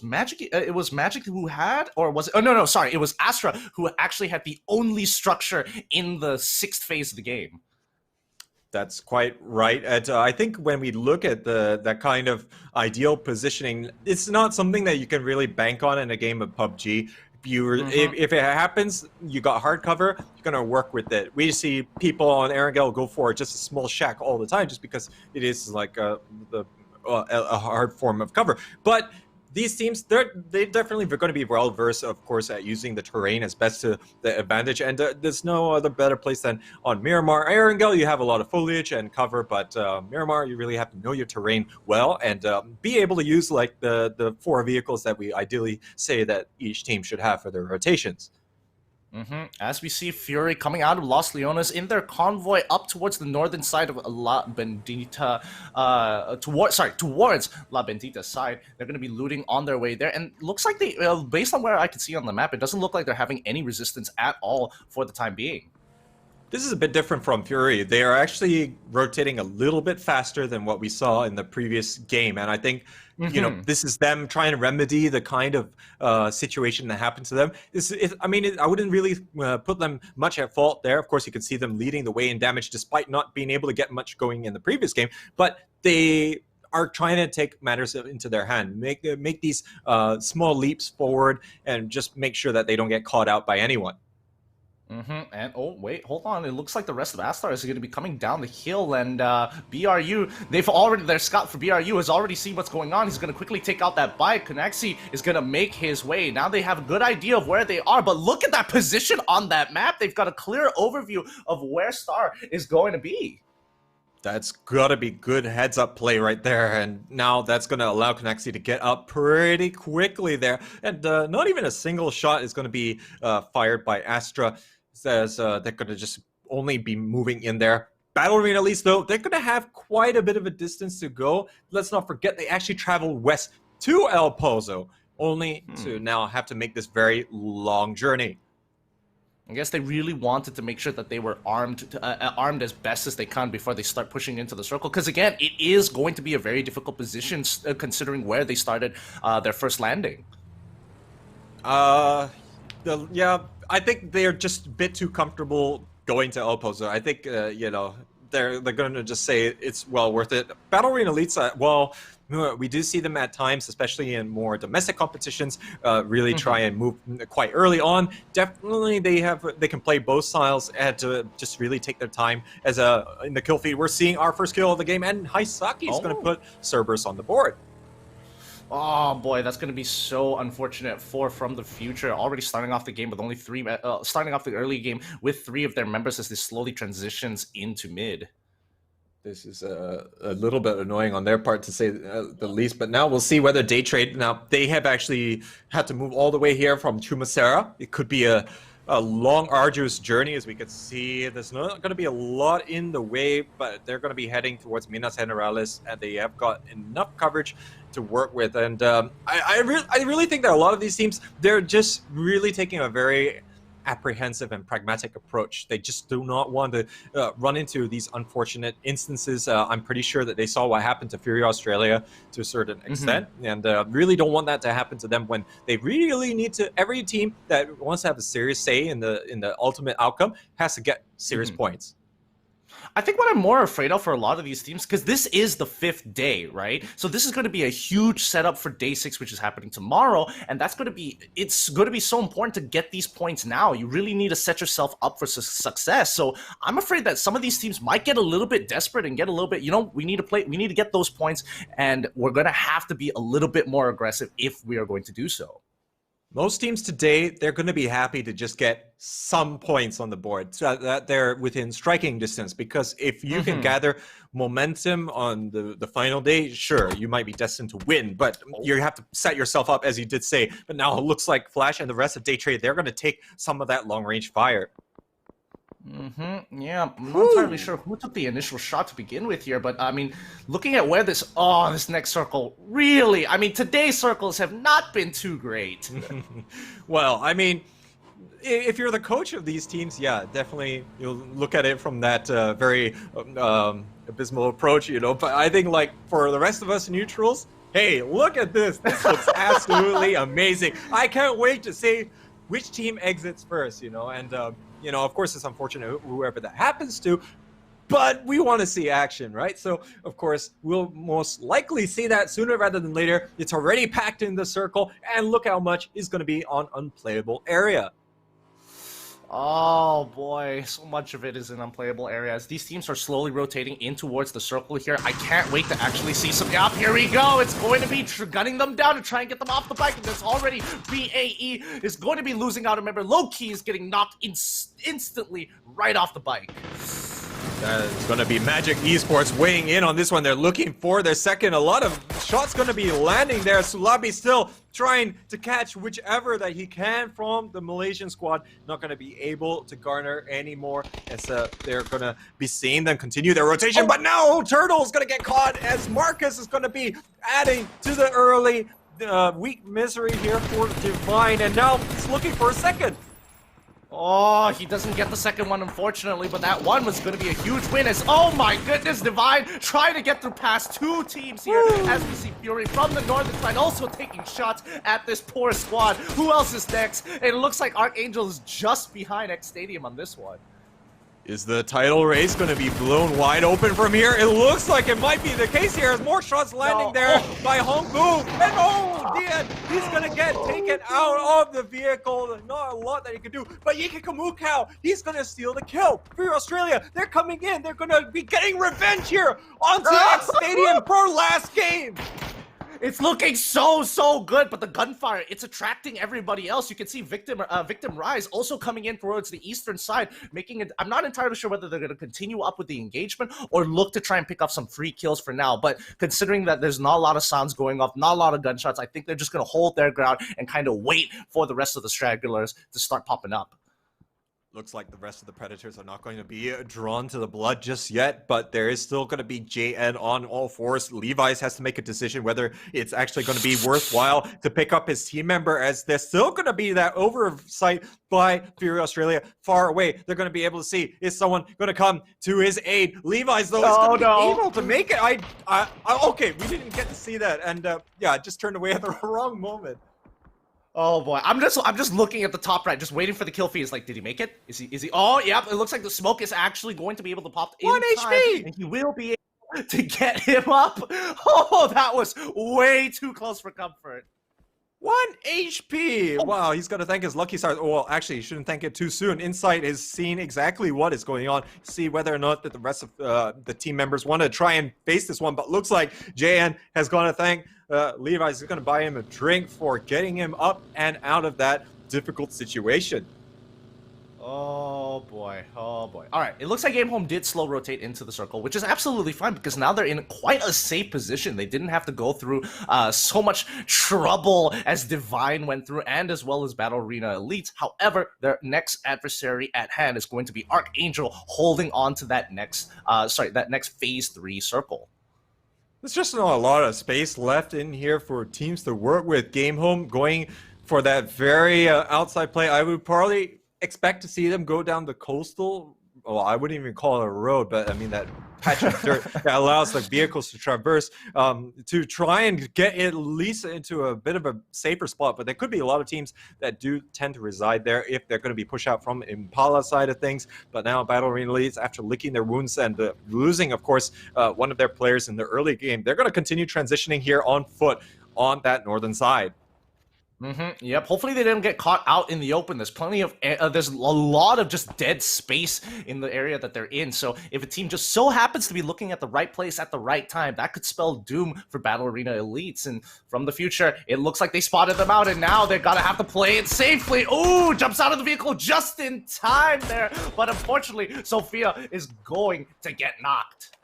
Magic. It was Magic who had, or was it? Oh no, sorry, it was Astra who actually had the only structure in the 6th phase of the game. That's quite right. I think when we look at that kind of ideal positioning, it's not something that you can really bank on in a game of PUBG. If it happens, you got hard cover, you're going to work with it. We see people on Erangel go for just a small shack all the time just because it is like a hard form of cover. But these teams, they definitely are going to be well versed, of course, at using the terrain as best to the advantage. And there's no other better place than on Miramar. Erangel, you have a lot of foliage and cover, but Miramar, you really have to know your terrain well and be able to use like the 4 vehicles that we ideally say that each team should have for their rotations. As we see Fury coming out of Los Leones in their convoy up towards the northern side of La Bendita, towards La Bendita's side. They're going to be looting on their way there, and looks like they, based on where I can see on the map, it doesn't look like they're having any resistance at all for the time being. This is a bit different from Fury. They are actually rotating a little bit faster than what we saw in the previous game, and I think this is them trying to remedy the kind of situation that happened to them. I wouldn't really put them much at fault there. Of course, you can see them leading the way in damage despite not being able to get much going in the previous game, but they are trying to take matters into their hand, make these small leaps forward, and just make sure that they don't get caught out by anyone. And oh wait, hold on. It looks like the rest of Astar is going to be coming down the hill, and BRU, their scout for BRU has already seen what's going on. He's going to quickly take out that bike. Konaxi is going to make his way. Now they have a good idea of where they are, but look at that position on that map. They've got a clear overview of where Star is going to be. That's got to be good heads-up play right there, and now that's going to allow Konaxi to get up pretty quickly there, and not even a single shot is going to be fired by Astra. Says they're going to just only be moving in there. Battle Arena, at least, though, they're going to have quite a bit of a distance to go. Let's not forget they actually traveled west to El Pozo, only to now have to make this very long journey. I guess they really wanted to make sure that they were armed as best as they can before they start pushing into the circle. Because again, it is going to be a very difficult position considering where they started their first landing. Yeah, I think they're just a bit too comfortable going to El Pozo. I think they're going to just say it's well worth it. Battle Arena Elites, we do see them at times, especially in more domestic competitions, really try and move quite early on. Definitely, they can play both styles and just really take their time. As in the kill feed, we're seeing our first kill of the game, and Haisaki is going to put Cerberus on the board. Oh boy, that's going to be so unfortunate for From the Future. Already starting off the game with only starting off the early game with 3 of their members as this slowly transitions into mid. This is a little bit annoying on their part, to say the least, but now we'll see whether Day Trade, now they have actually had to move all the way here from Chumasera. It could be a long, arduous journey, as we can see. There's not going to be a lot in the way, but they're going to be heading towards Minas Generales, and they have got enough coverage to work with. And I really think that a lot of these teams, they're just really taking a very apprehensive and pragmatic approach. They just do not want to run into these unfortunate instances. I'm pretty sure that they saw what happened to Fury Australia to a certain extent, and really don't want that to happen to them when they really need to. Every team that wants to have a serious say in the ultimate outcome has to get serious points. I think what I'm more afraid of for a lot of these teams, because this is the 5th day, right? So this is going to be a huge setup for day 6, which is happening tomorrow, and that's going to be, it's going to be so important to get these points now. You really need to set yourself up for success. So I'm afraid that some of these teams might get a little bit desperate and get a little bit, you know, we need to get those points, and we're going to have to be a little bit more aggressive if we are going to do so. Most teams today, they're going to be happy to just get some points on the board so that they're within striking distance, because if you can gather momentum on the final day, sure, you might be destined to win, but you have to set yourself up, as you did say. But now it looks like Flash and the rest of Day Trade, they're going to take some of that long-range fire. Yeah, I'm not entirely sure who took the initial shot to begin with here, but I mean, looking at where this next circle, really, I mean, today's circles have not been too great. Well, I mean, if you're the coach of these teams, yeah, definitely you'll look at it from that very abysmal approach, you know, but I think, like, for the rest of us neutrals, hey, look at this. This looks absolutely amazing. I can't wait to see which team exits first, you know, and you know, of course, it's unfortunate whoever that happens to, but we want to see action, right? So, of course, we'll most likely see that sooner rather than later. It's already packed in the circle, and look how much is going to be on unplayable area. Oh boy, so much of it is in unplayable areas. These teams are slowly rotating in towards the circle here. I can't wait to actually see some. Yep, here we go. It's going to be gunning them down to try and get them off the bike. And there's already BAE is going to be losing out. Remember, Low-Key is getting knocked instantly right off the bike. It's going to be Magic Esports weighing in on this one. They're looking for their second. A lot of shots going to be landing there. Sulabi still trying to catch whichever that he can from the Malaysian squad. Not going to be able to garner anymore, as they're going to be seeing them continue their rotation. But now Turtle's going to get caught, as Marcus is going to be adding to the early weak misery here for Divine. And now he's looking for a second. Oh, he doesn't get the second one, unfortunately, but that one was going to be a huge win as, oh my goodness, Divine trying to get through past 2 teams here as we see Fury from the northern side also taking shots at this poor squad. Who else is next? It looks like Archangel is just behind X Stadium on this one. Is the title race going to be blown wide open from here? It looks like it might be the case here, as more shots landing there by Hongbu. And Dian, he's going to get taken out of the vehicle. Not a lot that he can do, but Yiki Kamukau, he's going to steal the kill. For Australia, they're coming in. They're going to be getting revenge here onto X Stadium for last game. It's looking so good, but the gunfire, it's attracting everybody else. You can see Victim Rise also coming in towards the eastern side, making it. I'm not entirely sure whether they're going to continue up with the engagement or look to try and pick up some free kills for now. But considering that there's not a lot of sounds going off, not a lot of gunshots, I think they're just going to hold their ground and kind of wait for the rest of the stragglers to start popping up. Looks like the rest of the Predators are not going to be drawn to the blood just yet, but there is still going to be JN on all fours. Levi's has to make a decision whether it's actually going to be worthwhile to pick up his team member, as there's still going to be that oversight by Fury Australia far away. They're going to be able to see, is someone going to come to his aid? Levi's, though, is going to be able to make it. Okay, we didn't get to see that, and yeah, just turned away at the wrong moment. Oh boy, I'm just looking at the top right, just waiting for the kill feed. Is like, did he make it? Is he? Oh, yep. It looks like the smoke is actually going to be able to pop in 1 HP, and he will be able to get him up. Oh, that was way too close for comfort. 1 HP. Wow, he's gonna thank his lucky stars. Oh, well, actually, he shouldn't thank it too soon. Insight is seeing exactly what is going on. See whether or not that the rest of the team members want to try and face this one. But looks like JN has gone to thank Levi's is going to buy him a drink for getting him up and out of that difficult situation. Oh boy, oh boy. All right, it looks like Game Home did slow rotate into the circle, which is absolutely fine because now they're in quite a safe position. They didn't have to go through so much trouble as Divine went through, and as well as Battle Arena Elites. However, their next adversary at hand is going to be Archangel, holding on to that next, that next Phase 3 circle. There's just not a lot of space left in here for teams to work with. Game Home going for that very outside play. I would probably expect to see them go down the coastal, well, I wouldn't even call it a road, but I mean that patch of dirt that allows like vehicles to traverse to try and get at least into a bit of a safer spot. But there could be a lot of teams that do tend to reside there if they're going to be pushed out from Impala side of things. But now Battle Arena Elites, after licking their wounds and losing, of course, one of their players in the early game, they're going to continue transitioning here on foot on that northern side. Yep. Hopefully they didn't get caught out in the open. There's plenty of there's a lot of just dead space in the area that they're in. So if a team just so happens to be looking at the right place at the right time, that could spell doom for Battle Arena Elites. And from the future, it looks like they spotted them out, and now they're gonna have to play it safely. Ooh, jumps out of the vehicle just in time there. But unfortunately, Sophia is going to get knocked.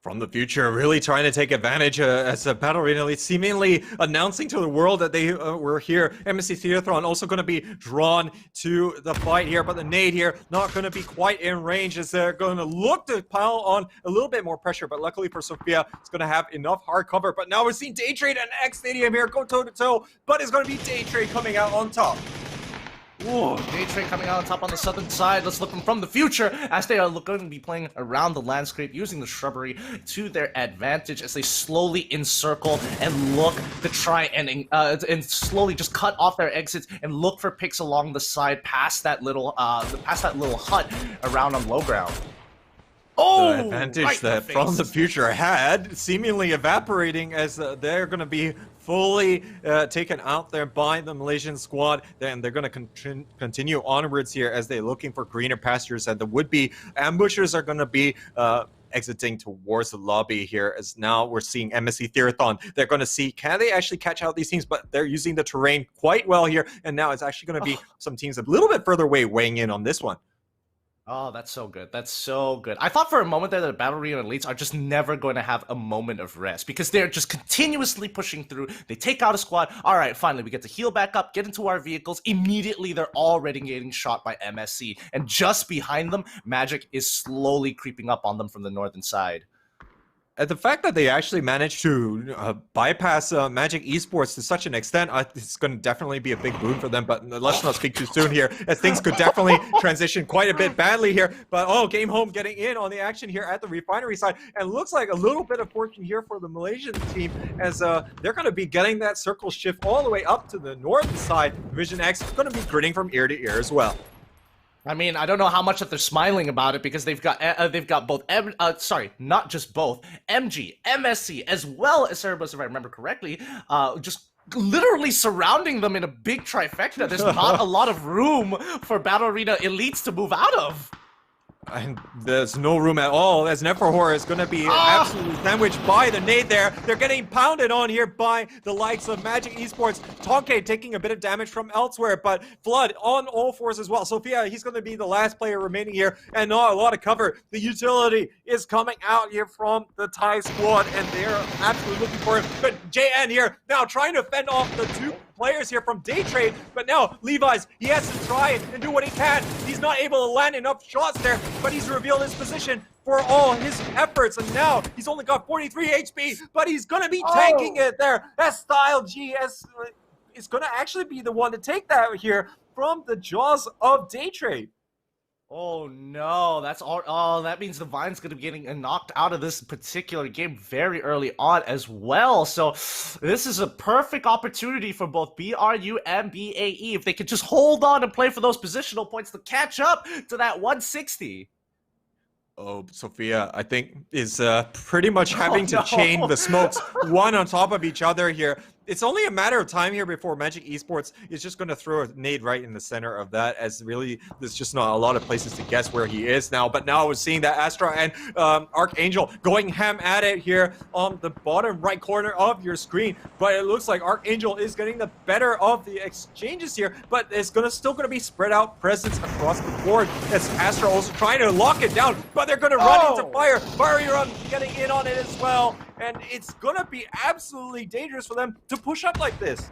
From the future, really trying to take advantage as a Battle Arena Elite, seemingly announcing to the world that they were here. MSC Theathron also going to be drawn to the fight here, but the nade here not going to be quite in range as they're going to look to pile on a little bit more pressure, but luckily for Sophia, it's going to have enough hard cover. But now we're seeing Daytrade and X Stadium here go toe-to-toe, but it's going to be Daytrade coming out on top. Ooh, Daytrade coming out on top on the southern side. Let's look from the future as they are going to be playing around the landscape, using the shrubbery to their advantage as they slowly encircle and look to try and slowly just cut off their exits and look for picks along the side past that little hut around on low ground. Oh, the advantage that From the Future had seemingly evaporating as they're going to be fully taken out there by the Malaysian squad. Then they're going to continue onwards here as they're looking for greener pastures, and the would-be ambushers are going to be exiting towards the lobby here, as now we're seeing MSC Theathon. They're going to see, can they actually catch out these teams? But they're using the terrain quite well here, and now it's actually going to be some teams a little bit further away weighing in on this one. Oh, that's so good. That's so good. I thought for a moment that the Battle Arena Elites are just never going to have a moment of rest because they're just continuously pushing through. They take out a squad. All right, finally, we get to heal back up, get into our vehicles. Immediately, they're already getting shot by MSC. And just behind them, Magic is slowly creeping up on them from the northern side. The fact that they actually managed to bypass Magic Esports to such an extent, it's going to definitely be a big boon for them. But let's not speak too soon here, as things could definitely transition quite a bit badly here. But Game Home getting in on the action here at the refinery side, and looks like a little bit of fortune here for the Malaysian team, as they're going to be getting that circle shift all the way up to the northern side. Division X is going to be grinning from ear to ear as well. I mean, I don't know how much that they're smiling about it because they've got both not just both MG, MSC, as well as Cerebus, if I remember correctly, just literally surrounding them in a big trifecta. There's not a lot of room for Battle Arena Elites to move out of. And there's no room at all, as Neferhor is going to be absolutely sandwiched by the nade there. They're getting pounded on here by the likes of Magic Esports. Tonke taking a bit of damage from elsewhere, but Flood on all fours as well. Sophia, he's going to be the last player remaining here, and not a lot of cover. The utility is coming out here from the Thai squad, and they're absolutely looking for him. But JN here now trying to fend off the two players here from Daytrade, but now Levi's, he has to try and do what he can. He's not able to land enough shots there, but he's revealed his position for all his efforts, and now he's only got 43 HP, but he's gonna be tanking it there. As Style GS is gonna actually be the one to take that here from the jaws of Daytrade. Oh no, that's all. Oh, that means the Vine's going to be getting knocked out of this particular game very early on as well. So this is a perfect opportunity for both BRU and BAE if they could just hold on and play for those positional points to catch up to that 160. Oh, Sophia, I think, is pretty much having to chain the smokes one on top of each other here. it's only a matter of time here before Magic Esports is just going to throw a nade right in the center of that, as really there's just not a lot of places to guess where he is now. But now I was seeing that Astra and Archangel going ham at it here on the bottom right corner of your screen. But it looks like Archangel is getting the better of the exchanges here, but it's still going to be spread out presence across the board, as Astra also trying to lock it down, but they're going to run into fire. Barrier getting in on it as well. And it's gonna be absolutely dangerous for them to push up like this.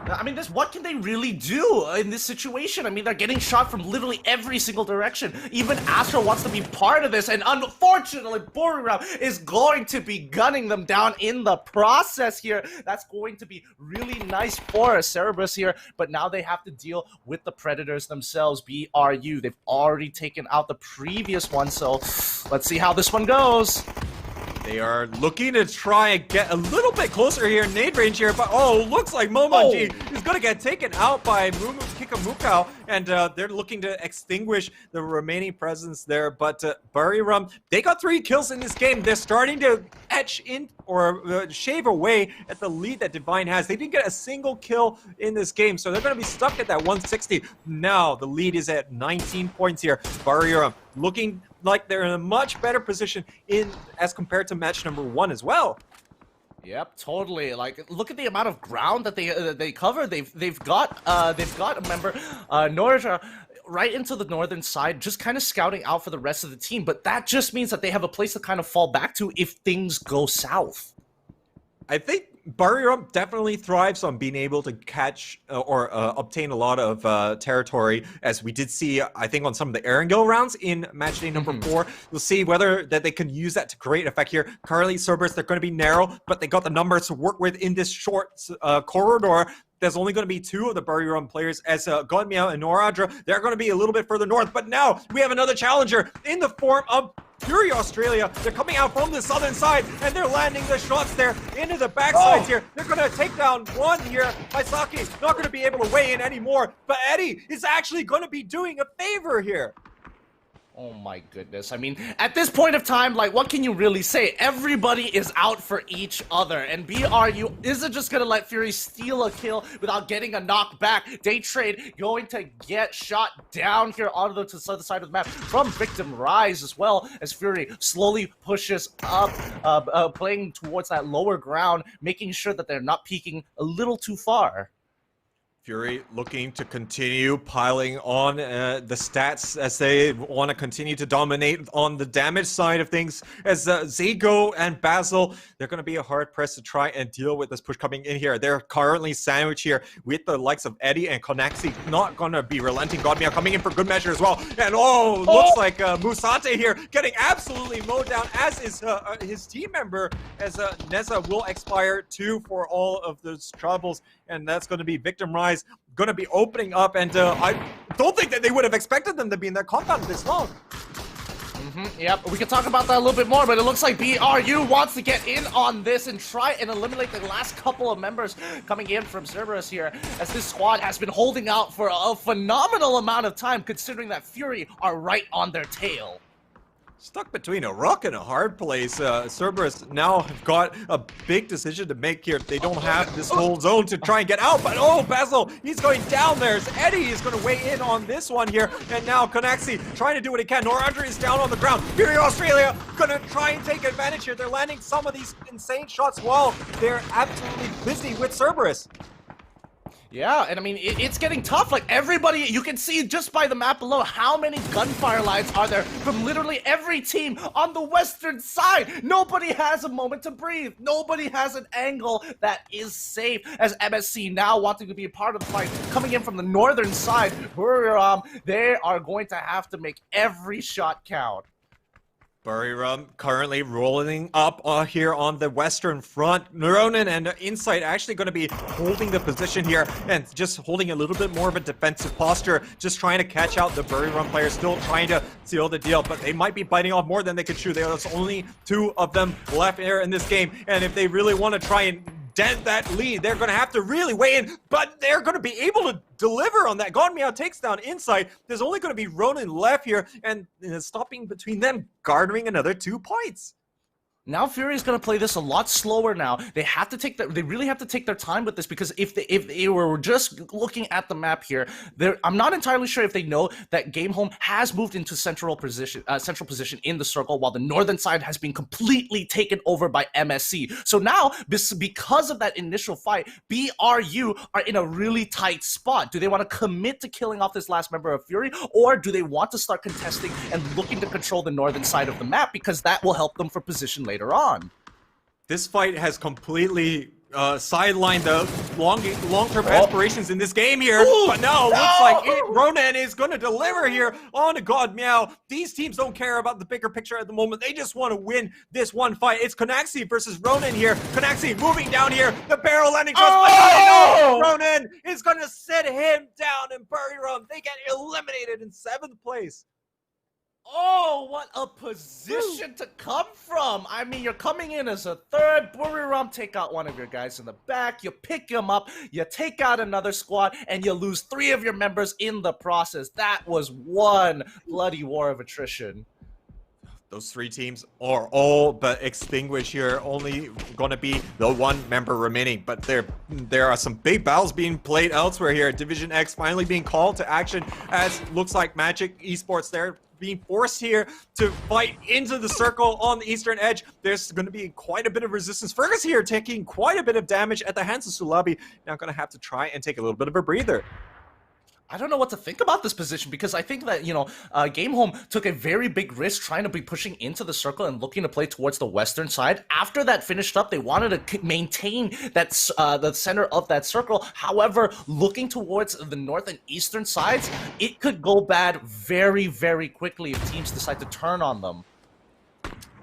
I mean, what can they really do in this situation? I mean, they're getting shot from literally every single direction. Even Astra wants to be part of this, and unfortunately, Boriram is going to be gunning them down in the process here. That's going to be really nice for Cerberus here, but now they have to deal with the Predators themselves, BRU. They've already taken out the previous one, so let's see how this one goes. They are looking to try and get a little bit closer here in nade range here, but looks like Momonji is going to get taken out by Kikamukau, and they're looking to extinguish the remaining presence there. But Buriram, they got 3 kills in this game. They're starting to etch in or shave away at the lead that Divine has. They didn't get a single kill in this game, so they're going to be stuck at that 160. Now the lead is at 19 points here. Buriram looking like they're in a much better position as compared to match number 1 as well. Yep, totally. Like, look at the amount of ground that they cover. They've got a member, Norja, right into the northern side, just kind of scouting out for the rest of the team. But that just means that they have a place to kind of fall back to if things go south. I think Buriram definitely thrives on being able to catch or obtain a lot of territory, as we did see, I think, on some of the Erangel rounds in match day number 4. We'll see whether that they can use that to create effect here. Currently, Cerberus, they're going to be narrow, but they got the numbers to work with in this short corridor. There's only going to be 2 of the Buriram players, as Godmiao and Noradra, they're going to be a little bit further north. But now we have another challenger in the form of Fury Australia. They're coming out from the southern side, and they're landing the shots there into the backsides here. They're going to take down one here. Haisaki not going to be able to weigh in anymore, but Eddie is actually going to be doing a favor here. Oh my goodness. I mean, at this point of time, like, what can you really say? Everybody is out for each other, and BRU isn't just gonna let Fury steal a kill without getting a knockback. Daytrade going to get shot down here onto the other side of the map from Victim Rise, as well as Fury slowly pushes up, playing towards that lower ground, making sure that they're not peeking a little too far. Fury looking to continue piling on the stats as they want to continue to dominate on the damage side of things. As Zago and Basil, they're going to be hard pressed to try and deal with this push coming in here. They're currently sandwiched here with the likes of Eddie and Konaxi, not going to be relenting. Godmia coming in for good measure as well. And looks like Musate here getting absolutely mowed down, as is his team member, as Neza will expire too for all of those troubles. And that's going to be Victim Rise going to be opening up, and I don't think that they would have expected them to be in that compound this long. Yep, we can talk about that a little bit more, but it looks like BRU wants to get in on this and try and eliminate the last couple of members coming in from Cerberus here, as this squad has been holding out for a phenomenal amount of time, considering that Fury are right on their tail. Stuck between a rock and a hard place. Cerberus now have got a big decision to make here. They don't have this whole zone to try and get out, but Basil, he's going down there. Eddie is going to weigh in on this one here, and now Konaxi trying to do what he can. Norandra is down on the ground. Fury Australia going to try and take advantage here. They're landing some of these insane shots while they're absolutely busy with Cerberus. Yeah, and I mean, it's getting tough. Like, everybody, you can see just by the map below how many gunfire lines are there from literally every team on the western side. Nobody has a moment to breathe. Nobody has an angle that is safe, as MSC now wanting to be a part of the fight, coming in from the northern side. They are going to have to make every shot count. Buriram currently rolling up here on the western front. Neuronin and Insight actually going to be holding the position here and just holding a little bit more of a defensive posture, just trying to catch out the Buriram players, still trying to seal the deal, but they might be biting off more than they could chew. There's only 2 of them left here in this game, and if they really want to try and dent that lead, they're going to have to really weigh in, but they're going to be able to deliver on that. Godmeow takes down Insight. There's only going to be Ronin left here, and stopping between them, garnering another 2 points. Now Fury is going to play this a lot slower now. They have to take they really have to take their time with this, because if they were just looking at the map here, I'm not entirely sure if they know that Game Home has moved into central position in the circle, while the northern side has been completely taken over by MSC. So now, because of that initial fight, BRU are in a really tight spot. Do they want to commit to killing off this last member of Fury, or do they want to start contesting and looking to control the northern side of the map, because that will help them for position later on? This fight has completely sidelined the long-term aspirations in this game here. Ooh, but no, looks like Ronan is going to deliver here on to God Meow. These teams don't care about the bigger picture at the moment. They just want to win this one fight. It's Konaxi versus Ronan here. Konaxi moving down here. The barrel landing trust. No! Ronan is going to sit him down in Buriram. They get eliminated in 7th place. Oh, what a position to come from. I mean, you're coming in as a third. Buriram take out one of your guys in the back. You pick him up. You take out another squad, and you lose 3 of your members in the process. That was one bloody war of attrition. Those 3 teams are all but extinguished here. Only going to be the 1 member remaining. But there are some big battles being played elsewhere here. Division X finally being called to action, as looks like Magic Esports there being forced here to fight into the circle on the eastern edge. There's going to be quite a bit of resistance. Fergus here taking quite a bit of damage at the hands of Sulabi. Now going to have to try and take a little bit of a breather. I don't know what to think about this position, because I think that, Game Home took a very big risk trying to be pushing into the circle and looking to play towards the western side. After that finished up, they wanted to maintain that the center of that circle. However, looking towards the north and eastern sides, it could go bad very, very quickly if teams decide to turn on them.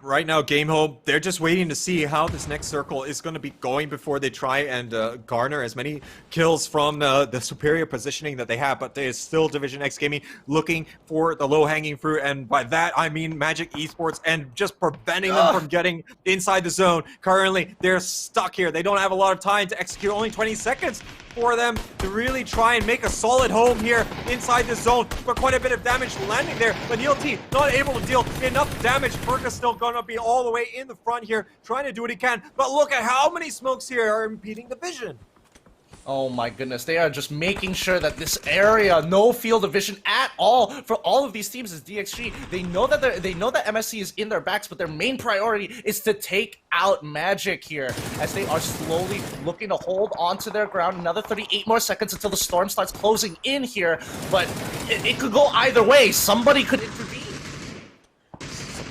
Right now, Game Home, they're just waiting to see how this next circle is going to be going before they try and garner as many kills from the superior positioning that they have. But there's still Division X Gaming looking for the low-hanging fruit, and by that I mean Magic Esports, and just preventing them from getting inside the zone. Currently, they're stuck here. They don't have a lot of time to execute. Only 20 seconds for them to really try and make a solid home here inside the zone, but quite a bit of damage landing there. But Neil T not able to deal enough damage. Fergus still gonna be all the way in the front here, trying to do what he can. But look at how many smokes here are impeding the vision. Oh my goodness, they are just making sure that this area, no field of vision at all for all of these teams is DXG. They know that MSC is in their backs, but their main priority is to take out Magic here, as they are slowly looking to hold on to their ground. Another 38 more seconds until the storm starts closing in here, but it could go either way. Somebody could intervene.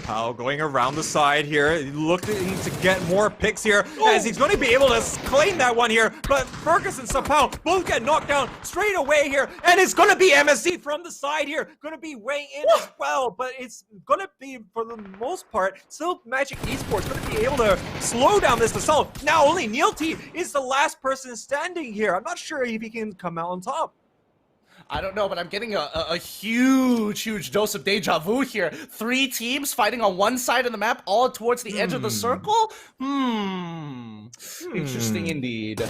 Powell going around the side here, looking to get more picks here, as he's going to be able to claim that one here. But Fergus and Sapao both get knocked down straight away here, and it's going to be MSC from the side here, going to be weighing in as well. But it's going to be, for the most part, still Magic Esports going to be able to slow down this assault. Now only Neil T is the last person standing here. I'm not sure if he can come out on top. I don't know, but I'm getting a huge dose of deja vu here. 3 teams fighting on one side of the map, all towards the edge of the circle? Interesting indeed.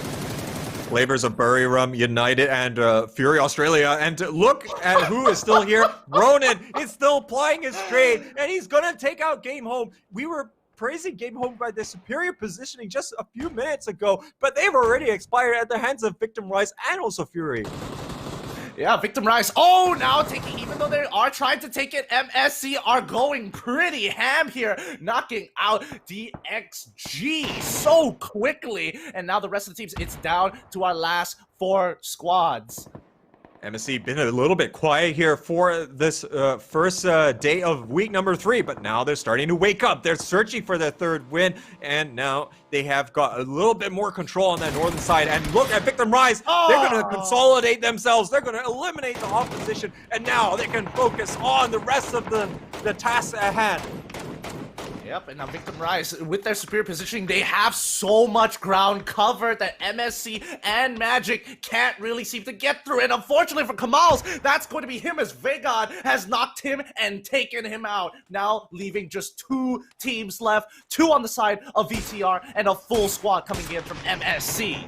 Flavors of Buriram United and Fury Australia. And look at who is still here. Ronan is still plying his trade, and he's gonna take out Game Home. We were praising Game Home by their superior positioning just a few minutes ago, but they've already expired at the hands of Victim Rise and also Fury. Yeah, Victim Rise. Oh, now taking, even though they are trying to take it, MSC are going pretty ham here, knocking out DXG so quickly. And now the rest of the teams, it's down to our last 4 squads. MSC been a little bit quiet here for this first day of week number 3, but now they're starting to wake up. They're searching for their 3rd win, and now they have got a little bit more control on that northern side. And look at Victim Rise. They're going to consolidate themselves. They're going to eliminate the opposition, and now they can focus on the rest of the tasks at hand. Yep, and now Victim Rise, with their superior positioning, they have so much ground covered that MSC and Magic can't really seem to get through. And unfortunately for Kamal's, that's going to be him, as Vegard has knocked him and taken him out. Now leaving just 2 teams left, 2 on the side of VTR and a full squad coming in from MSC.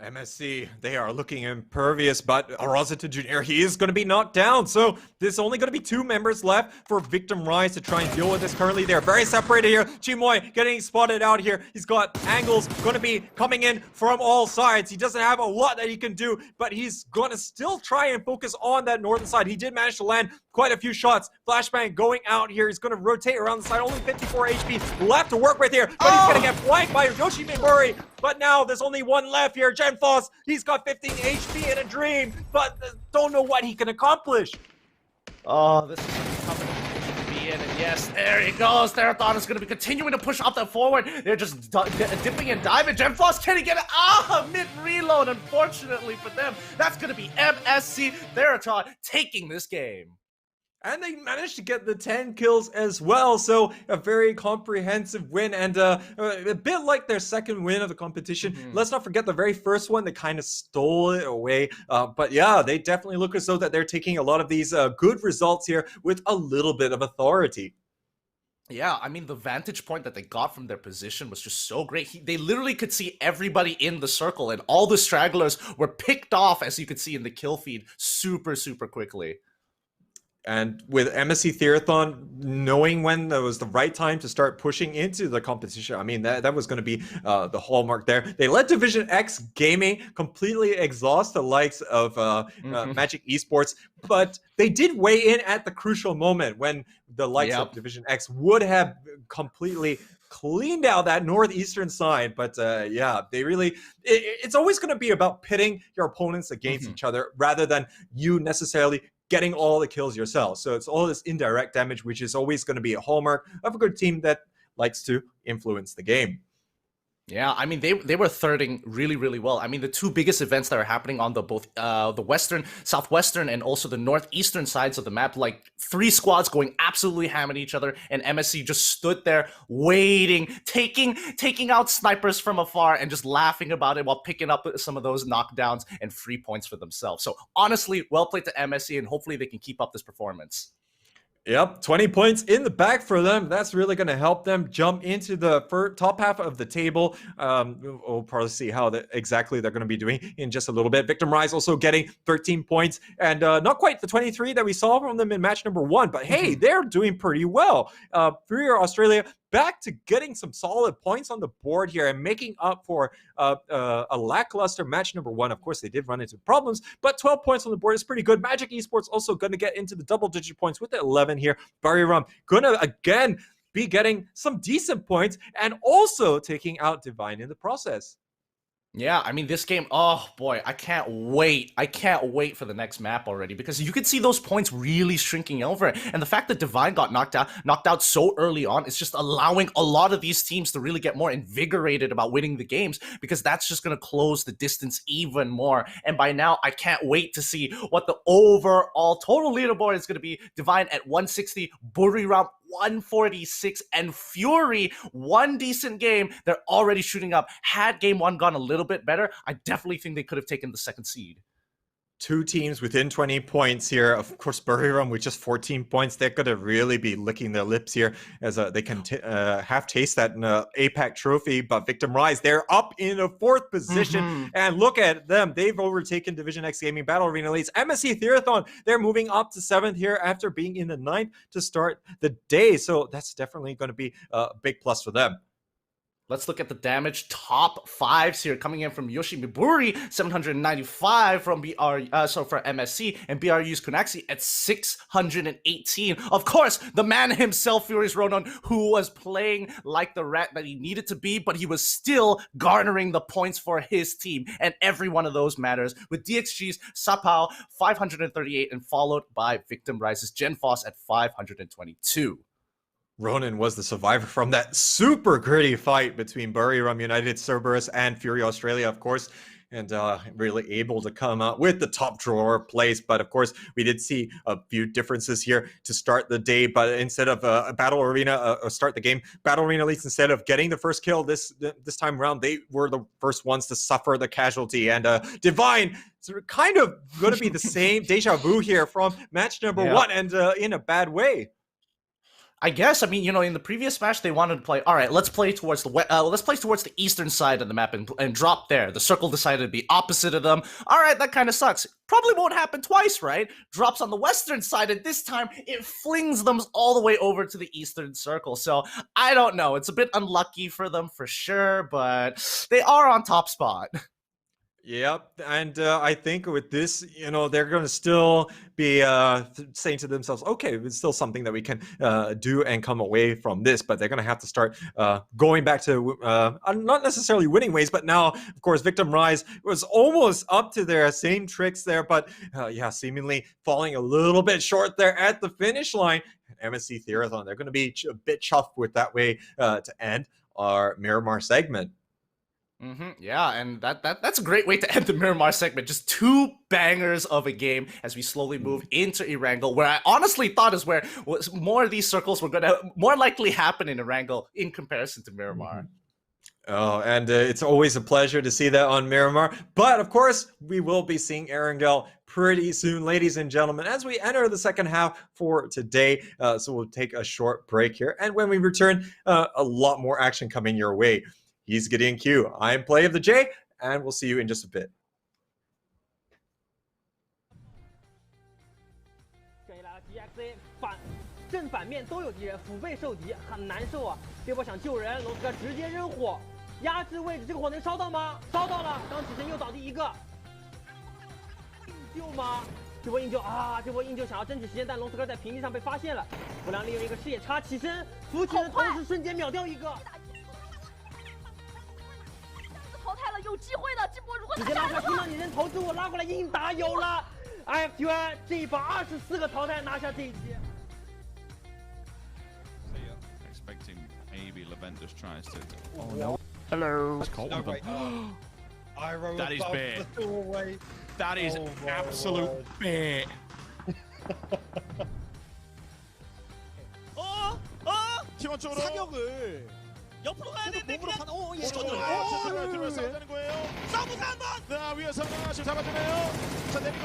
MSC, they are looking impervious, but Rosita Jr., he is going to be knocked down. So there's only going to be 2 members left for Victim Rise to try and deal with this currently. They're very separated here. Chimoy getting spotted out here. He's got angles going to be coming in from all sides. He doesn't have a lot that he can do, but he's going to still try and focus on that northern side. He did manage to land quite a few shots. Flashbang going out here. He's going to rotate around the side. Only 54 HP left to work with here, but he's going to get flanked by Yoshimimori. But now there's only 1 left here. Genfoss, he's got 15 HP in a dream, but don't know what he can accomplish. Oh, this is a tough position to be in, and yes, there he goes. Therathon is going to be continuing to push up the forward. They're just dipping and diving. Genfoss trying to get it mid-reload, unfortunately for them. That's going to be MSC Therathon taking this game. And they managed to get the 10 kills as well, so a very comprehensive win, and a bit like their second win of the competition. Let's not forget the very first one, they kind of stole it away. But yeah, they definitely look as though that they're taking a lot of these good results here with a little bit of authority. Yeah, I mean, the vantage point that they got from their position was just so great. They literally could see everybody in the circle, and all the stragglers were picked off, as you could see in the kill feed, super, super quickly. And with MSC Therathon knowing when that was the right time to start pushing into the competition, I mean, that was going to be the hallmark there. They let Division X Gaming completely exhaust the likes of Magic Esports, but they did weigh in at the crucial moment when the likes of Division X would have completely cleaned out that northeastern side. But yeah, they really, it's always going to be about pitting your opponents against each other rather than you necessarily getting all the kills yourself. So it's all this indirect damage, which is always going to be a hallmark of a good team that likes to influence the game. Yeah, I mean, they were thirding really, really well. I mean, the 2 biggest events that are happening on the both the western, southwestern, and also the northeastern sides of the map, like 3 squads going absolutely ham at each other, and MSC just stood there waiting, taking out snipers from afar and just laughing about it while picking up some of those knockdowns and free points for themselves. So honestly, well played to MSC, and hopefully they can keep up this performance. Yep, 20 points in the bag for them. That's really going to help them jump into the top half of the table. We'll probably see how exactly they're going to be doing in just a little bit. Victim Rise also getting 13 points, and not quite the 23 that we saw from them in match number 1, but hey, they're doing pretty well. Fury Australia back to getting some solid points on the board here and making up for a lackluster match number 1. Of course, they did run into problems, but 12 points on the board is pretty good. Magic Esports also going to get into the double-digit points with the 11 here. Barry Rum going to, again, be getting some decent points and also taking out Divine in the process. Yeah, I mean, this game, oh boy, I can't wait. I can't wait for the next map already, because you could see those points really shrinking over. And the fact that Divine got knocked out so early on is just allowing a lot of these teams to really get more invigorated about winning the games, because that's just going to close the distance even more. And by now, I can't wait to see what the overall total leaderboard is going to be. Divine at 160, Buriram 146, and Fury, 1 decent game. They're already shooting up. Had game 1 gone a little bit better, I definitely think they could have taken the 2nd seed. 2 teams within 20 points here. Of course, Buriram with just 14 points. They're going to really be licking their lips here as they can half taste that APAC trophy. But Victim Rise, they're up in a 4th position. And look at them. They've overtaken Division X Gaming Battle Arena leads. MSC Therathon, they're moving up to 7th here after being in the 9th to start the day. So that's definitely going to be a big plus for them. Let's look at the damage. Top 5s here coming in from Yoshimiburi, 795 from for MSC, and BRU's Kunaxi at 618. Of course, the man himself, Furious Ronan, who was playing like the rat that he needed to be, but he was still garnering the points for his team, and every one of those matters, with DXG's Sapao 538 and followed by Victim Rise's Genfoss at 522. Ronan was the survivor from that super gritty fight between Buriram United, Cerberus, and Fury Australia, of course, and really able to come out with the top drawer place. But of course, we did see a few differences here to start the day. But instead of a Battle Arena, start the game, Battle Arena Leagues, instead of getting the first kill this time around, they were the first ones to suffer the casualty. And Divine, it's kind of going to be the same deja vu here from match number 1, and in a bad way. I guess, I mean, you know, in the previous match, they wanted to play, all right, let's play towards the eastern side of the map and drop there. The circle decided to be opposite of them. All right, that kind of sucks. Probably won't happen twice, right? Drops on the western side, and this time it flings them all the way over to the eastern circle. So I don't know. It's a bit unlucky for them for sure, but they are on top spot. Yep, and I think with this, you know, they're going to still be saying to themselves, okay, it's still something that we can do and come away from this, but they're going to have to start going back to not necessarily winning ways, but now, of course, Victim Rise was almost up to their same tricks there, but yeah, seemingly falling a little bit short there at the finish line. MSC Theathon, they're going to be a bit chuffed with that way to end our Miramar segment. Yeah, and that's a great way to end the Miramar segment. Just two bangers of a game as we slowly move into Erangel, where I honestly thought is where more of these circles were going to more likely happen in Erangel in comparison to Miramar. Oh, and it's always a pleasure to see that on Miramar. But of course, we will be seeing Erangel pretty soon, ladies and gentlemen, as we enter the second half for today. So we'll take a short break here. And when we return, a lot more action coming your way. He's Gideon Q. I'm Play of the J, and we'll see you in just a bit. 正反面都有敌人，腹背受敌，很难受啊！这波想救人，龙斯科直接扔火，压制位置，这个火能烧到吗？烧到了，刚起身又倒地一个，硬救吗？这波硬救啊！这波硬救想要争取时间，但龙斯科在平地上被发现了，不良利用一个视野差起身，扶起人，同时瞬间秒掉一个。 淘汰了，有机会的。这波如果直接拉过来，听到你人投掷我拉过来硬打有了。IF1这一把24个淘汰拿下这一局。Expecting maybe Leventus tries to. Oh no! Hello. It's cold. No, wait. That is big. That is absolute big. 팀원 쪽으로 사격을 옆으로 가야 되는데 그냥 들어가서 싸우자는 거예요. 싸우자 한번. 자, 위에서 지금 잡아주네요. 자, 내리고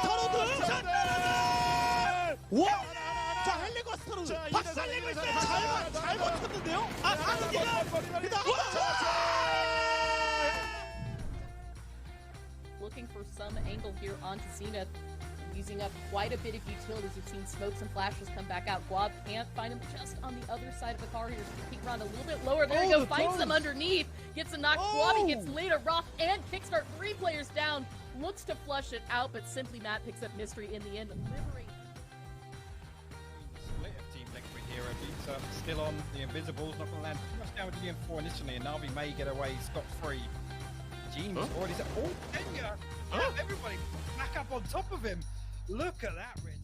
스타로드 와! 자, 헬리과 스타로드 박살내고 있어요. 잘 버텼는데요? Looking for some angle here onto Zenith. Using up quite a bit of utilities. We've seen smokes and flashes come back out. Guab can't find him just on the other side of the car here. Peek around a little bit lower. There he goes. Finds them underneath. Gets a knock. Guabi gets laid. Roth and Kickstart. 3 players down. Looks to flush it out, but simply Matt picks up Mystery in the end. Liberate. Split of team liquid here. It's still on. The Invisibles not going to land too much down with the M4 initially, and Navi may get away scot-free. James already said, oh, Kenya! Everybody back up on top of him. Look at that, Rich.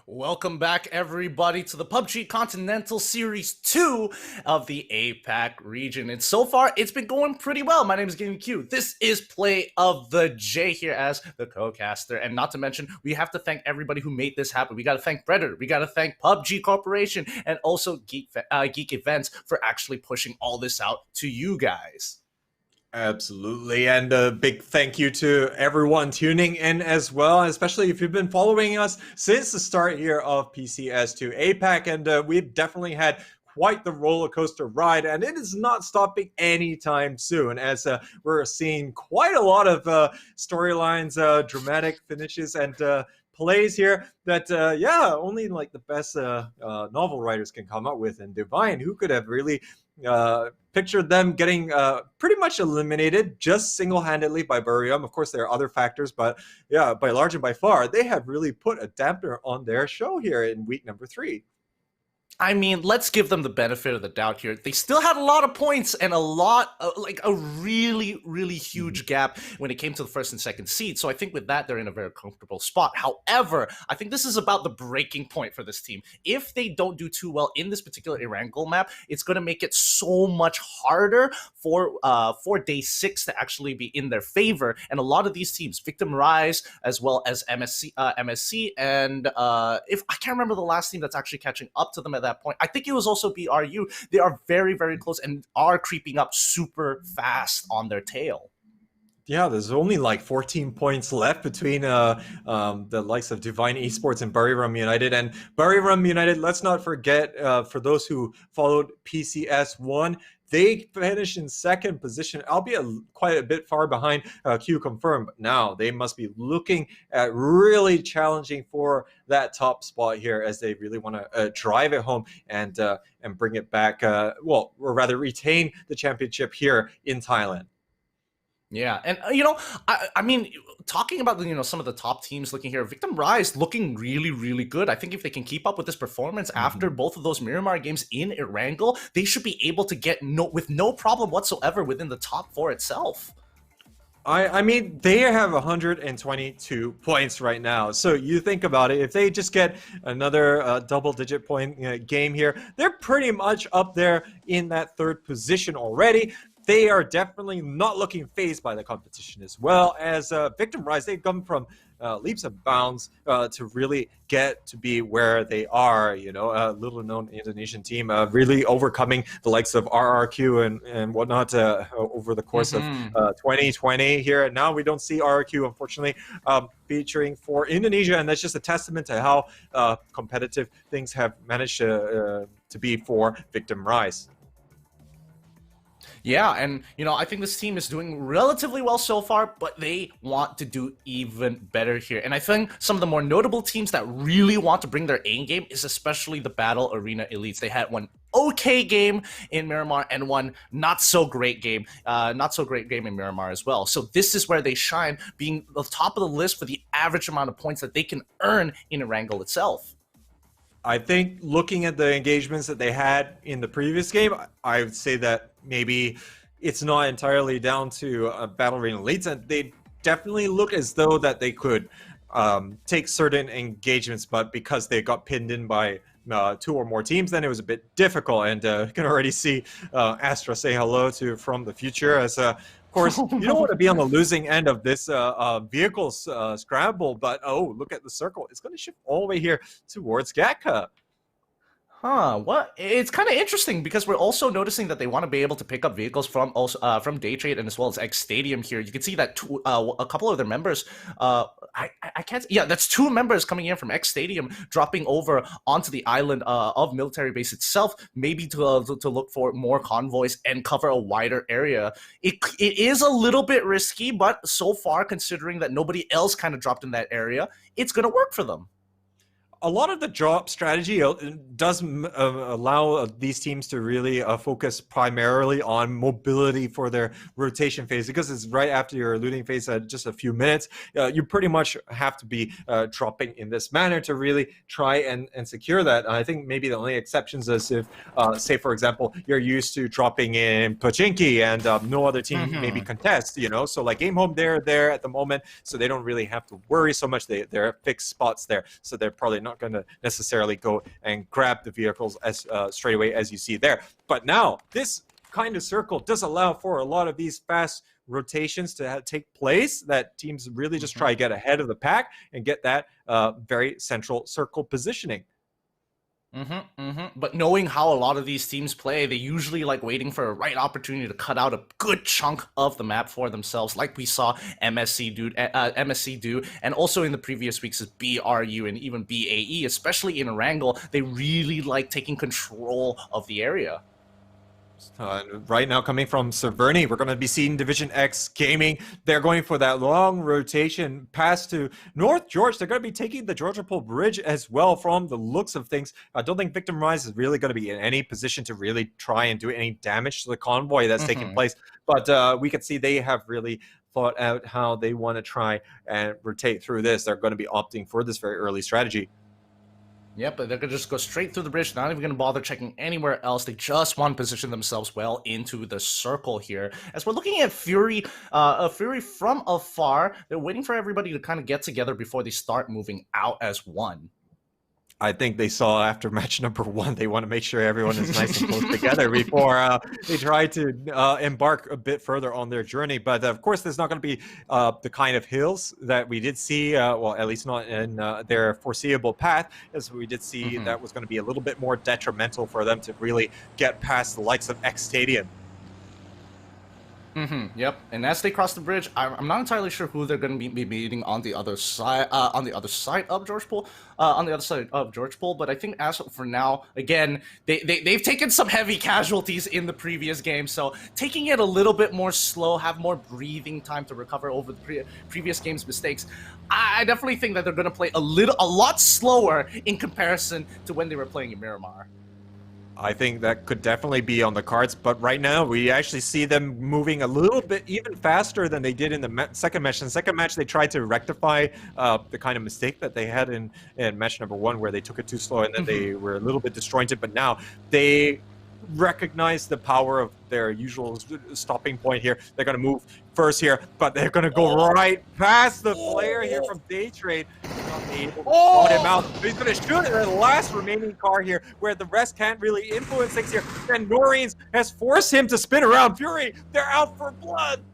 Welcome back, everybody, to the PUBG Continental Series 2 of the APAC region. And so far, it's been going pretty well. My name is Geek. This is Play of the J here as the co-caster. And not to mention, we have to thank everybody who made this happen. We got to thank Predator. We got to thank PUBG Corporation and also Geek Events for actually pushing all this out to you guys. Absolutely, and a big thank you to everyone tuning in as well, especially if you've been following us since the start here of PCS2 APAC, and we've definitely had quite the roller coaster ride, and it is not stopping anytime soon, as we're seeing quite a lot of storylines, dramatic finishes, and plays here that only like the best novel writers can come up with. And Divine, who could have really pictured them getting pretty much eliminated just single-handedly by Burium. Of course, there are other factors, but yeah, by large and by far, they have really put a dampener on their show here in week number 3. I mean, let's give them the benefit of the doubt here. They still had a lot of points and like a really, really huge gap when it came to the first and second seed. So I think with that, they're in a very comfortable spot. However, I think this is about the breaking point for this team. If they don't do too well in this particular Erangel map, it's going to make it so much harder for day 6 to actually be in their favor. And a lot of these teams, Victim Rise, as well as MSC, and if I can't remember the last team that's actually catching up to them at that point. I think it was also BRU. They are very, very close and are creeping up super fast on their tail. Yeah, there's only like 14 points left between the likes of Divine Esports and Buriram United. And Buriram United, let's not forget, for those who followed PCS1, they finished in second position, albeit quite a bit far behind Q Confirmed. But now they must be looking at really challenging for that top spot here, as they really want to drive it home and bring it back, or rather retain the championship here in Thailand. Yeah, and I mean, talking about some of the top teams looking here, Victim Rise looking really, really good. I think if they can keep up with this performance after both of those Miramar games in Erangel, they should be able to get with no problem whatsoever within the top 4 itself. I mean, they have 122 points right now. So you think about it, if they just get another double-digit point game here, they're pretty much up there in that 3rd position already. They are definitely not looking fazed by the competition, as well as Victim Rise. They've come from leaps and bounds to really get to be where they are. A little-known Indonesian team, really overcoming the likes of RRQ and whatnot over the course of 2020 here. And now we don't see RRQ, unfortunately, featuring for Indonesia, and that's just a testament to how competitive things have managed to be for Victim Rise. Yeah, and I think this team is doing relatively well so far, but they want to do even better here. And I think some of the more notable teams that really want to bring their A game is especially the Battle Arena Elites. They had one okay game in Miramar and one not so great game in Miramar as well. So this is where they shine, being the top of the list for the average amount of points that they can earn in Erangel itself. I think looking at the engagements that they had in the previous game, I would say that maybe it's not entirely down to Battle Arena Elites, and they definitely look as though that they could take certain engagements, but because they got pinned in by 2 or more teams, then it was a bit difficult. And you can already see Astra say hello to From the Future, as of course, you don't want to be on the losing end of this vehicles scramble, but oh, look at the circle. It's going to shift all the way here towards Gatka. What? It's kind of interesting because we're also noticing that they want to be able to pick up vehicles from Day Trade and as well as X Stadium here. You can see that a couple of their members, I can't. Yeah, that's 2 members coming in from X Stadium, dropping over onto the island of Military Base itself, maybe to look for more convoys and cover a wider area. It is a little bit risky, but so far, considering that nobody else kind of dropped in that area, it's going to work for them. A lot of the drop strategy does allow these teams to really focus primarily on mobility for their rotation phase, because it's right after your looting phase at just a few minutes. You pretty much have to be dropping in this manner to really try and secure that. And I think maybe the only exceptions is if, say, for example, you're used to dropping in Pachinki and no other team maybe contest, So like Game Home, they're there at the moment, so they don't really have to worry so much. They're at fixed spots there, so they're probably not not going to necessarily go and grab the vehicles as straight away as you see there. But now, this kind of circle does allow for a lot of these fast rotations to take place, that teams really just try to get ahead of the pack and get that very central circle positioning. But knowing how a lot of these teams play, they usually like waiting for a right opportunity to cut out a good chunk of the map for themselves, like we saw MSC do, and also in the previous weeks is BRU and even BAE, especially in Erangel, they really like taking control of the area. Right now, coming from Severny, we're going to be seeing Division X Gaming. They're going for that long rotation pass to North George. They're going to be taking the Georgia Pole Bridge as well from the looks of things. I don't think Victim Rise is really going to be in any position to really try and do any damage to the convoy that's taking place. But we can see they have really thought out how they want to try and rotate through this. They're going to be opting for this very early strategy. Yep, but they're going to just go straight through the bridge, not even going to bother checking anywhere else. They just want to position themselves well into the circle here. As we're looking at Fury, Fury from afar, they're waiting for everybody to kind of get together before they start moving out as one. I think they saw after match number 1, they want to make sure everyone is nice and close together before they try to embark a bit further on their journey. But of course, there's not going to be the kind of hills that we did see, well, at least not in their foreseeable path, as we did see that was going to be a little bit more detrimental for them to really get past the likes of X Stadium. Yep. And as they cross the bridge, I'm not entirely sure who they're going to be meeting on the other side. On the other side of George Pool. But I think as for now, again, they've taken some heavy casualties in the previous game, so taking it a little bit more slow, have more breathing time to recover over the previous game's mistakes. I definitely think that they're going to play a lot slower in comparison to when they were playing in Miramar. I think that could definitely be on the cards, but right now we actually see them moving a little bit even faster than they did in the second match. In the second match, they tried to rectify the kind of mistake that they had in match number 1, where they took it too slow and then they were a little bit disjointed, but now they recognize the power of their usual stopping point here. They're going to move first here, but they're going to go right past the player here from Daytrade. Not be able to spot him out. He's going to shoot at the last remaining car here, where the rest can't really influence things here. And Noreen's has forced him to spin around. Fury, they're out for blood.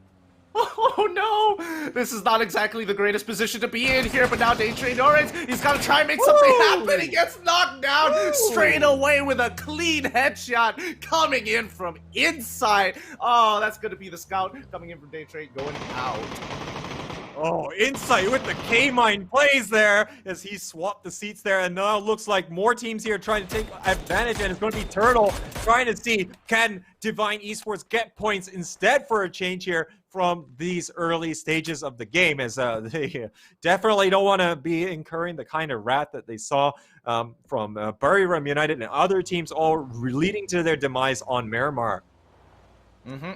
Oh no! This is not exactly the greatest position to be in here, but now Daydream Orange, he's got to try and make something happen. He gets knocked down straight away with a clean headshot coming in from inside. Oh, that's going to be the scout coming in from Daydream going out. Oh, Insight with the K-Mine plays there as he swapped the seats there, and now it looks like more teams here trying to take advantage, and it's going to be Turtle trying to see, can Divine Esports get points instead for a change here from these early stages of the game, as they definitely don't want to be incurring the kind of wrath that they saw from Buriram United and other teams, all leading to their demise on Miramar.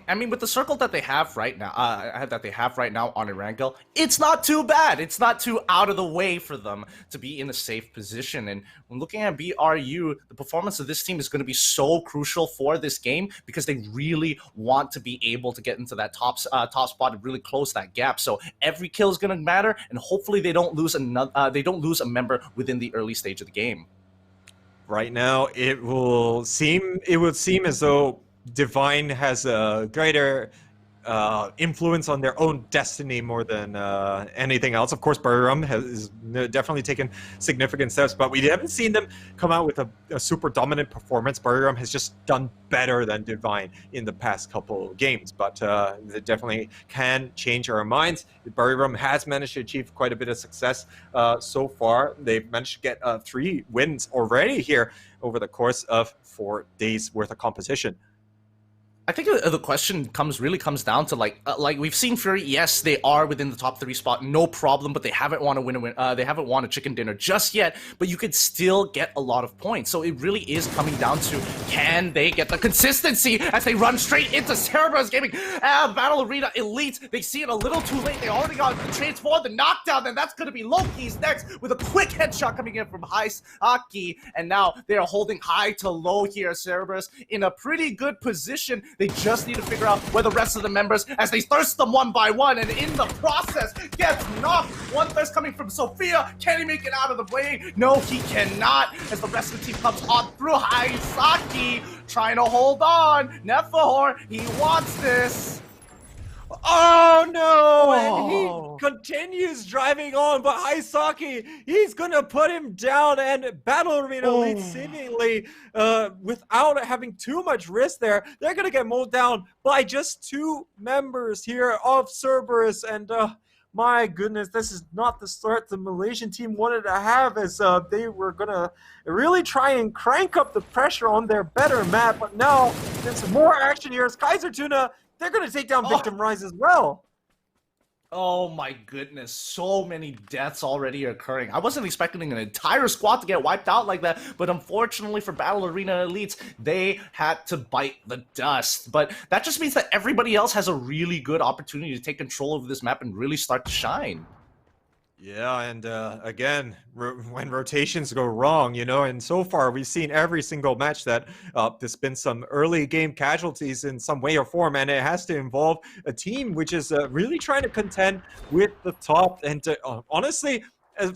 I mean, with the circle that they have right now, on Erangel, it's not too bad. It's not too out of the way for them to be in a safe position. And when looking at BRU, the performance of this team is going to be so crucial for this game because they really want to be able to get into that top spot and really close that gap. So every kill is going to matter, and hopefully they don't lose a member within the early stage of the game. Right now, it would seem as though Divine has a greater influence on their own destiny more than anything else. Of course, Buriram has definitely taken significant steps, but we haven't seen them come out with a super dominant performance. Buriram has just done better than Divine in the past couple of games, but they definitely can change our minds. Buriram has managed to achieve quite a bit of success so far. They've managed to get 3 wins already here over the course of 4 days worth of competition. I think the question really comes down to like we've seen Fury. Yes, they are within the top 3 spot, no problem. But they haven't won they haven't won a chicken dinner just yet. But you could still get a lot of points. So it really is coming down to, can they get the consistency as they run straight into Cerebros Gaming Battle Arena Elite? They see it a little too late. They already got the transform, the knockdown. Then that's going to be Loki's next with a quick headshot coming in from Haki. And now they are holding high to low here. Cerebros in a pretty good position. They just need to figure out where the rest of the members, as they thirst them one by one, and in the process gets knocked. One thirst coming from Sophia. Can he make it out of the way? No, he cannot, as the rest of the team comes on through. Haisaki trying to hold on. Nefahor, he wants this. Oh no! And he continues driving on, but Haisaki, he's gonna put him down, and Battle Arena leads seemingly without having too much risk there. They're gonna get mowed down by just 2 members here of Cerberus, and my goodness, this is not the start the Malaysian team wanted to have, as they were gonna really try and crank up the pressure on their better map, but now there's some more action here as Kaiser Tuna, they're going to take down Victim Rise as well. Oh my goodness, so many deaths already occurring. I wasn't expecting an entire squad to get wiped out like that, but unfortunately for Battle Arena Elites, they had to bite the dust. But that just means that everybody else has a really good opportunity to take control of this map and really start to shine. Yeah, and again, when rotations go wrong, you know, and so far we've seen every single match that there's been some early game casualties in some way or form, and it has to involve a team which is really trying to contend with the top. And honestly,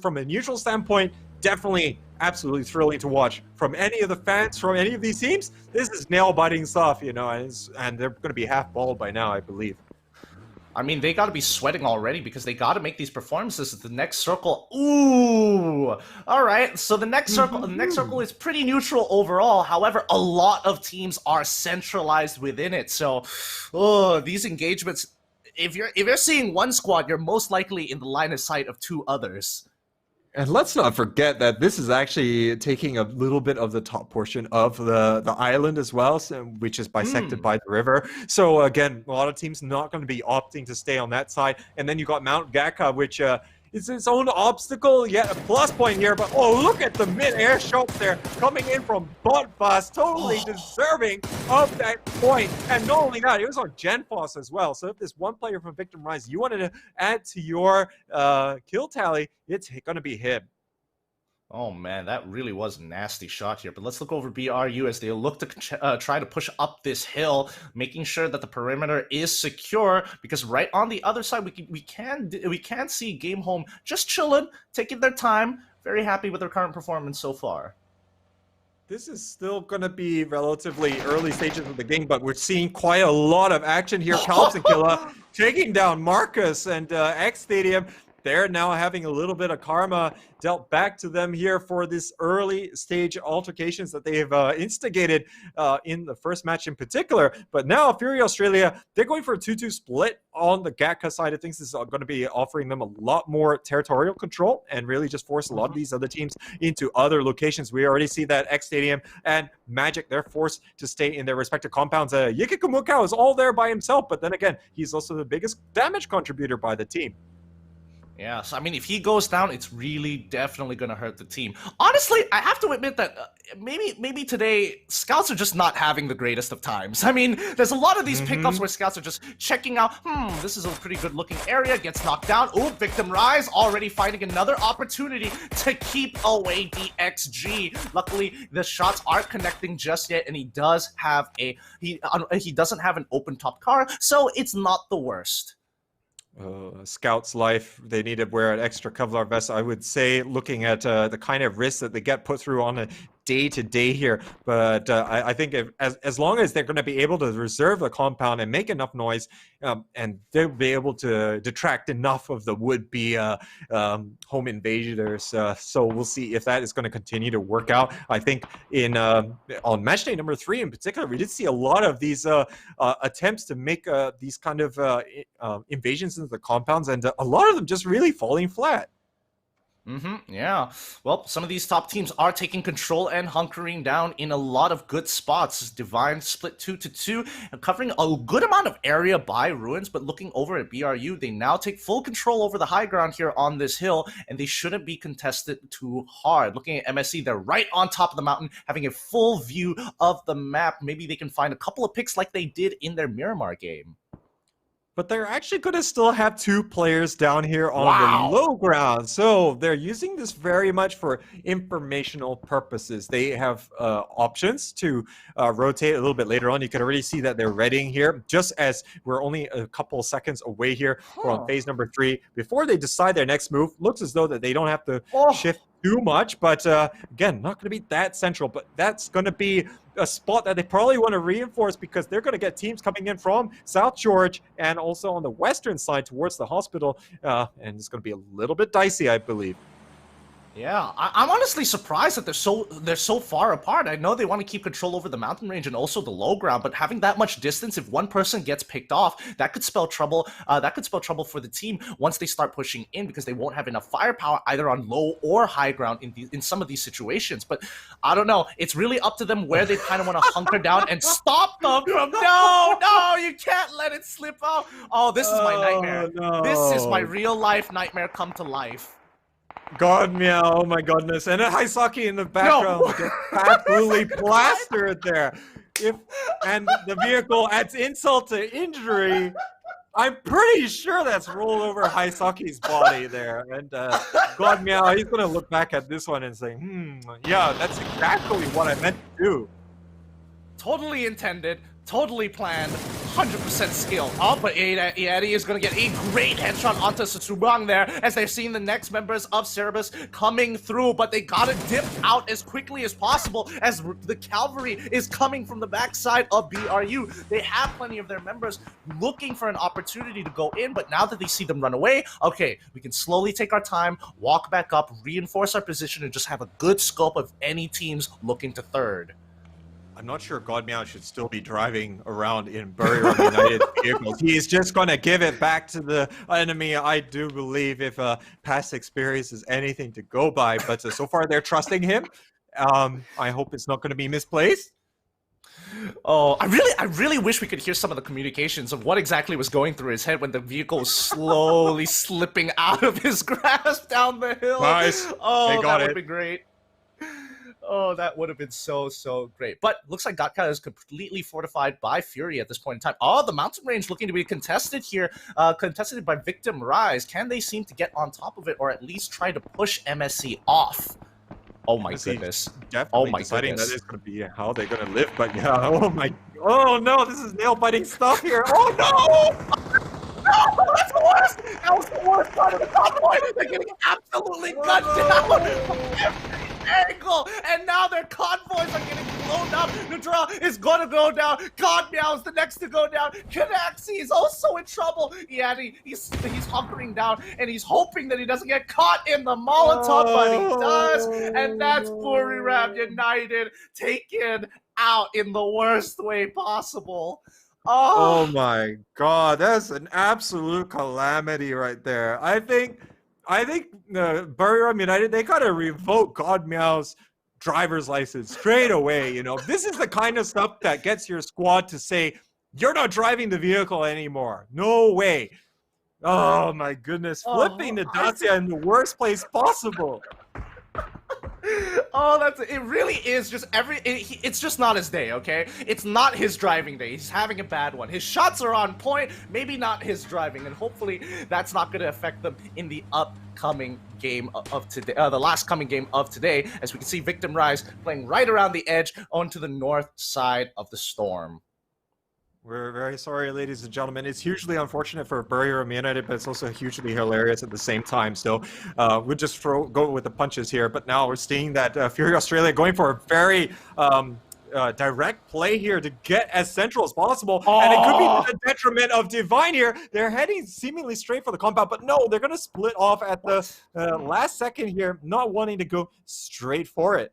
from a neutral standpoint, definitely absolutely thrilling to watch. From any of the fans, from any of these teams, this is nail-biting stuff, you know, and they're going to be half-balled by now, I believe. I mean, they got to be sweating already because they got to make these performances at the next circle. Ooh! All right, so the next circle is pretty neutral overall. However, a lot of teams are centralized within it. So, these engagements, if you're seeing one squad, you're most likely in the line of sight of 2 others. And let's not forget that this is actually taking a little bit of the top portion of the island as well, so, which is bisected by the river. So again, a lot of teams not going to be opting to stay on that side. And then you got Mount Gakka, which is its own obstacle, yet a plus point here. But oh, look at the mid-air shot there coming in from Botbus, totally deserving of that point. And not only that, it was on Genfos as well. So if there's one player from Victim Rise you wanted to add to your kill tally, it's going to be him. Oh man, that really was a nasty shot here. But let's look over BRU as they look to try to push up this hill, making sure that the perimeter is secure. Because right on the other side, we can see Game Home just chilling, taking their time. Very happy with their current performance so far. This is still going to be relatively early stages of the game, but we're seeing quite a lot of action here. Calps and Killa taking down Marcus and X Stadium. They're now having a little bit of karma dealt back to them here for this early stage altercations that they have instigated in the first match in particular. But now Fury Australia, they're going for a 2-2 split on the Gakka side of things. This is going to be offering them a lot more territorial control and really just force a lot of these other teams into other locations. We already see that X Stadium and Magic, they're forced to stay in their respective compounds. Yikikumukao is all there by himself, but then again, he's also the biggest damage contributor by the team. Yeah, so I mean, if he goes down, it's really definitely going to hurt the team. Honestly, I have to admit that maybe today, scouts are just not having the greatest of times. I mean, there's a lot of these pickups where scouts are just checking out, this is a pretty good looking area, gets knocked down. Ooh, Victim Rise already finding another opportunity to keep away the XG. Luckily, the shots aren't connecting just yet, and he does have he doesn't have an open top car, so it's not the worst. Scout's life, they need to wear an extra Kevlar vest. I would say, looking at the kind of risks that they get put through on a day-to-day here. But I think as long as they're going to be able to reserve the compound and make enough noise, and they'll be able to detract enough of the would-be home invaders. So we'll see if that is going to continue to work out. I think on match day number 3 in particular, we did see a lot of these attempts to make these kind of invasions into the compounds, and a lot of them just really falling flat. Yeah. Well, some of these top teams are taking control and hunkering down in a lot of good spots. Divine split 2-2, covering a good amount of area by Ruins, but looking over at BRU, they now take full control over the high ground here on this hill, and they shouldn't be contested too hard. Looking at MSC, they're right on top of the mountain, having a full view of the map. Maybe they can find a couple of picks like they did in their Miramar game. but they're actually going to still have 2 players down here on Wow. the low ground. So they're using this very much for informational purposes. They have options to rotate a little bit later on. You can already see that they're readying here, just as we're only a couple seconds away here from phase number 3. Before they decide their next move, looks as though that they don't have to shift too much, but again, not going to be that central, but that's going to be a spot that they probably want to reinforce because they're going to get teams coming in from South George and also on the western side towards the hospital, and it's going to be a little bit dicey, I believe. Yeah, I'm honestly surprised that they're so far apart. I know they want to keep control over the mountain range and also the low ground, but having that much distance, if one person gets picked off, that could spell trouble. That could spell trouble for the team once they start pushing in because they won't have enough firepower either on low or high ground in some of these situations. But I don't know. It's really up to them where they kind of want to hunker down and stop them from. No, you can't let it slip out. Oh, this is my nightmare. No. This is my real life nightmare come to life. God, meow, oh my goodness. And a Haisaki in the background gets absolutely plastered there. And the vehicle adds insult to injury. I'm pretty sure that's rolled over Haisaki's body there. And God, meow, he's going to look back at this one and say, yeah, that's exactly what I meant to do. Totally intended, totally planned, 100% skill. Oh, but Eddie is going to get a great headshot onto Satsubang there as they're seeing the next members of Cerebus coming through, but they gotta dip out as quickly as possible as the cavalry is coming from the backside of BRU. They have plenty of their members looking for an opportunity to go in, but now that they see them run away, okay, we can slowly take our time, walk back up, reinforce our position, and just have a good scope of any teams looking to third. I'm not sure God Meow should still be driving around in Buriram United vehicles. He's just going to give it back to the enemy, I do believe, if past experience is anything to go by. But so far, they're trusting him. I hope it's not going to be misplaced. Oh, I really wish we could hear some of the communications of what exactly was going through his head when the vehicle was slowly slipping out of his grasp down the hill. Nice. Oh, that would be great. Oh, that would have been so great. But looks like Gatka is completely fortified by Fury at this point in time. Oh, the mountain range looking to be contested here, contested by Victim Rise. Can they seem to get on top of it or at least try to push MSC off? Oh my goodness. Definitely deciding that is going to be how they're going to live. But yeah, oh no, this is nail-biting stuff here. Oh no! No, that's the worst! That was the worst part of the convoy! They're getting absolutely gunned down from every angle! And now their convoys are getting blown up! Nudra is going to go down! God Meow is the next to go down! Kanaxi is also in trouble! Yeah, he's hunkering down, and he's hoping that he doesn't get caught in the Molotov, but he does! And that's Buriram United taken out in the worst way possible. Oh my God, that's an absolute calamity right there. I think Buriram United, they gotta revoke God Meow's driver's license straight away. You know, this is the kind of stuff that gets your squad to say, you're not driving the vehicle anymore. No way. Oh my goodness, flipping the Dacia in the worst place possible. Oh, it really is just it's just not his day, okay? It's not his driving day. He's having a bad one. His shots are on point, maybe not his driving, and hopefully that's not going to affect them in the upcoming game of today, the last coming game of today, as we can see Victim Rise playing right around the edge onto the north side of the storm. We're very sorry, ladies and gentlemen. It's hugely unfortunate for Buriram United, but it's also hugely hilarious at the same time. So we'll just go with the punches here. But now we're seeing that Fury Australia going for a very direct play here to get as central as possible. And it could be to the detriment of Divine here. They're heading seemingly straight for the compound, but no, they're going to split off at the last second here, not wanting to go straight for it.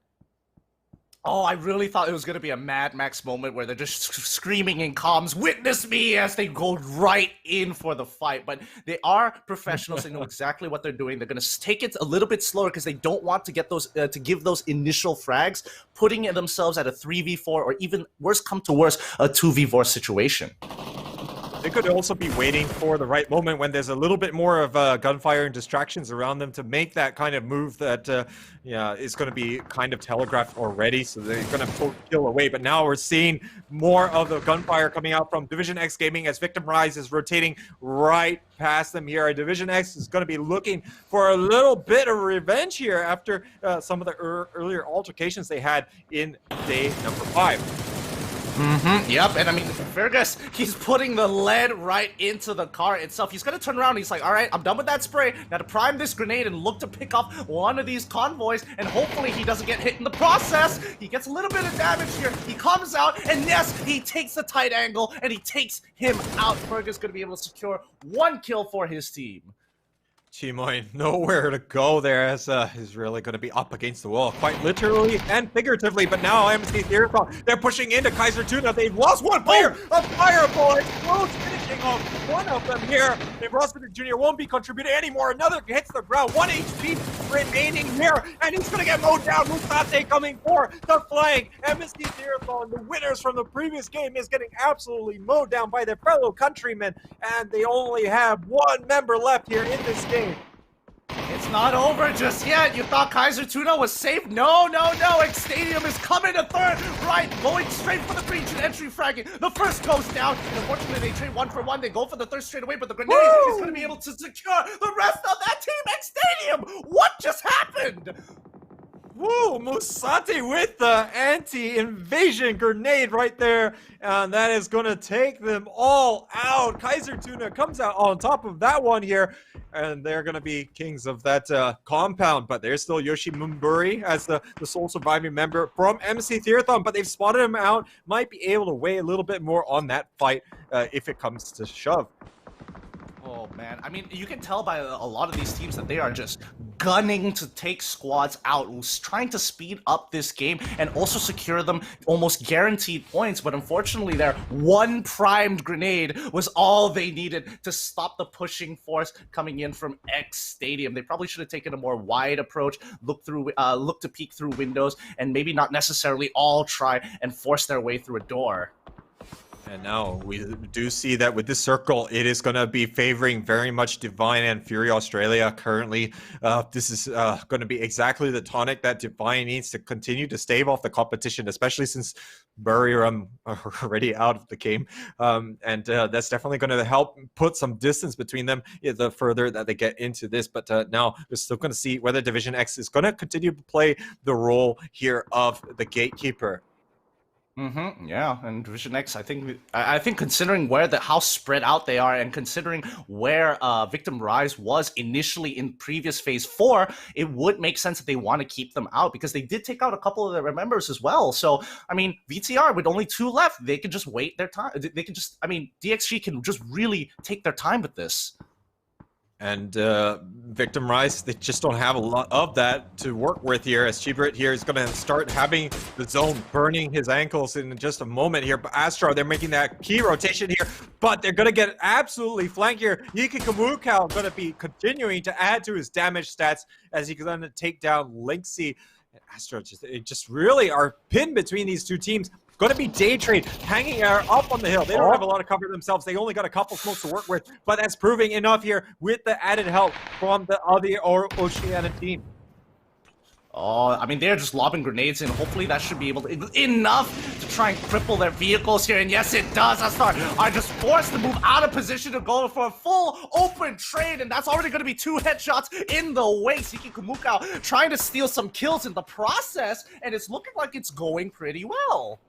Oh, I really thought it was going to be a Mad Max moment where they're just screaming in comms, "Witness me," as they go right in for the fight. But they are professionals. They know exactly what they're doing. They're going to take it a little bit slower because they don't want to get those to give those initial frags, putting themselves at a 3v4 or even worse come to worse, a 2v4 situation. they could also be waiting for the right moment when there's a little bit more of gunfire and distractions around them to make that kind of move that yeah, is going to be kind of telegraphed already. So they're going to pull kill away. But now we're seeing more of the gunfire coming out from Division X Gaming as Victim Rise is rotating right past them here. Division X is going to be looking for a little bit of revenge here after some of the earlier altercations they had in day number 5. Yep, and I mean, Fergus, he's putting the lead right into the car itself. He's gonna turn around and he's like, alright, I'm done with that spray. Now to prime this grenade and look to pick off one of these convoys, and hopefully he doesn't get hit in the process. He gets a little bit of damage here. He comes out, and yes, he takes the tight angle, and he takes him out. Fergus gonna be able to secure 1 kill for his team. Chimoy, nowhere to go there as he's really going to be up against the wall, quite literally and figuratively. But now MC Theater, they're pushing into Kaiser Tuna. They've lost 1 player. A fireball explodes, finishing off one of them here. If Rosberg Jr. won't be contributing anymore, another hits the ground. 1 HP remaining here, and he's going to get mowed down. Musate coming for the flank. MC Theater, the winners from the previous game, is getting absolutely mowed down by their fellow countrymen, and they only have 1 member left here in this game. It's not over just yet. You thought Kaiser Tuna was safe? No, no, no. X Stadium is coming to third. Right, going straight for the breach and entry fragging. The first goes down, and unfortunately they trade 1 for 1. They go for the third straight away, but the grenade is going to be able to secure the rest of that team. X Stadium, what just happened? Woo, Musate with the anti-invasion grenade right there. And that is going to take them all out. Kaiser Tuna comes out on top of that one here. And they're going to be kings of that compound. But there's still Yoshi Mumburi as the sole surviving member from MC Theathon. But they've spotted him out. Might be able to weigh a little bit more on that fight if it comes to shove. Oh man, I mean, you can tell by a lot of these teams that they are just gunning to take squads out, trying to speed up this game and also secure them almost guaranteed points. But unfortunately, their 1 primed grenade was all they needed to stop the pushing force coming in from X Stadium. They probably should have taken a more wide approach, look to peek through windows, and maybe not necessarily all try and force their way through a door. And now we do see that with this circle, it is going to be favoring very much Divine and Fury Australia currently. This is going to be exactly the tonic that Divine needs to continue to stave off the competition, especially since Buriram are already out of the game. And that's definitely going to help put some distance between them the further that they get into this. But now we're still going to see whether Division X is going to continue to play the role here of the gatekeeper. Yeah, and Division X, I think considering how spread out they are, and considering where Victim Rise was initially in previous Phase 4, it would make sense that they want to keep them out, because they did take out a couple of their members as well. So, I mean, VTR, with only 2 left, they can just wait their time. They can just, I mean, DXG can just really take their time with this. And Victim Rise, they just don't have a lot of that to work with here, as Chibrit here is going to start having the zone burning his ankles in just a moment here. But Astro, they're making that key rotation here, but they're going to get absolutely flanked here. Yiki Kamukau going to be continuing to add to his damage stats as he's going to take down Linksy. And Astro just really are pinned between these 2 teams. Going to be Day Trade hanging up on the hill. They don't have a lot of cover themselves. They only got a couple smokes to work with, but that's proving enough here with the added help from the other Oceania team. Oh, I mean, they're just lobbing grenades in. Hopefully that should be able to enough to try and cripple their vehicles here. And yes, it does. Astar are just forced to move out of position to go for a full open trade. And that's already going to be 2 headshots in the way. Siki Kumukau trying to steal some kills in the process. And it's looking like it's going pretty well.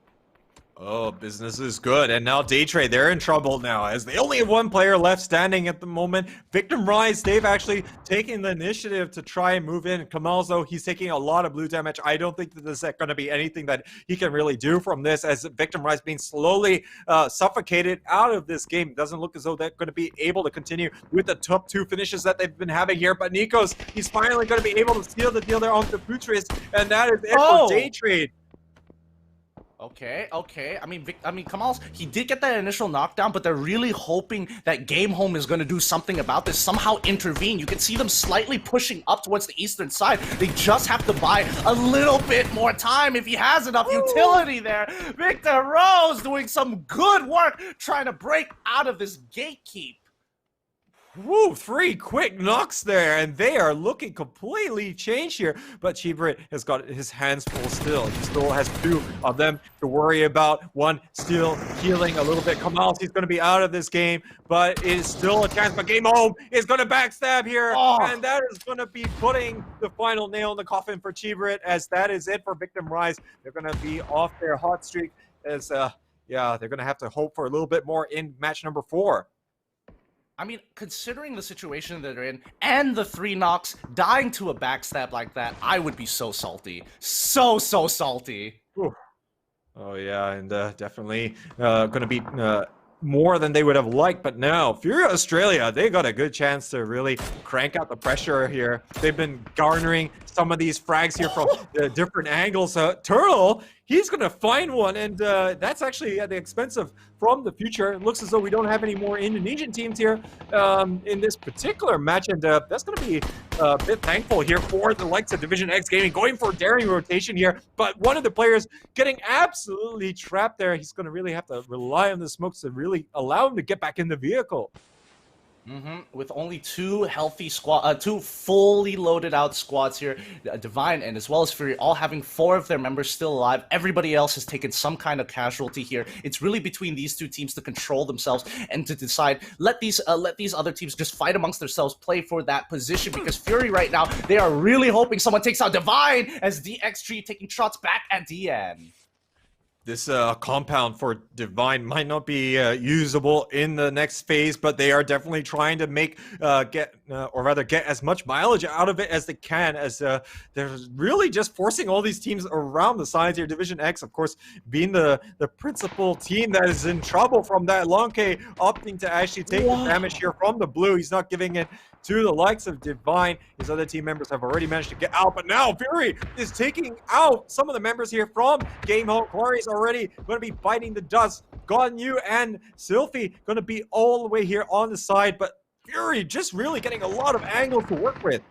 Oh, business is good. And now Day Trade, they're in trouble now as they only have 1 player left standing at the moment. Victim Rise, they've actually taken the initiative to try and move in. Kamal, though, he's taking a lot of blue damage. I don't think that there's going to be anything that he can really do from this, as Victim Rise being slowly suffocated out of this game. Doesn't look as though they're going to be able to continue with the top 2 finishes that they've been having here. But Nikos, he's finally going to be able to seal the deal there onto Putris, and that is it for Day Trade. Okay. I mean, Kamal, he did get that initial knockdown, but they're really hoping that Game Home is going to do something about this, somehow intervene. You can see them slightly pushing up towards the eastern side. They just have to buy a little bit more time if he has enough utility there. Victor Rose doing some good work trying to break out of this gatekeep. Woo, 3 quick knocks there, and they are looking completely changed here. But Chibrit has got his hands full still. He still has 2 of them to worry about. One still healing a little bit. Kamal, he's going to be out of this game, but it is still a chance. But Game Home is going to backstab here, and that is going to be putting the final nail in the coffin for Chibrit, as that is it for Victim Rise. They're going to be off their hot streak, as yeah, they're going to have to hope for a little bit more in match number 4. I mean, considering the situation that they're in and the 3 knocks, dying to a backstab like that, I would be so salty. So salty. Ooh. Oh, yeah, and definitely going to be more than they would have liked. But now, Fury Australia, they got a good chance to really crank out the pressure here. They've been garnering some of these frags here from different angles. Turtle, he's going to find one, and that's actually at the expense of From the Future. It looks as though we don't have any more Indonesian teams here in this particular match, and that's going to be a bit thankful here for the likes of Division X Gaming, going for daring rotation here, but one of the players getting absolutely trapped there. He's going to really have to rely on the smokes to really allow him to get back in the vehicle. With only 2 healthy squad, 2 fully loaded out squads here, Divine and as well as Fury, all having 4 of their members still alive. Everybody else has taken some kind of casualty here. It's really between these 2 teams to control themselves and to decide, let these other teams just fight amongst themselves, play for that position, because Fury right now, they are really hoping someone takes out Divine, as DXG taking shots back at DN. This compound for Divine might not be usable in the next phase, but they are definitely trying to make get as much mileage out of it as they can, as they're really just forcing all these teams around the sides here. Division X, of course, being the principal team that is in trouble from that. Long K opting to actually take the damage here from the blue. He's not giving it to the likes of Divine. His other team members have already managed to get out, but now Fury is taking out some of the members here from Game Home. Clary's already going to be biting the dust. Gonyu and Sylphie going to be all the way here on the side, but Fury just really getting a lot of angles to work with.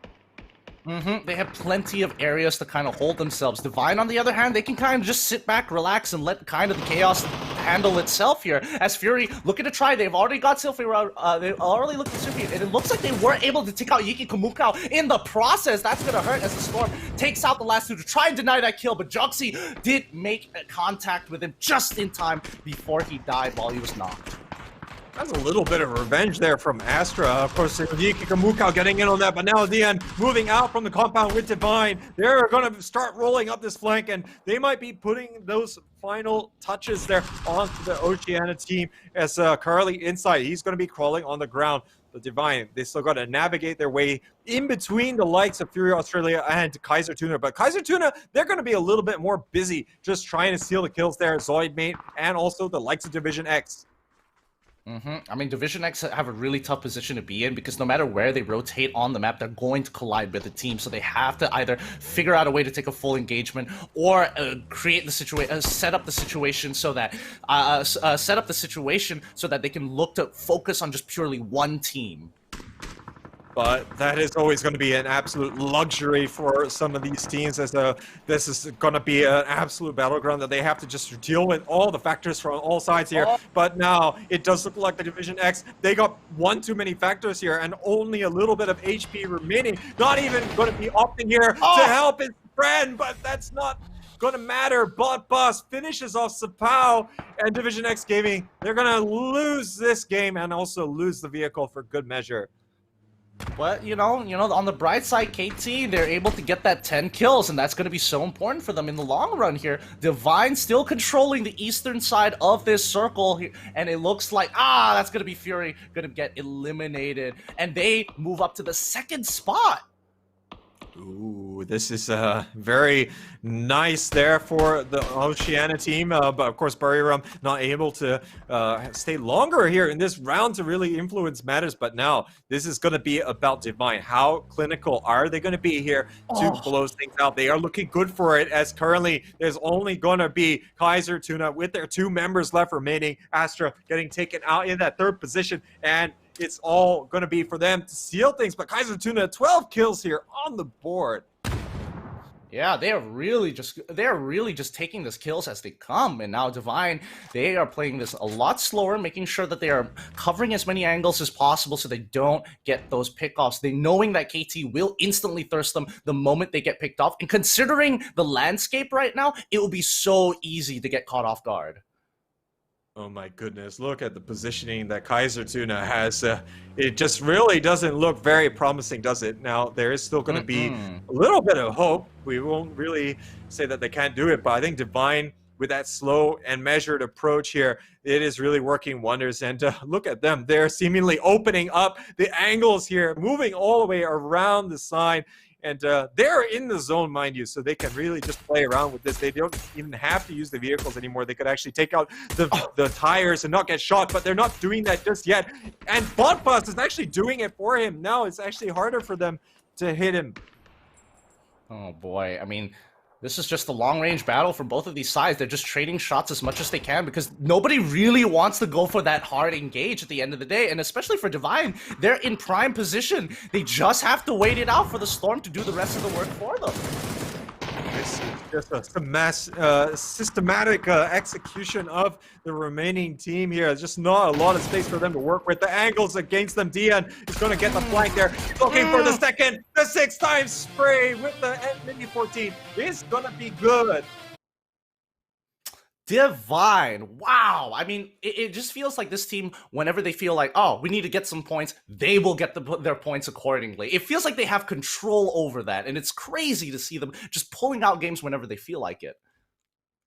They have plenty of areas to kind of hold themselves. Divine, on the other hand, they can kind of just sit back, relax, and let kind of the chaos handle itself here. As Fury looking to try, they've already got Sylphie, they've already looked at Sylphie, and it looks like they were able to take out Yiki Kumukao in the process. That's going to hurt as the Storm takes out the last 2 to try and deny that kill, but Joxy did make contact with him just in time before he died while he was knocked. That's a little bit of revenge there from Astra. Of course, Yiki Kumukao getting in on that, but now at the end, moving out from the compound with Divine. They're going to start rolling up this flank, and they might be putting those final touches there onto the Oceania team, as Carly inside. He's going to be crawling on the ground. The Divine, they still got to navigate their way in between the likes of Fury Australia and Kaiser Tuna. But Kaiser Tuna, they're going to be a little bit more busy just trying to steal the kills there. Zoidmate and also the likes of Division X. I mean, Division X have a really tough position to be in, because no matter where they rotate on the map, they're going to collide with the team. So they have to either figure out a way to take a full engagement, or create the situation, set up the situation so that they can look to focus on just purely one team. But that is always going to be an absolute luxury for some of these teams, as this is going to be an absolute battleground that they have to just deal with all the factors from all sides here. But now it does look like the Division X, they got one too many factors here and only a little bit of HP remaining. Not even going to be opting here to help his friend, but that's not going to matter. Bot Boss finishes off Sapao, and Division X Gaming, they're going to lose this game and also lose the vehicle for good measure. But, you know, on the bright side, KT, they're able to get that 10 kills, and that's going to be so important for them in the long run here. Divine still controlling the eastern side of this circle here, and it looks like, that's going to be Fury going to get eliminated, and they move up to the 2nd spot. Ooh, this is very nice there for the Oceania team. But of course, Buriram not able to stay longer here in this round to really influence matters. But now this is going to be about Divine. How clinical are they going to be here to blow things out? They are looking good for it, as currently there's only going to be Kaiser Tuna with their 2 members left remaining. Astra getting taken out in that 3rd position, and it's all going to be for them to seal things. But Kaiser Tuna, 12 kills here on the board. Yeah, they're really just taking these kills as they come. And now Divine, they are playing this a lot slower, making sure that they are covering as many angles as possible so they don't get those pickoffs. They knowing that KT will instantly thirst them the moment they get picked off. And considering the landscape right now, it will be so easy to get caught off guard. Oh my goodness, look at the positioning that Kaiser Tuna has. It just really doesn't look very promising, does it? Now, there is still going to be a little bit of hope. We won't really say that they can't do it, but I think Divine, with that slow and measured approach here, it is really working wonders. And look at them. They're seemingly opening up the angles here, moving all the way around the side. And they're in the zone, mind you, so they can really just play around with this. They don't even have to use the vehicles anymore. They could actually take out the tires and not get shot, but they're not doing that just yet. And Botbus is actually doing it for him. Now it's actually harder for them to hit him. Oh boy, I mean, this is just a long-range battle for both of these sides. They're just trading shots as much as they can because nobody really wants to go for that hard engage at the end of the day. And especially for Divine, they're in prime position. They just have to wait it out for the Storm to do the rest of the work for them. This is just a systematic execution of the remaining team here. There's just not a lot of space for them to work with. The angles against them. Dian is going to get the flank there. Looking for the 6-time spray with the Mini 14. It's going to be good. Divine, wow. I mean, it just feels like this team, whenever they feel like, oh, we need to get some points, they will get their points accordingly. It feels like they have control over that, and it's crazy to see them just pulling out games whenever they feel like it.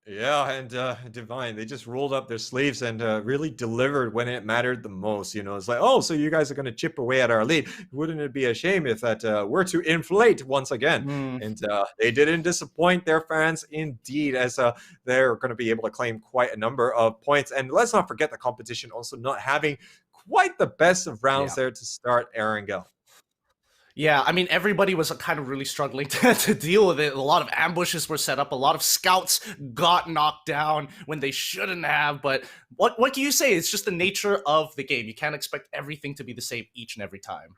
Yeah, and Divine, they just rolled up their sleeves and really delivered when it mattered the most. You know, it's like, oh, so you guys are going to chip away at our lead. Wouldn't it be a shame if that were to inflate once again? And they didn't disappoint their fans indeed, as they're going to be able to claim quite a number of points. And let's not forget the competition also not having quite the best of rounds there to start Erangel. Yeah, I mean, everybody was kind of really struggling to deal with it. A lot of ambushes were set up. A lot of scouts got knocked down when they shouldn't have. But what can you say? It's just the nature of the game. You can't expect everything to be the same each and every time.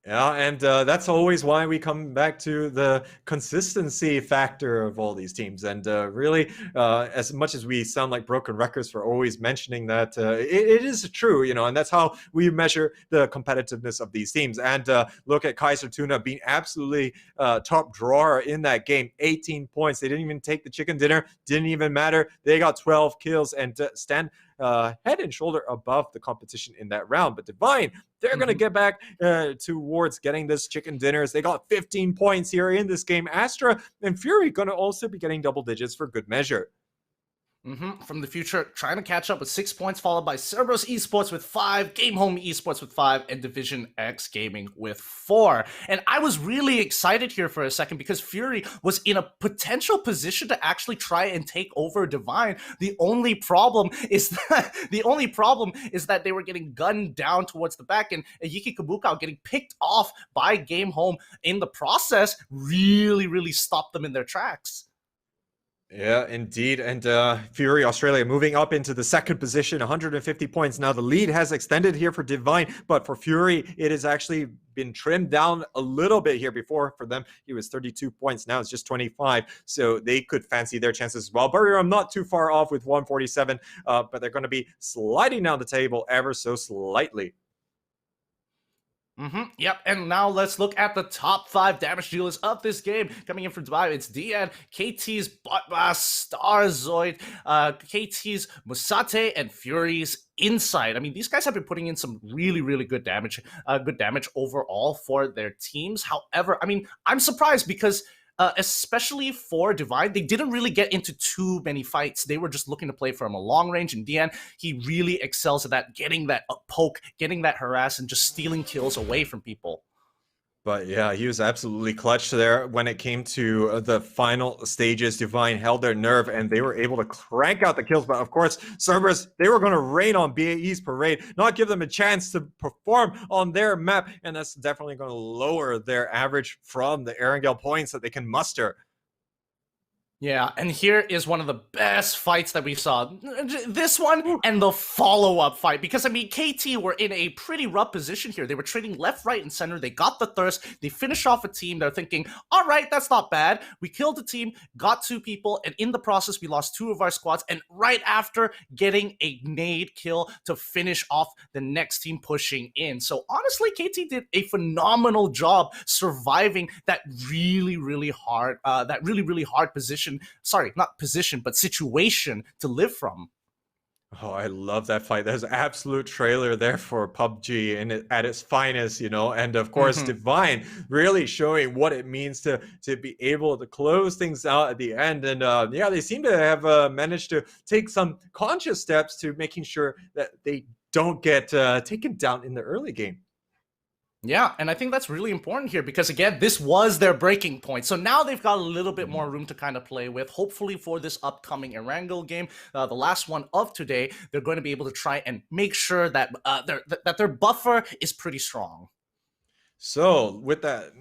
Yeah, and that's always why we come back to the consistency factor of all these teams. And really, as much as we sound like broken records for always mentioning that, it is true, you know, and that's how we measure the competitiveness of these teams. And look at Kaiser Tuna being absolutely top drawer in that game, 18 points. They didn't even take the chicken dinner, didn't even matter. They got 12 kills and stand head and shoulder above the competition in that round. But Divine, they're going to get back towards getting this chicken dinners. They got 15 points here in this game. Astra and Fury going to also be getting double digits for good measure. From the future, trying to catch up with 6 points, followed by Cerberus Esports with 5, Game Home Esports with 5, and Division X Gaming with 4. And I was really excited here for a second because Fury was in a potential position to actually try and take over Divine. The only problem is that they were getting gunned down towards the back, and Yiki Kabukao getting picked off by Game Home in the process really stopped them in their tracks. Yeah, indeed. And Fury Australia moving up into the second position, 150 points. Now the lead has extended here for Divine, but for Fury, it has actually been trimmed down a little bit here. Before, for them, it was 32 points. Now it's just 25. So they could fancy their chances as well. Buriram not too far off with 147, but they're going to be sliding down the table ever so slightly. Yep, and now let's look at the top 5 damage dealers of this game. Coming in from Dubai, it's Dian, KT's Botbas, Starzoid, KT's Musate, and Fury's Insight. I mean, these guys have been putting in some really good damage overall for their teams. However, I mean, I'm surprised because especially for Divine, they didn't really get into too many fights. They were just looking to play from a long range, and Dian, he really excels at that, getting that poke, getting that harass, and just stealing kills away from people. But yeah, he was absolutely clutch there when it came to the final stages. Divine held their nerve and they were able to crank out the kills. But of course, Cerberus, they were going to rain on BAE's parade, not give them a chance to perform on their map. And that's definitely going to lower their average from the Erangel points that they can muster. Yeah, and here is one of the best fights that we saw. This one and the follow-up fight. Because, I mean, KT were in a pretty rough position here. They were trading left, right, and center. They got the thirst. They finished off a team. They're thinking, all right, that's not bad. We killed a team, got 2 people, and in the process, we lost 2 of our squads. And right after, getting a nade kill to finish off the next team pushing in. So, honestly, KT did a phenomenal job surviving that really, really hard position. Sorry, not position, but situation to live from. Oh, I love that fight. There's an absolute trailer there for PUBG and at its finest, you know, and of course, Divine really showing what it means to be able to close things out at the end. And yeah, they seem to have managed to take some conscious steps to making sure that they don't get taken down in the early game. Yeah, and I think that's really important here because, again, this was their breaking point. So now they've got a little bit more room to kind of play with. Hopefully for this upcoming Erangel game, the last one of today, they're going to be able to try and make sure that, that their buffer is pretty strong. So, with that,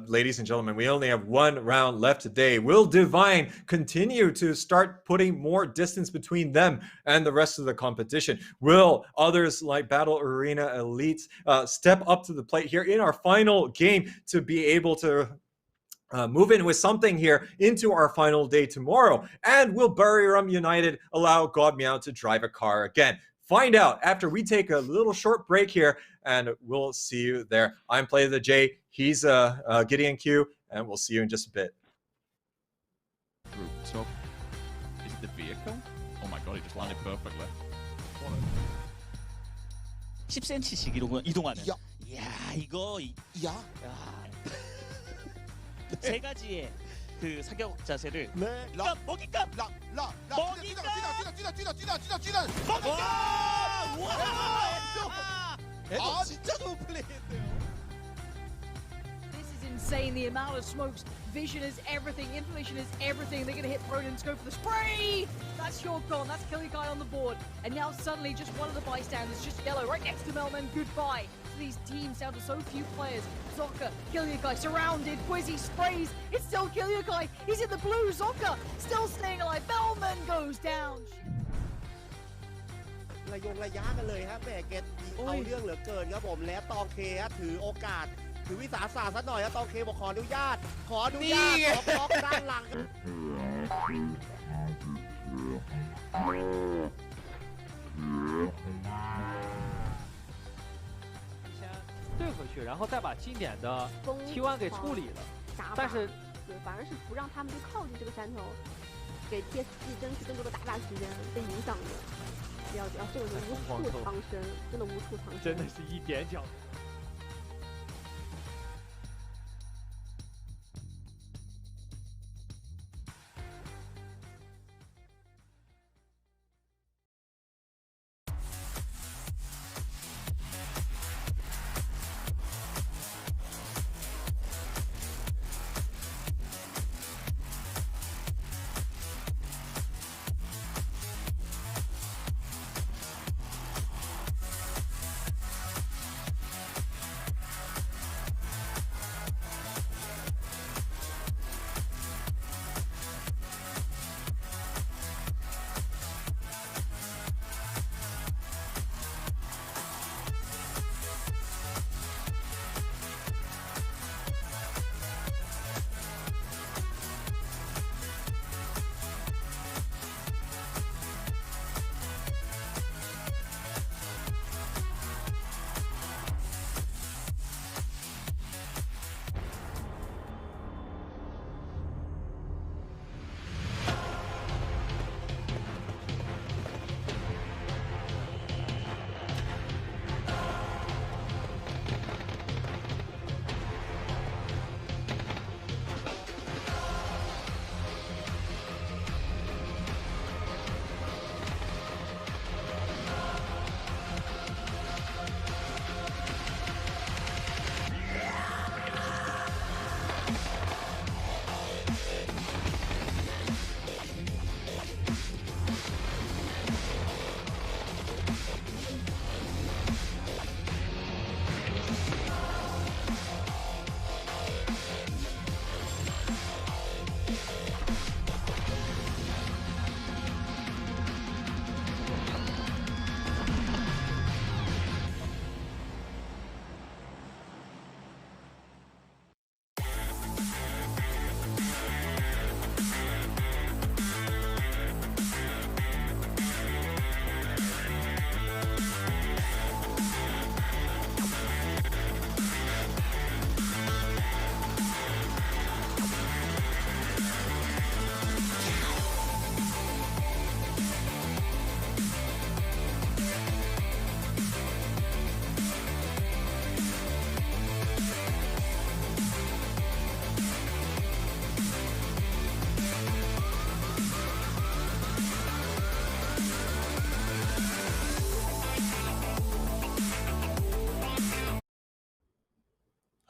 ladies and gentlemen, we only have 1 round left today. Will Divine continue to start putting more distance between them and the rest of the competition? Will others like Battle Arena Elites step up to the plate here in our final game to be able to move in with something here into our final day tomorrow? And will Buriram United allow God Meow to drive a car again? Find out after we take a little short break here, and we'll see you there. I'm Play the J, he's Gideon Q, and we'll see you in just a bit. Group top. Is it the vehicle? Oh my god, he just landed perfectly. 10cm씩 이동하는. 야, 이거 세 가지의 그 사격 자세를 먹잇감. 애도 진짜 좋은 플레이했네요. This is insane. The amount of smokes. Vision is everything. Information is everything. They're going to hit Pronins, go for the spray. That's your gone. That's Kill Your Guy on the board. And now suddenly just one of the bystanders, just yellow, right next to Melman. Goodbye. So these teams down to so few players. Zocca, Kill Your Guy, surrounded. Quizzy sprays. It's still Kill Your Guy. He's in the blue. Zocca still staying alive. Melman goes down. ระยะกันเลยครับแหมเกตเอาเรื่องเหลือเกินครับผมและตองเคถือโอกาสถือวิสาสะซะหน่อยครับตองเคบอกขออนุญาตขอบล็อกด้านหลัง对回去，然后再把经典的T1给处理了，但是反而是不让他们去靠近这个山头，给 PSG 争取更多的打法时间，被影响的。要这个无处藏身，真的无处藏身，真的是一点脚。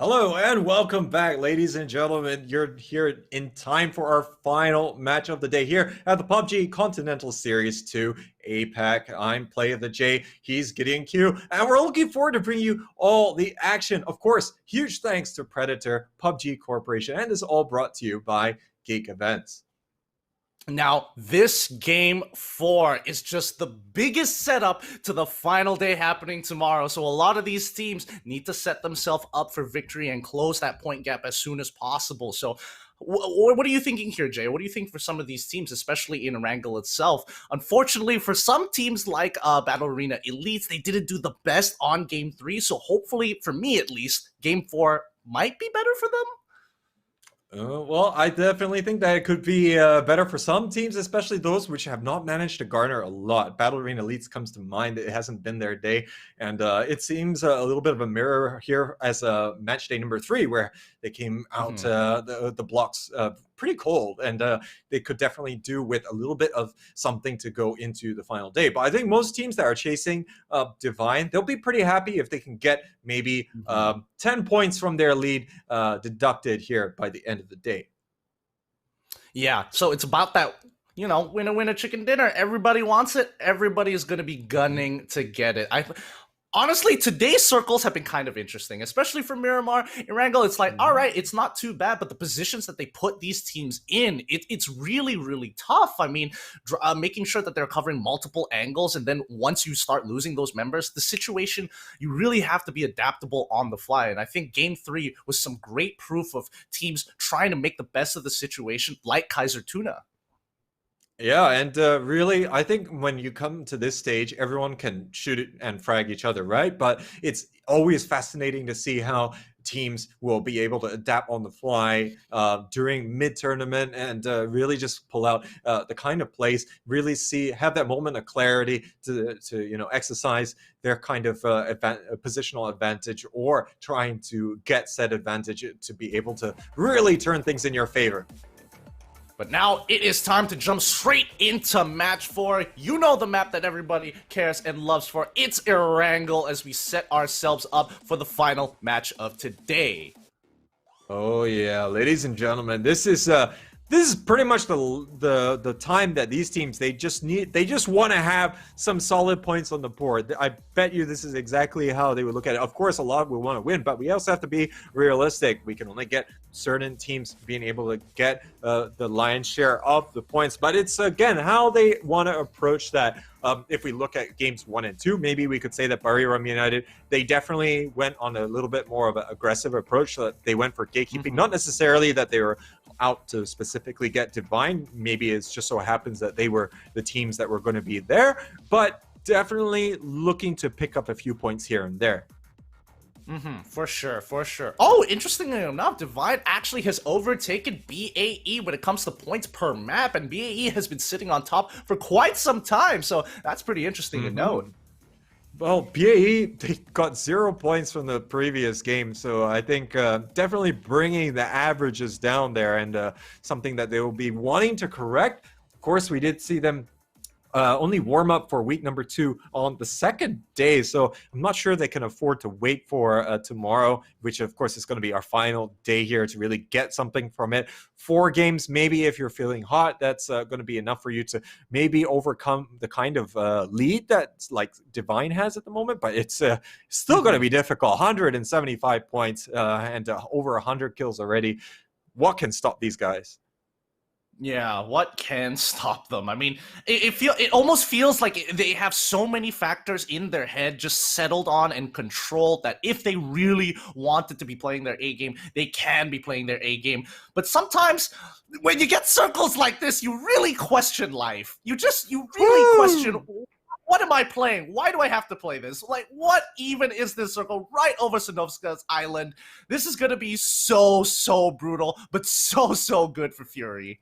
Hello and welcome back, ladies and gentlemen. You're here in time for our final match of the day here at the PUBG Continental Series 2 APAC. I'm Play of the J, he's Gideon Q, and we're looking forward to bringing you all the action. Of course, huge thanks to Predator, PUBG Corporation, and this is all brought to you by Geek Events. Now, this game 4 is just the biggest setup to the final day happening tomorrow. So a lot of these teams need to set themselves up for victory and close that point gap as soon as possible. So what are you thinking here, Jay? What do you think for some of these teams, especially in Erangel itself? Unfortunately, for some teams like Battle Arena Elites, they didn't do the best on Game 3. So hopefully, for me at least, Game 4 might be better for them. Well, I definitely think that it could be better for some teams, especially those which have not managed to garner a lot. Battle Arena Elites comes to mind. It hasn't been their day. And it seems a little bit of a mirror here as match day number 3, where they came out the blocks pretty cold. And they could definitely do with a little bit of something to go into the final day. But I think most teams that are chasing Divine, they'll be pretty happy if they can get maybe 10 points from their lead deducted here by the end of the day. Yeah, so it's about that, you know, winner, chicken dinner. Everybody wants it. Everybody is going to be gunning to get it. Honestly, today's circles have been kind of interesting, especially for Miramar. Erangel, it's like, all right, it's not too bad, but the positions that they put these teams in, it's really, really tough. I mean, making sure that they're covering multiple angles, and then once you start losing those members, the situation, you really have to be adaptable on the fly. And I think Game 3 was some great proof of teams trying to make the best of the situation, like Kaiser Tuna. Yeah, and really, I think when you come to this stage, everyone can shoot it and frag each other, right? But it's always fascinating to see how teams will be able to adapt on the fly during mid-tournament and really just pull out the kind of plays, really have that moment of clarity to exercise their kind of positional advantage, or trying to get set advantage to be able to really turn things in your favor. But now it is time to jump straight into match 4. You know the map that everybody cares and loves for. It's Erangel as we set ourselves up for the final match of today. Oh yeah, ladies and gentlemen, this is pretty much the time that these teams they just want to have some solid points on the board. I bet you this is exactly how they would look at it. Of course, a lot will want to win, but we also have to be realistic. We can only get certain teams being able to get the lion's share of the points, but it's again how they want to approach that. If we look at games 1 and 2, maybe we could say that Bariram United, they definitely went on a little bit more of an aggressive approach. So that they went for gatekeeping, not necessarily that they were out to specifically get Divine. Maybe it's just so happens that they were the teams that were going to be there, but definitely looking to pick up a few points here and there. For sure. Oh, interestingly enough, Divine actually has overtaken BAE when it comes to points per map, and BAE has been sitting on top for quite some time, so that's pretty interesting to note. Well, BAE, they got 0 points from the previous game, so I think definitely bringing the averages down there, and something that they will be wanting to correct. Of course, we did see them only warm up for week number 2 on the second day, so I'm not sure they can afford to wait for tomorrow, which of course is going to be our final day here to really get something from it. 4 games, maybe if you're feeling hot, that's going to be enough for you to maybe overcome the kind of lead that like Divine has at the moment, but it's still going to be difficult. 175 points and over 100 kills already. What can stop these guys? Yeah, what can stop them? I mean, it almost feels like they have so many factors in their head just settled on and controlled that if they really wanted to be playing their A game, they can be playing their A game. But sometimes when you get circles like this, you really question life. You really question, what am I playing? Why do I have to play this? Like, what even is this circle right over Sanovska's island? This is going to be so brutal, but so good for Fury.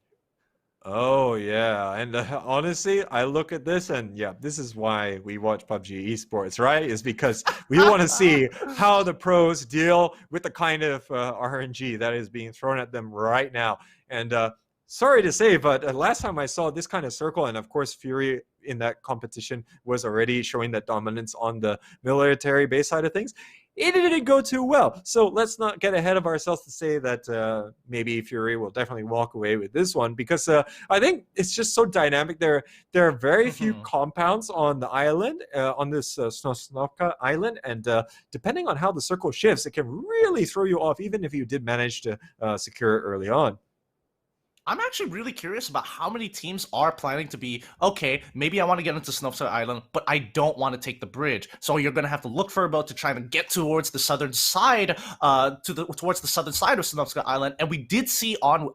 Oh yeah, and honestly, I look at this and yeah, this is why we watch PUBG Esports, right? Is because we want to see how the pros deal with the kind of RNG that is being thrown at them right now. And sorry to say, but last time I saw this kind of circle, and of course Fury in that competition was already showing that dominance on the military base side of things. it didn't go too well. So let's not get ahead of ourselves to say that maybe Fury will definitely walk away with this one, because I think it's just so dynamic. There are very few compounds on the island, on this Sosnovka island, and depending on how the circle shifts, it can really throw you off, even if you did manage to secure it early on. I'm actually really curious about how many teams are planning to be, okay, maybe I want to get into Snovska Island, but I don't want to take the bridge. So you're going to have to look for a boat to try to get towards the southern side, towards the southern side of Snovska Island. And we did see on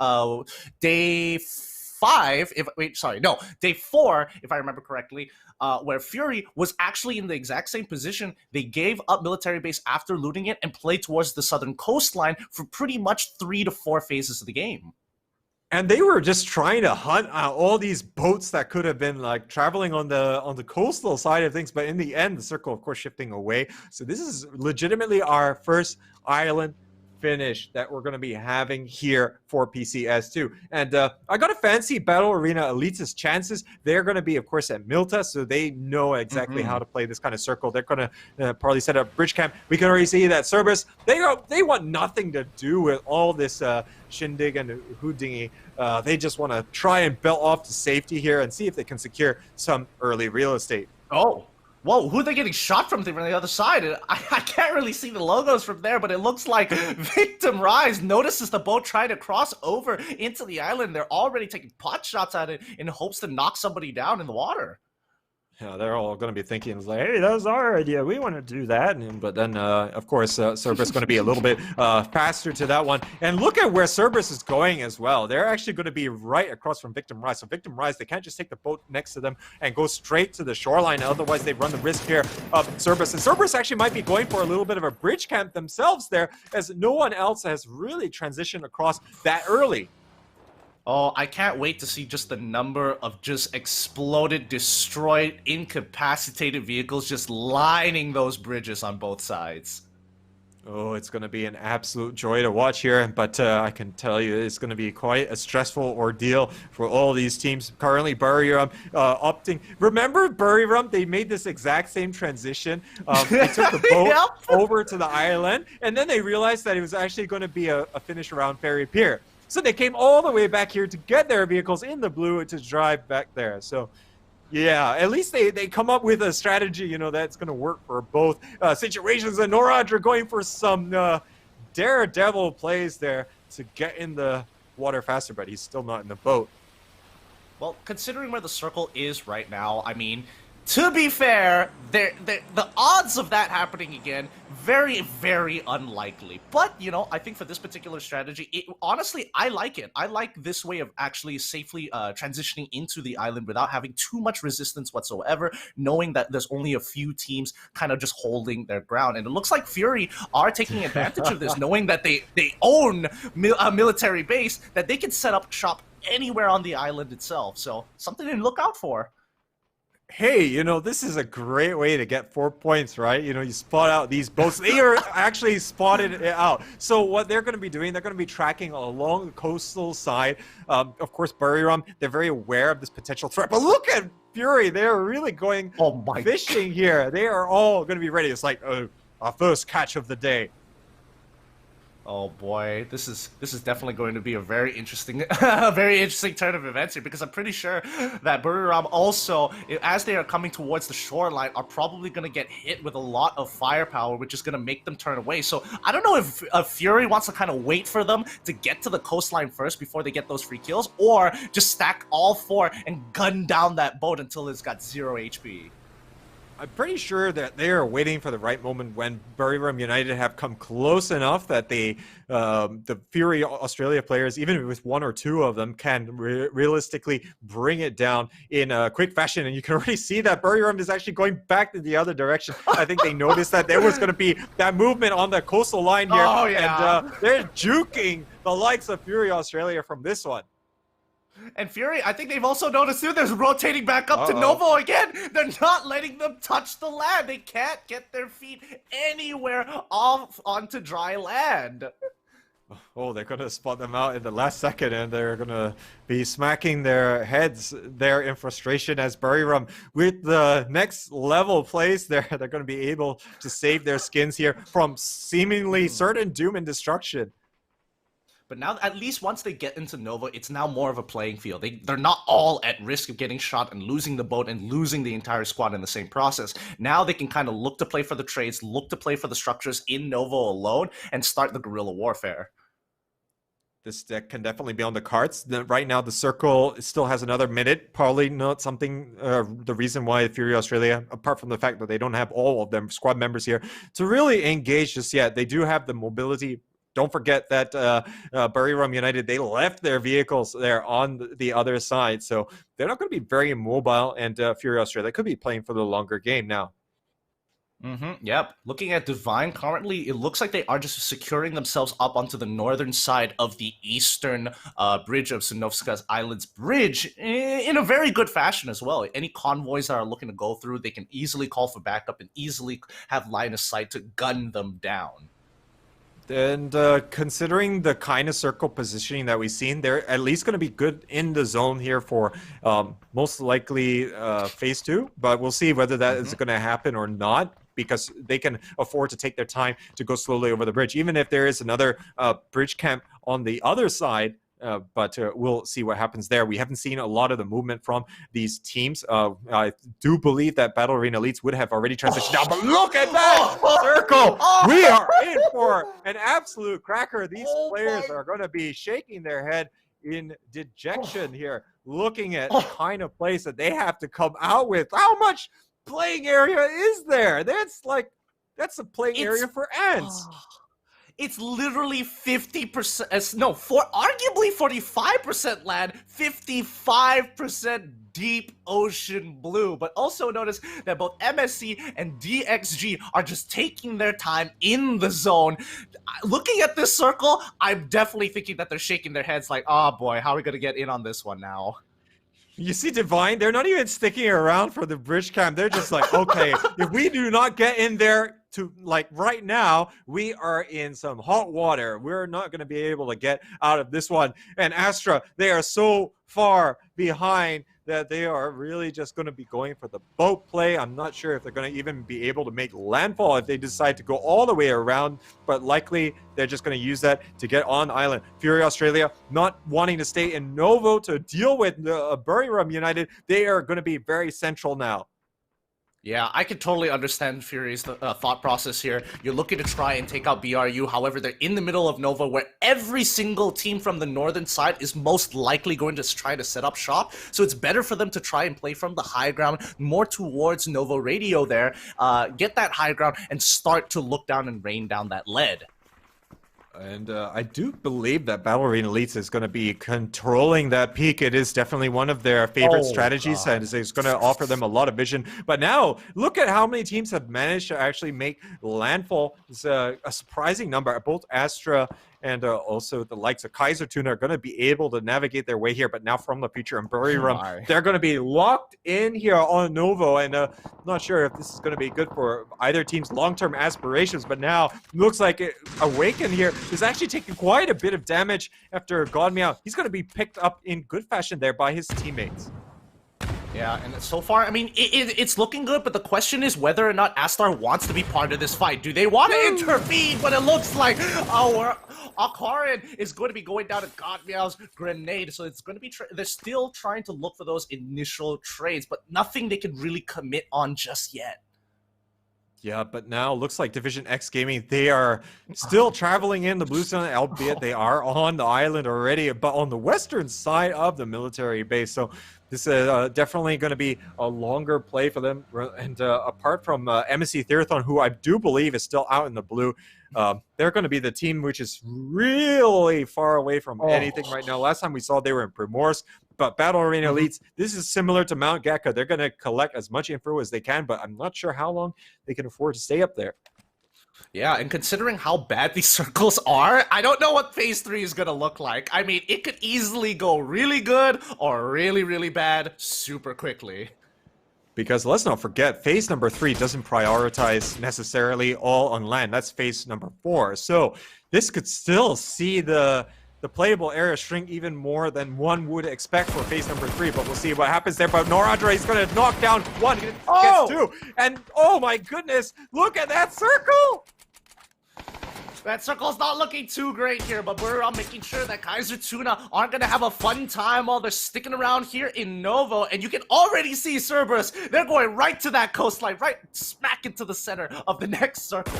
day 4, if I remember correctly, where Fury was actually in the exact same position. They gave up military base after looting it and played towards the southern coastline for pretty much 3 to 4 phases of the game. And they were just trying to hunt all these boats that could have been like traveling on the coastal side of things. But in the end, the circle, of course, shifting away. So this is legitimately our first island finish that we're going to be having here for PCS2. And I got to fancy Battle Arena Elite's chances. They're going to be, of course, at Milta, so they know exactly how to play this kind of circle. They're going to probably set up bridge camp. We can already see that Cerberus, they want nothing to do with all this shindig and houdini. They just want to try and belt off to safety here and see if they can secure some early real estate. Oh. Whoa, who are they getting shot from the other side? I can't really see the logos from there, but it looks like Victim Rise notices the boat trying to cross over into the island. They're already taking pot shots at it in hopes to knock somebody down in the water. Yeah, they're all going to be thinking, like, hey, that's our idea. We want to do that. But then, of course, Cerberus is going to be a little bit faster to that one. And look at where Cerberus is going as well. They're actually going to be right across from Victim Rise. So Victim Rise, they can't just take the boat next to them and go straight to the shoreline. Otherwise, they run the risk here of Cerberus. And Cerberus actually might be going for a little bit of a bridge camp themselves there, as no one else has really transitioned across that early. Oh, I can't wait to see just the number of just exploded, destroyed, incapacitated vehicles just lining those bridges on both sides. Oh, it's going to be an absolute joy to watch here, but I can tell you it's going to be quite a stressful ordeal for all these teams. Currently, Buriram opting. Remember Buriram? They made this exact same transition. They took the boat over to the island, and then they realized that it was actually going to be a finish around Ferry Pier. So they came all the way back here to get their vehicles in the blue to drive back there. So, yeah, at least they come up with a strategy, you know, that's going to work for both situations. And Norad are going for some daredevil plays there to get in the water faster, but he's still not in the boat. Well, considering where the circle is right now, I mean, to be fair, the odds of that happening again, very, very unlikely. But, you know, I think for this particular strategy, honestly, I like it. I like this way of actually safely transitioning into the island without having too much resistance whatsoever, knowing that there's only a few teams kind of just holding their ground. And it looks like Fury are taking advantage of this, knowing that they own a military base, that they can set up shop anywhere on the island itself. So, something to look out for. Hey, you know, this is a great way to get 4 points, right? You know, you spot out these boats. They are actually spotted it out. So what they're going to be doing, they're going to be tracking along the coastal side. Of course, Buriram, they're very aware of this potential threat. But look at Fury. They're really going fishing here. They are all going to be ready. It's like our first catch of the day. Oh boy, this is definitely going to be a very interesting turn of events here, because I'm pretty sure that Buriram also, as they are coming towards the shoreline, are probably going to get hit with a lot of firepower, which is going to make them turn away. So I don't know if Fury wants to kind of wait for them to get to the coastline first before they get those free kills, or just stack all 4 and gun down that boat until it's got 0 HP. I'm pretty sure that they are waiting for the right moment when Buriram United have come close enough that they, the Fury Australia players, even with 1 or 2 of them, can realistically bring it down in a quick fashion. And you can already see that Buriram is actually going back to the other direction. I think they noticed that there was going to be that movement on the coastal line here. Oh, yeah. And they're juking the likes of Fury Australia from this one. And Fury, I think they've also noticed too, they're rotating back up to Novo again. They're not letting them touch the land. They can't get their feet anywhere off onto dry land. Oh, they're going to spot them out in the last second, and they're going to be smacking their heads there in frustration as Buriram, with the next level plays there, they're going to be able to save their skins here from seemingly certain doom and destruction. But now, at least once they get into Nova, it's now more of a playing field. They're not all at risk of getting shot and losing the boat and losing the entire squad in the same process. Now they can kind of look to play for the trades, look to play for the structures in Nova alone, and start the guerrilla warfare. This deck can definitely be on the cards. Right now, the Circle still has another minute. Probably not something, the reason why Fury Australia, apart from the fact that they don't have all of their squad members here, to really engage just yet. They do have the mobility. Don't forget that Buriram United, they left their vehicles there on the other side. So they're not going to be very mobile, and Fury Australia could be playing for the longer game now. Yep. Looking at Divine, currently, it looks like they are just securing themselves up onto the northern side of the eastern bridge of Sunovska's Islands Bridge in a very good fashion as well. Any convoys that are looking to go through, they can easily call for backup and easily have line of sight to gun them down. And considering the kind of circle positioning that we've seen, they're at least going to be good in the zone here for most likely phase 2. But we'll see whether that is going to happen or not, because they can afford to take their time to go slowly over the bridge, even if there is another bridge camp on the other side. But we'll see what happens there. We haven't seen a lot of the movement from these teams. I do believe that Battle Arena Elites would have already transitioned out, but look at that circle! We are in for an absolute cracker. These players are going to be shaking their head in dejection here, looking at the kind of plays that they have to come out with. How much playing area is there? That's a playing area for ants. It's literally 50%, no, arguably 45% land, 55% deep ocean blue. But also notice that both MSC and DXG are just taking their time in the zone. Looking at this circle, I'm definitely thinking that they're shaking their heads like, oh boy, how are we going to get in on this one now? You see Divine, they're not even sticking around for the bridge camp. They're just like, okay, if we do not get in there to, like, right now, we are in some hot water. We're not going to be able to get out of this one. And Astra, they are so far behind that they are really just going to be going for the boat play. I'm not sure if they're going to even be able to make landfall if they decide to go all the way around, but likely they're just going to use that to get on island. Fury Australia not wanting to stay in Novo to deal with Buriram United. They are going to be very central now. Yeah, I could totally understand Fury's thought process here. You're looking to try and take out BRU. However, they're in the middle of Nova, where every single team from the northern side is most likely going to try to set up shop. So it's better for them to try and play from the high ground, more towards Nova Radio there, get that high ground, and start to look down and rain down that lead. And I do believe that Battle Arena Elites is going to be controlling that peak. It is definitely one of their favorite strategies, and it's going to offer them a lot of vision. But now, look at how many teams have managed to actually make landfall. It's a surprising number. Both Astra and also the likes of Kaiser Tuna are going to be able to navigate their way here. But now from the future and Buriram, they're going to be locked in here on Novo. And I'm not sure if this is going to be good for either team's long-term aspirations. But now, looks like Awaken here is actually taking quite a bit of damage after Godmeow. He's going to be picked up in good fashion there by his teammates. Yeah, and so far, I mean, it's looking good, but the question is whether or not Astar wants to be part of this fight. Do they want to intervene? But it looks like our Akarin is going to be going down to Godmeow's grenade, so it's going to be, they're still trying to look for those initial trades, but nothing they can really commit on just yet. Yeah, but now looks like Division X Gaming, they are still traveling in the Blue Zone, albeit they are on the island already, but on the western side of the military base. So this is definitely going to be a longer play for them. And apart from MSC Therathon, who I do believe is still out in the blue, they're going to be the team which is really far away from anything right now. Last time we saw they were in Primorsk. But Battle Arena Elites, this is similar to Mount Geka. They're going to collect as much info as they can, but I'm not sure how long they can afford to stay up there. Yeah, and considering how bad these circles are, I don't know what Phase 3 is going to look like. I mean, it could easily go really good or really, really bad super quickly. Because let's not forget, phase number 3 doesn't prioritize necessarily all on land. That's phase number 4. So this could still see the playable area shrink even more than one would expect for phase number 3, but we'll see what happens there. But Norandra, he's going to knock down one, gets 2, and oh my goodness, look at that circle! That circle's not looking too great here, but we're making sure that Kaiser Tuna aren't going to have a fun time while they're sticking around here in Novo. And you can already see Cerberus. They're going right to that coastline, right smack into the center of the next circle.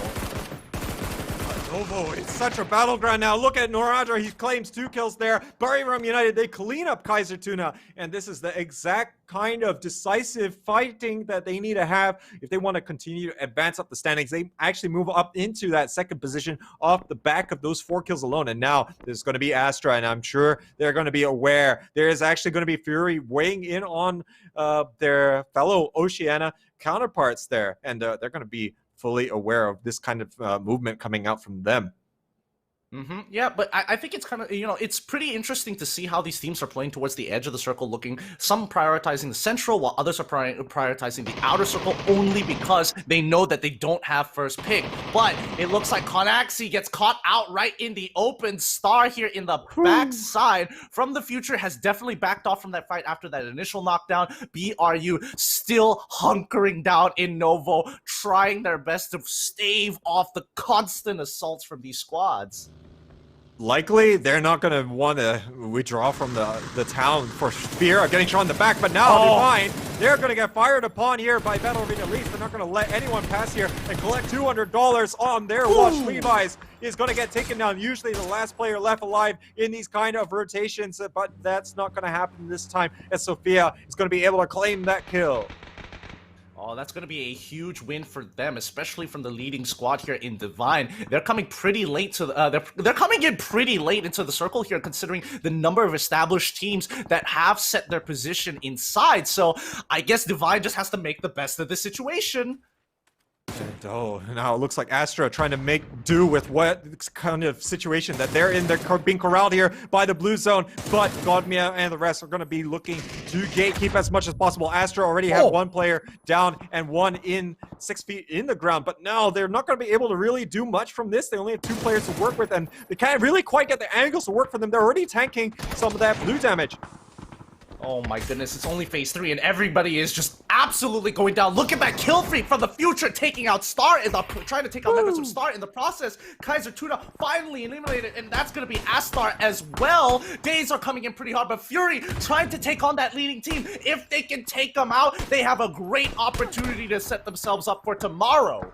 Novo, it's such a battleground now. Look at Norandra, he claims 2 kills there. Buriram United, they clean up Kaiser Tuna. And this is the exact kind of decisive fighting that they need to have if they want to continue to advance up the standings. They actually move up into that second position off the back of those 4 kills alone. And now there's going to be Astra, and I'm sure they're going to be aware. There is actually going to be Fury weighing in on their fellow Oceania counterparts there. And they're going to be fully aware of this kind of movement coming out from them. Yeah, but I think it's kind of, it's pretty interesting to see how these teams are playing towards the edge of the circle, some prioritizing the central, while others are prioritizing the outer circle only because they know that they don't have first pick. But it looks like Konaxi gets caught out right in the open. Star here in the backside from the future has definitely backed off from that fight after that initial knockdown. BRU still hunkering down in Novo, trying their best to stave off the constant assaults from these squads. Likely, they're not going to want to withdraw from the town for fear of getting shot in the back, but now Divine, they're going to get fired upon here by Battle Arena Leafs. They're not going to let anyone pass here and collect $200 on their watch. Levi's is going to get taken down, usually the last player left alive in these kind of rotations, but that's not going to happen this time, as Sophia is going to be able to claim that kill. Oh, that's going to be a huge win for them, especially from the leading squad here in Divine. They're coming pretty late to they're coming in pretty late into the circle here, considering the number of established teams that have set their position inside. So I guess Divine just has to make the best of the situation. And now it looks like Astra trying to make do with what kind of situation that they're in. They're being corralled here by the blue zone, but Godmia and the rest are going to be looking to gatekeep as much as possible. Astra already had one player down and one in 6 feet in the ground, but now they're not going to be able to really do much from this. They only have 2 players to work with, and they can't really quite get the angles to work for them. They're already tanking some of that blue damage. Oh my goodness, it's only phase 3 and everybody is just absolutely going down. Look at that kill feed from the future taking out Star in the trying to take out members of Star in the process. Kaiser Tuna finally eliminated, and that's gonna be Astar as well. Days are coming in pretty hard, but Fury trying to take on that leading team. If they can take them out, they have a great opportunity to set themselves up for tomorrow.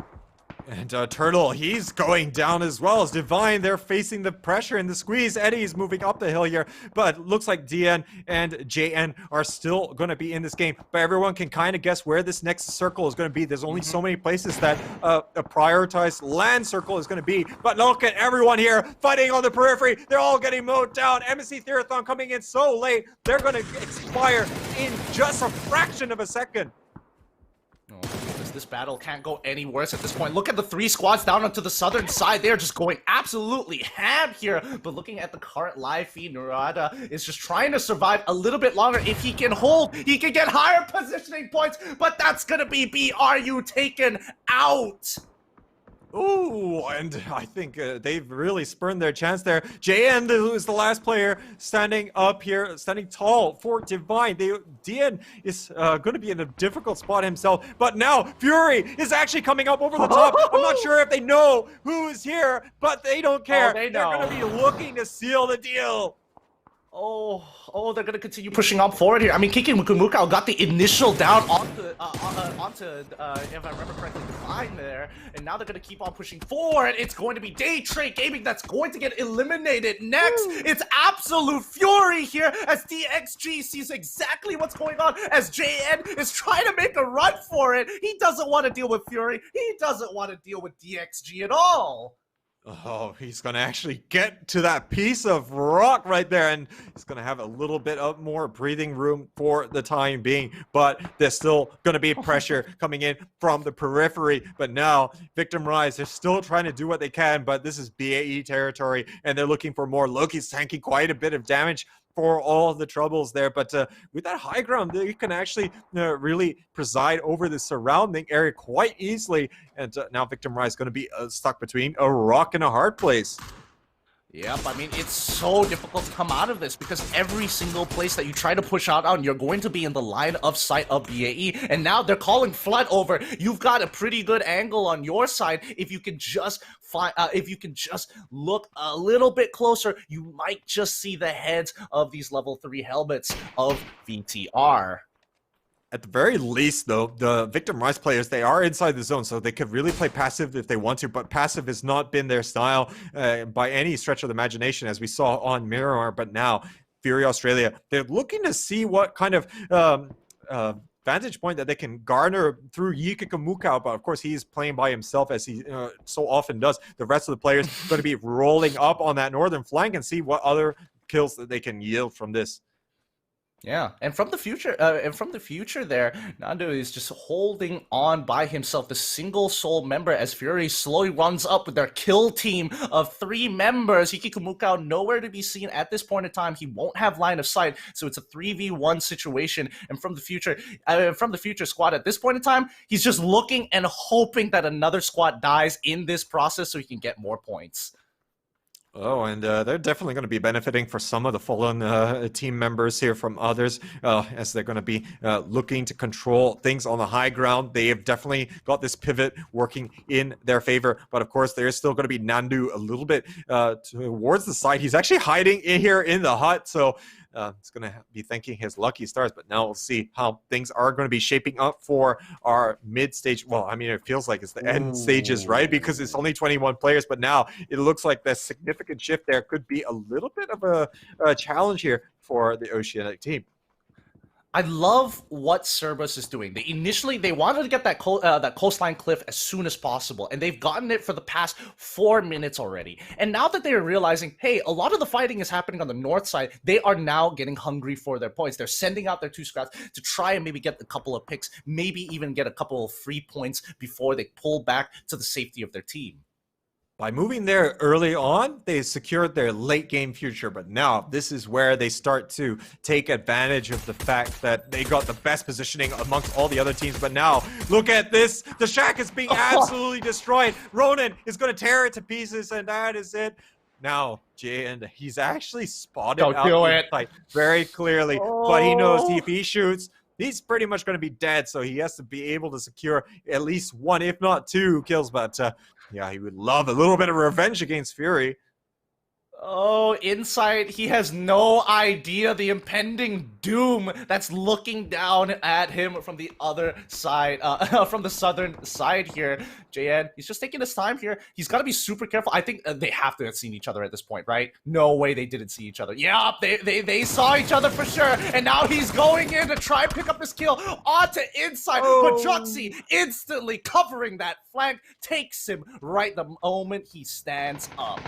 And Turtle, he's going down as well as Divine. They're facing the pressure and the squeeze. Eddie's moving up the hill here, but looks like DN and JN are still going to be in this game. But everyone can kind of guess where this next circle is going to be. There's only so many places that a prioritized land circle is going to be. But look at everyone here fighting on the periphery. They're all getting mowed down. MSC Therathon coming in so late. They're going to expire in just a fraction of a second. This battle can't go any worse at this point. Look at the 3 squads down onto the southern side. They're just going absolutely ham here. But looking at the current live feed, Narada is just trying to survive a little bit longer. If he can hold, he can get higher positioning points. But that's going to be BRU taken out. Ooh, and I think they've really spurned their chance there. JN, who is the last player standing up here, standing tall for Divine. DN is going to be in a difficult spot himself, but now Fury is actually coming up over the top. I'm not sure if they know who is here, but they don't care. Oh, they know. They're going to be looking to seal the deal. Oh, they're going to continue pushing up forward here. I mean, Kiki Mukumukao got the initial down onto if I remember correctly, Divine there. And now they're going to keep on pushing forward. It's going to be Day Trade Gaming that's going to get eliminated next. It's absolute fury here as DXG sees exactly what's going on as JN is trying to make a run for it. He doesn't want to deal with Fury. He doesn't want to deal with DXG at all. Oh, he's going to actually get to that piece of rock right there, and he's going to have a little bit of more breathing room for the time being, but there's still going to be pressure coming in from the periphery. But now, Victim Rise, they're still trying to do what they can, but this is BAE territory, and they're looking for more. Loki's tanking quite a bit of damage for all the troubles there, but with that high ground, you can actually really preside over the surrounding area quite easily. And now Victim Rise is going to be stuck between a rock and a hard place. Yep, I mean, it's so difficult to come out of this because every single place that you try to push out on, you're going to be in the line of sight of BAE. And now they're calling flood over. You've got a pretty good angle on your side. If you can just look a little bit closer, you might just see the heads of these level 3 helmets of VTR. At the very least, though, the Victim Rise players, they are inside the zone, so they could really play passive if they want to, but passive has not been their style by any stretch of the imagination, as we saw on Miramar. But now, Fury Australia, they're looking to see what kind of vantage point that they can garner through Yikakamukao, but of course he's playing by himself as he so often does. The rest of the players going to be rolling up on that northern flank and see what other kills that they can yield from this. Yeah, and from the future there, Nando is just holding on by himself, the single sole member, as Fury slowly runs up with their kill team of 3 members. Hikikumukao nowhere to be seen at this point in time. He won't have line of sight, so it's a 3v1 situation. And from the future squad at this point in time, he's just looking and hoping that another squad dies in this process so he can get more points. Oh, and they're definitely going to be benefiting for some of the fallen team members here from others, as they're going to be looking to control things on the high ground. They have definitely got this pivot working in their favor, but of course there is still going to be Nandu a little bit towards the side. He's actually hiding in here in the hut, so he's going to be thanking his lucky stars. But now we'll see how things are going to be shaping up for our mid-stage. Well, I mean, it feels like it's the end stages, right? Because it's only 21 players, but now it looks like the significant shift there could be a little bit of a challenge here for the Oceanic team. I love what Cerberus is doing. Initially, they wanted to get that coastline cliff as soon as possible, and they've gotten it for the past 4 minutes already. And now that they are realizing, hey, a lot of the fighting is happening on the north side, they are now getting hungry for their points. They're sending out their 2 scraps to try and maybe get a couple of picks, maybe even get a couple of free points before they pull back to the safety of their team. By moving there early on, they secured their late game future, but now this is where they start to take advantage of the fact that they got the best positioning amongst all the other teams. But now, look at this. The shack is being absolutely destroyed. Ronan is going to tear it to pieces, and that is it. Now, Jay, and he's actually spotted out very clearly, but he knows if he shoots, he's pretty much going to be dead, so he has to be able to secure at least 1, if not 2 kills. But yeah, he would love a little bit of revenge against Fury. Oh, inside, he has no idea the impending doom that's looking down at him from the other side, from the southern side here. JN, he's just taking his time here. He's got to be super careful. I think they have to have seen each other at this point, right? No way they didn't see each other. Yeah, they saw each other for sure. And now he's going in to try and pick up his kill onto inside. But Juxi instantly covering that flank takes him right the moment he stands up.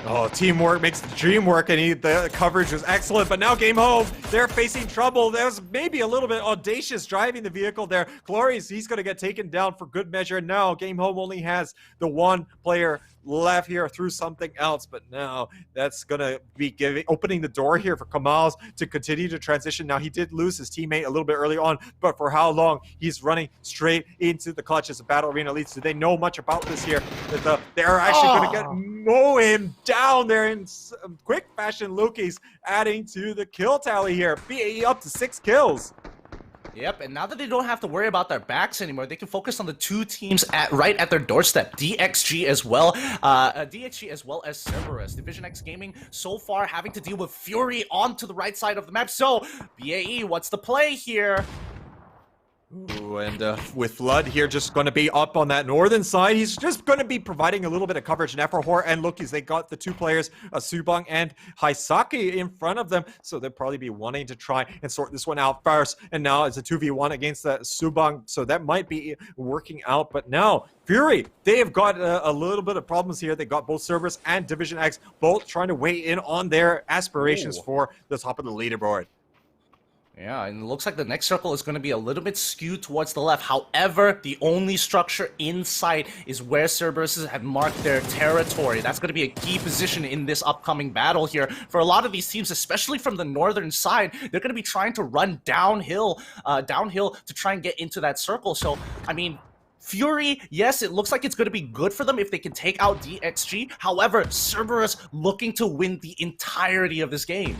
Oh, teamwork makes the dream work, and the coverage was excellent. But now Game Home, they're facing trouble. There's maybe a little bit audacious driving the vehicle there. Glorious, he's going to get taken down for good measure. Now Game Home only has the 1 player left here through something else, but now that's gonna be opening the door here for Kamals to continue to transition. Now he did lose his teammate a little bit early on, but for how long? He's running straight into the clutch as the battle arena leads. Do they know much about this here? That they're actually gonna mow him down there in quick fashion. Luki's adding to the kill tally here. BAE up to 6 kills. Yep, and now that they don't have to worry about their backs anymore, they can focus on the 2 teams right at their doorstep. DXG as well as Cerberus. Division X Gaming so far having to deal with Fury onto the right side of the map. So, BAE, what's the play here? Ooh, and with Flood here just going to be up on that northern side, he's just going to be providing a little bit of coverage. Neferhor and Lukis, they got the 2 players, Subang and Haisaki, in front of them, so they'll probably be wanting to try and sort this one out first. And now it's a 2v1 against the Subang, so that might be working out. But now Fury, they have got a little bit of problems here. They got both Cerberus and Division X both trying to weigh in on their aspirations for the top of the leaderboard. Yeah, and it looks like the next circle is going to be a little bit skewed towards the left. However, the only structure in sight is where Cerberus have marked their territory. That's going to be a key position in this upcoming battle here. For a lot of these teams, especially from the northern side, they're going to be trying to run downhill to try and get into that circle. So, I mean, Fury, yes, it looks like it's going to be good for them if they can take out DXG. However, Cerberus looking to win the entirety of this game.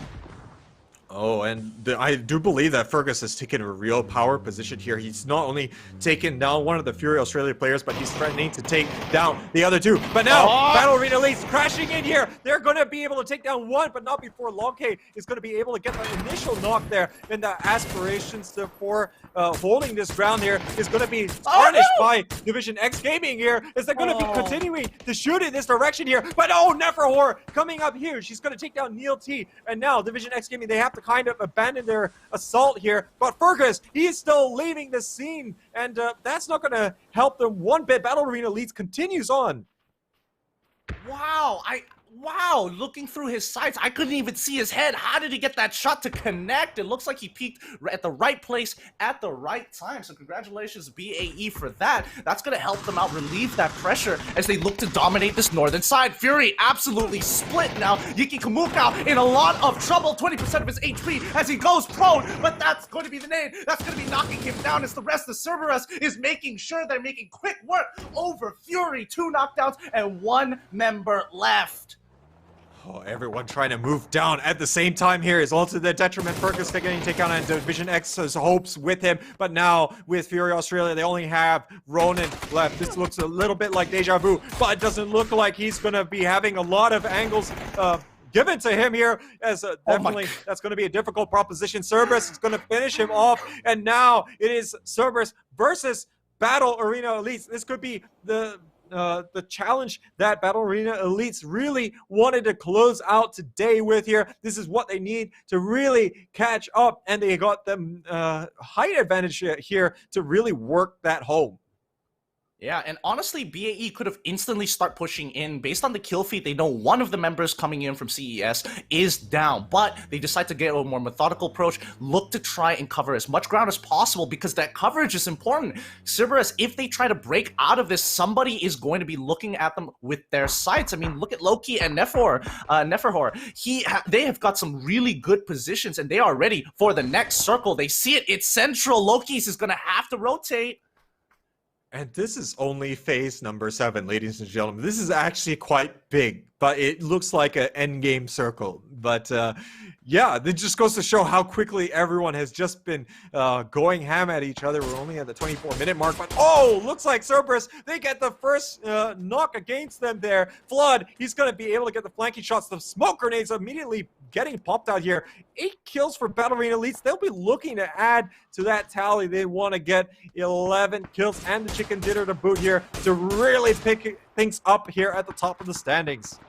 Oh, and I do believe that Fergus has taken a real power position here. He's not only taken down one of the Fury Australia players, but he's threatening to take down the other two. But now, Battle Arena Elites crashing in here. They're going to be able to take down one, but not before Longk is going to be able to get the initial knock there. And the aspirations for holding this ground here is going to be tarnished by Division X Gaming here, as they're going to be continuing to shoot in this direction here. But Neferhor coming up here. She's going to take down Neil T. And now Division X Gaming, they have to kind of abandon their assault here. But Fergus, he is still leaving the scene, and that's not going to help them one bit. Battle Arena Elites continues on. Wow, looking through his sights, I couldn't even see his head. How did he get that shot to connect? It looks like he peaked at the right place at the right time. So congratulations, BAE, for that. That's going to help them out, relieve that pressure as they look to dominate this northern side. Fury absolutely split now. Yiki Kamukau in a lot of trouble, 20% of his HP as he goes prone, but that's going to be the nade. That's going to be knocking him down as the rest of Cerberus is making sure they're making quick work over Fury. 2 knockdowns and 1 member left. Oh, everyone trying to move down at the same time here is all to the detriment. Fergus getting taken out, and Division X's hopes with him. But now with Fury Australia, they only have Ronan left. This looks a little bit like deja vu, but it doesn't look like he's going to be having a lot of angles given to him here, as definitely that's going to be a difficult proposition. Cerberus is going to finish him off, and now it is Cerberus versus Battle Arena Elites. This could be the challenge that Battle Arena Elites really wanted to close out today with here. This is what they need to really catch up, and they got them height advantage here to really work that home. Yeah, and honestly, BAE could have instantly start pushing in. Based on the kill feed, they know one of the members coming in from CES is down, but they decide to get a more methodical approach, look to try and cover as much ground as possible, because that coverage is important. Cerberus, if they try to break out of this, somebody is going to be looking at them with their sights. I mean, look at Loki and Neferhor. They have got some really good positions, and they are ready for the next circle. They see it. It's central. Loki's is going to have to rotate. And this is only phase number 7, ladies and gentlemen. This is actually quite big, but it looks like an endgame circle. But yeah, it just goes to show how quickly everyone has just been going ham at each other. We're only at the 24-minute mark, but looks like Cerberus, they get the first knock against them there. Flood, he's going to be able to get the flanking shots. The smoke grenades immediately getting popped out here. 8 kills for Battle Arena Elites. They'll be looking to add to that tally. They want to get 11 kills and the chicken dinner to boot here to really pick things up here at the top of the standings.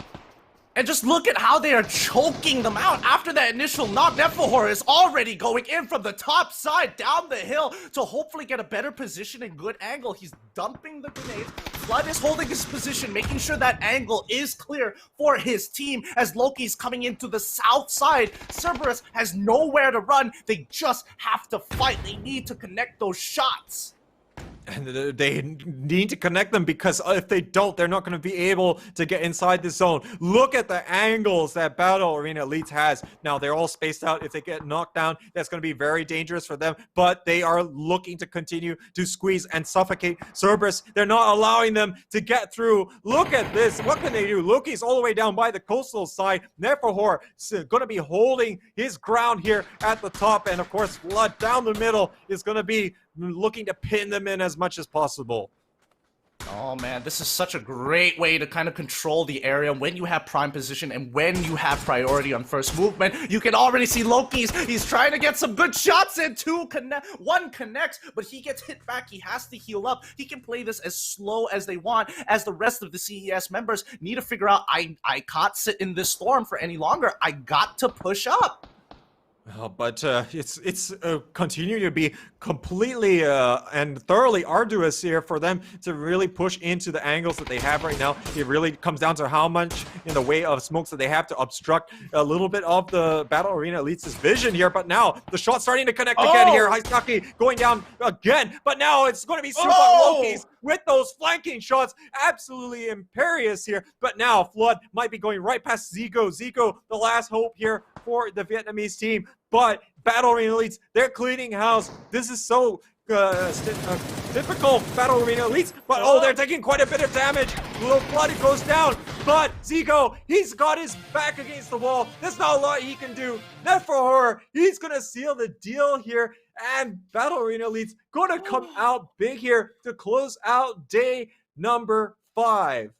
And just look at how they are choking them out. After that initial knock, Neferhor is already going in from the top side down the hill to hopefully get a better position and good angle. He's dumping the grenades. Flood is holding his position, making sure that angle is clear for his team as Loki's coming into the south side. Cerberus has nowhere to run. They just have to fight. They need to connect those shots. And they need to connect them, because if they don't, they're not going to be able to get inside the zone. Look at the angles that Battle Arena Elites has. Now, they're all spaced out. If they get knocked down, that's going to be very dangerous for them. But they are looking to continue to squeeze and suffocate Cerberus. They're not allowing them to get through. Look at this. What can they do? Loki's all the way down by the coastal side. Neferhor is going to be holding his ground here at the top. And, of course, Flood down the middle is going to be looking to pin them in as much as possible. Oh man, this is such a great way to kind of control the area when you have prime position and when you have priority on first movement. You can already see Loki's. He's trying to get some good shots in. One connects, but he gets hit back. He has to heal up. He can play this as slow as they want, as the rest of the CES members need to figure out, I can't sit in this storm for any longer. I got to push up. But it's continuing to be completely and thoroughly arduous here for them to really push into the angles that they have right now. It really comes down to how much in the way of smokes that they have to obstruct a little bit of the Battle Arena Elites' vision here. But now the shot's starting to connect again here. Haisaki going down again, but now it's going to be Super Loki's with those flanking shots. Absolutely imperious here. But now Flood might be going right past Zico. Zico, the last hope here for the Vietnamese team. But Battle Arena Elites, they're cleaning house. This is so typical Battle Arena elites, but oh, they're taking quite a bit of damage. Little Bloody goes down, but Zico, he's got his back against the wall. There's not a lot he can do. Not for horror. He's gonna seal the deal here, and Battle Arena elites gonna come out big here to close out day number 5.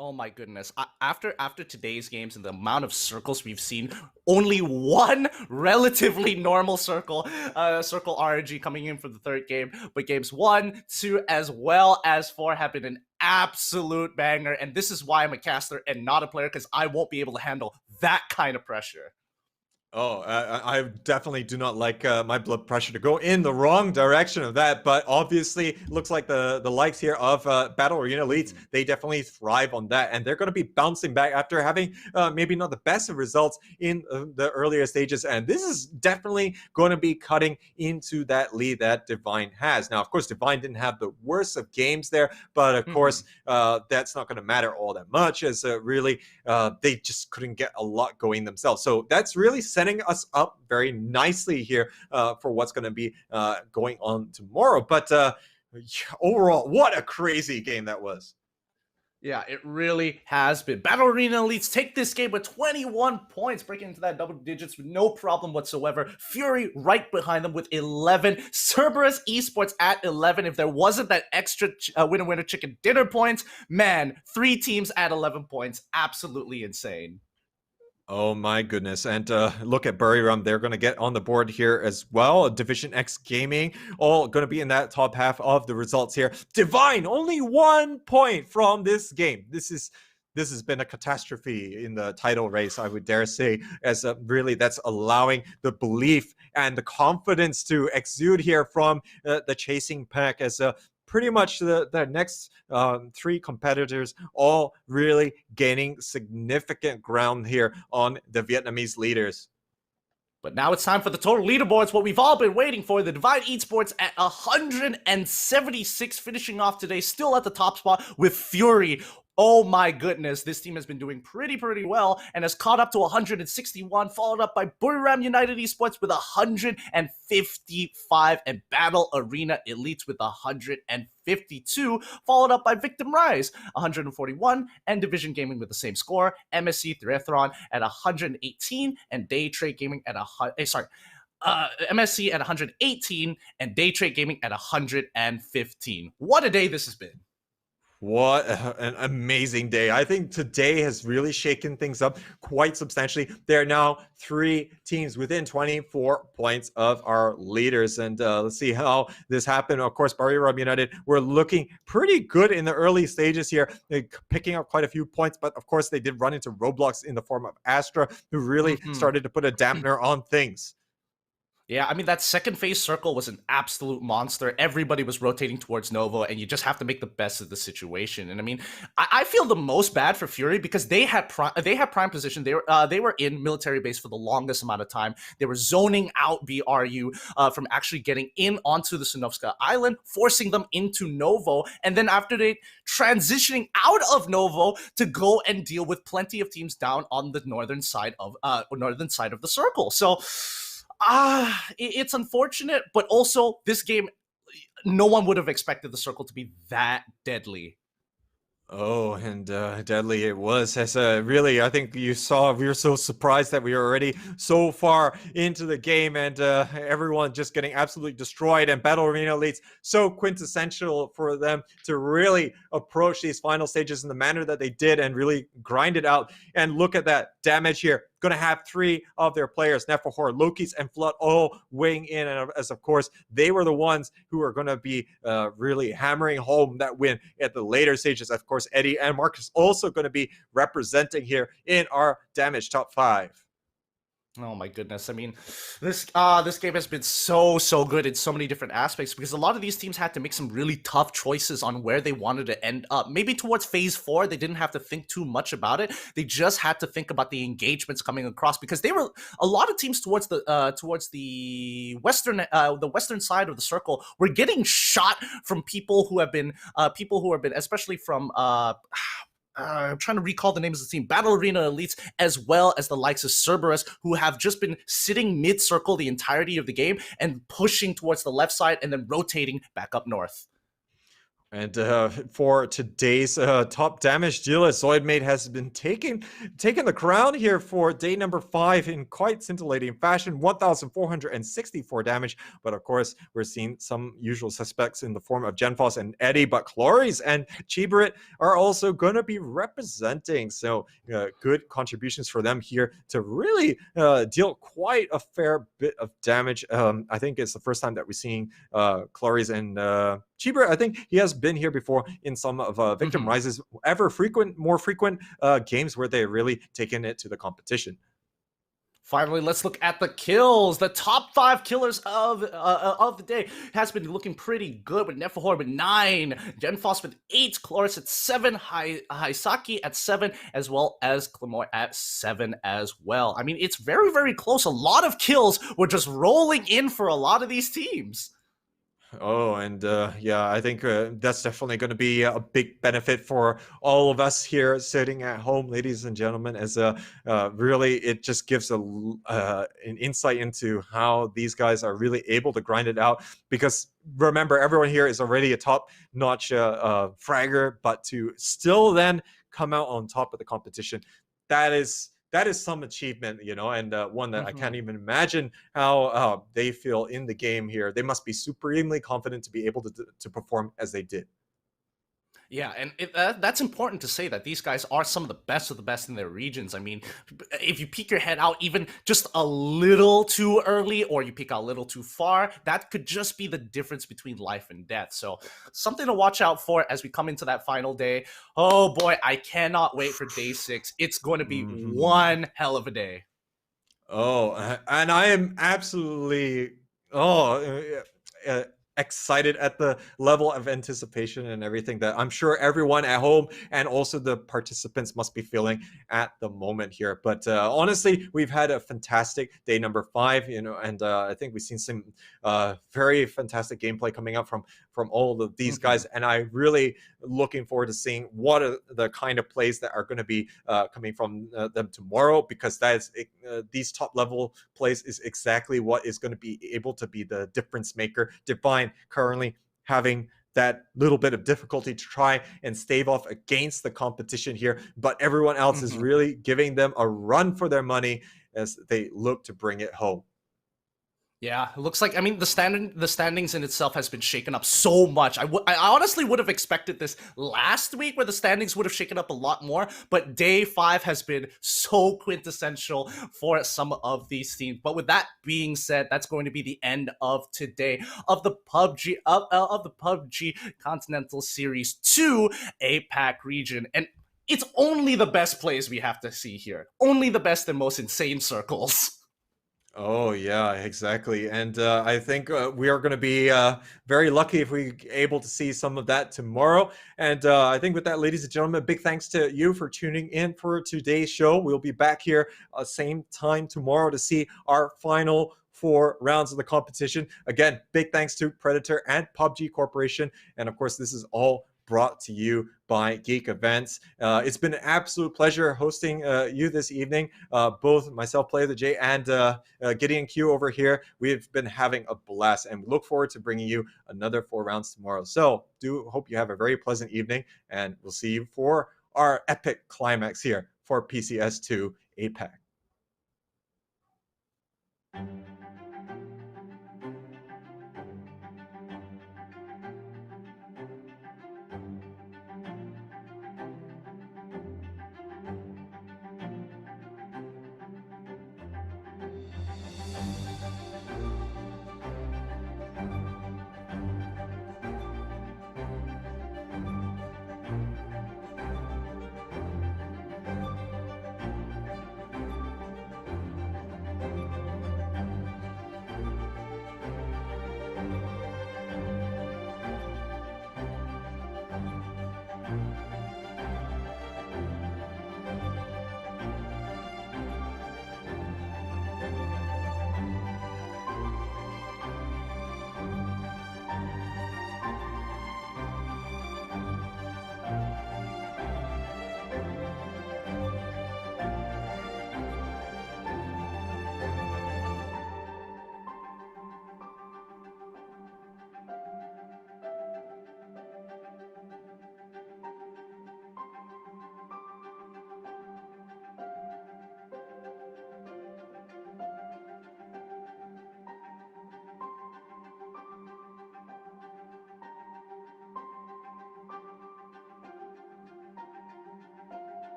Oh my goodness. After today's games and the amount of circles we've seen, only one relatively normal circle RNG coming in for the third game. But games 1, 2, as well as 4 have been an absolute banger. And this is why I'm a caster and not a player, because I won't be able to handle that kind of pressure. Oh, I definitely do not like my blood pressure to go in the wrong direction of that, but obviously looks like the likes here of Battle Arena elites, they definitely thrive on that, and they're going to be bouncing back after having maybe not the best of results in the earlier stages, and this is definitely going to be cutting into that lead that Divine has. Now, of course, Divine didn't have the worst of games there, but of course, that's not going to matter all that much, as really they just couldn't get a lot going themselves. So that's really setting us up very nicely here for what's going to be going on tomorrow. But overall, what a crazy game that was. Yeah, it really has been. Battle Arena elites take this game with 21 points, breaking into that double digits with no problem whatsoever. Fury right behind them with 11. Cerberus Esports at 11. If there wasn't that extra winner chicken dinner points, man, 3 teams at 11 points. Absolutely insane. Oh my goodness. And look at Buriram. They're going to get on the board here as well. Division X Gaming, all going to be in that top half of the results here. Divine, only 1 point from this game. This has been a catastrophe in the title race, I would dare say, as really that's allowing the belief and the confidence to exude here from the chasing pack, as pretty much the next 3 competitors all really gaining significant ground here on the Vietnamese leaders. But now it's time for the total leaderboards, what we've all been waiting for. The Divine Esports at 176, finishing off today, still at the top spot with Fury. Oh my goodness, this team has been doing pretty well and has caught up to 161, followed up by Buriram United Esports with 155 and Battle Arena Elites with 152, followed up by Victim Rise 141 and Division Gaming with the same score, MSC Threathron at 118 and Day Trade Gaming at MSC at 118 and Day Trade Gaming at 115. What a day this has been. What an amazing day. I think today has really shaken things up quite substantially. There are now 3 teams within 24 points of our leaders. And let's see how this happened. Of course, Buriram United were looking pretty good in the early stages here. They're picking up quite a few points, but of course they did run into roadblocks in the form of Astra, who really started to put a dampener on things. Yeah, I mean, that second phase circle was an absolute monster. Everybody was rotating towards Novo, and you just have to make the best of the situation. And I mean, I feel the most bad for Fury because they had prime position. They were in military base for the longest amount of time. They were zoning out BRU from actually getting in onto the Sinovska Island, forcing them into Novo, and then after they transitioning out of Novo to go and deal with plenty of teams down on the northern side of the circle. So. It's unfortunate, but also this game, no one would have expected the circle to be that deadly. Oh, and deadly it was. As really, I think you saw, we were so surprised that we were already so far into the game, and everyone just getting absolutely destroyed. And Battle Arena elites, so quintessential for them to really approach these final stages in the manner that they did and really grind it out. And look at that damage here. Going to have 3 of their players, Nephahor, Lokis, and Flood, all weighing in. And as of course, they were the ones who are going to be really hammering home that win at the later stages. Of course, Eddie and Marcus also going to be representing here in our damage top 5. Oh my goodness. I mean, this game has been so good in so many different aspects because a lot of these teams had to make some really tough choices on where they wanted to end up. Maybe towards phase 4, they didn't have to think too much about it. They just had to think about the engagements coming across because they were a lot of teams towards the western side of the circle were getting shot from people who have been especially from I'm trying to recall the names of the team, Battle Arena Elites, as well as the likes of Cerberus, who have just been sitting mid-circle the entirety of the game and pushing towards the left side and then rotating back up north. And for today's top damage dealer, Zoidmate has been taking the crown here for day number 5 in quite scintillating fashion, 1,464 damage. But of course, we're seeing some usual suspects in the form of Genfos and Eddie, but Chloris and Chibarit are also going to be representing. So good contributions for them here to really deal quite a fair bit of damage. I think it's the first time that we're seeing Chloris and Chibarit. I think he has been here before in some of Victim Rise's more frequent games where they're really taken it to the competition. Finally, let's look at the kills. The top 5 killers of the day has been looking pretty good, with Nephahor with 9, Genfos with 8, Chloris at 7, Haisaki at 7, as well as Clamoy at 7 as well. I mean, it's very, very close. A lot of kills were just rolling in for a lot of these teams. Oh, and yeah, I think that's definitely going to be a big benefit for all of us here sitting at home, ladies and gentlemen, as really it just gives an insight into how these guys are really able to grind it out. Because remember, everyone here is already a top-notch fragger, but to still then come out on top of the competition, that is some achievement, you know, and one that I can't even imagine how they feel in the game here. They must be supremely confident to be able to perform as they did. Yeah, and that's important to say that these guys are some of the best in their regions. I mean, if you peek your head out even just a little too early or you peek out a little too far, that could just be the difference between life and death. So something to watch out for as we come into that final day. Oh boy, I cannot wait for day 6. It's going to be one hell of a day. Oh, and I am absolutely excited at the level of anticipation and everything that I'm sure everyone at home and also the participants must be feeling at the moment here. But honestly, we've had a fantastic day number 5, you know, and I think we've seen some very fantastic gameplay coming up from all of these guys, and I really looking forward to seeing what are the kind of plays that are going to be coming from them tomorrow, because that is these top level plays is exactly what is going to be able to be the difference maker. Divine currently having that little bit of difficulty to try and stave off against the competition here, but everyone else is really giving them a run for their money as they look to bring it home. Yeah, it looks like, I mean, the standings in itself has been shaken up so much. I honestly would have expected this last week, where the standings would have shaken up a lot more, but day 5 has been so quintessential for some of these teams. But with that being said, that's going to be the end of today of the PUBG of the PUBG Continental Series 2 APAC region. And it's only the best plays we have to see here. Only the best and most insane circles. Oh yeah, exactly. And I think we are going to be very lucky if we're able to see some of that tomorrow. And I think with that, ladies and gentlemen, big thanks to you for tuning in for today's show. We'll be back here same time tomorrow to see our final 4 rounds of the competition. Again, big thanks to Predator and PUBG Corporation. And of course, this is all brought to you by Geek Events. It's been an absolute pleasure hosting you this evening. Both myself, Play the J, and Gideon Q over here. We've been having a blast, and we look forward to bringing you another 4 rounds tomorrow. So do hope you have a very pleasant evening, and we'll see you for our epic climax here for PCS2 APAC.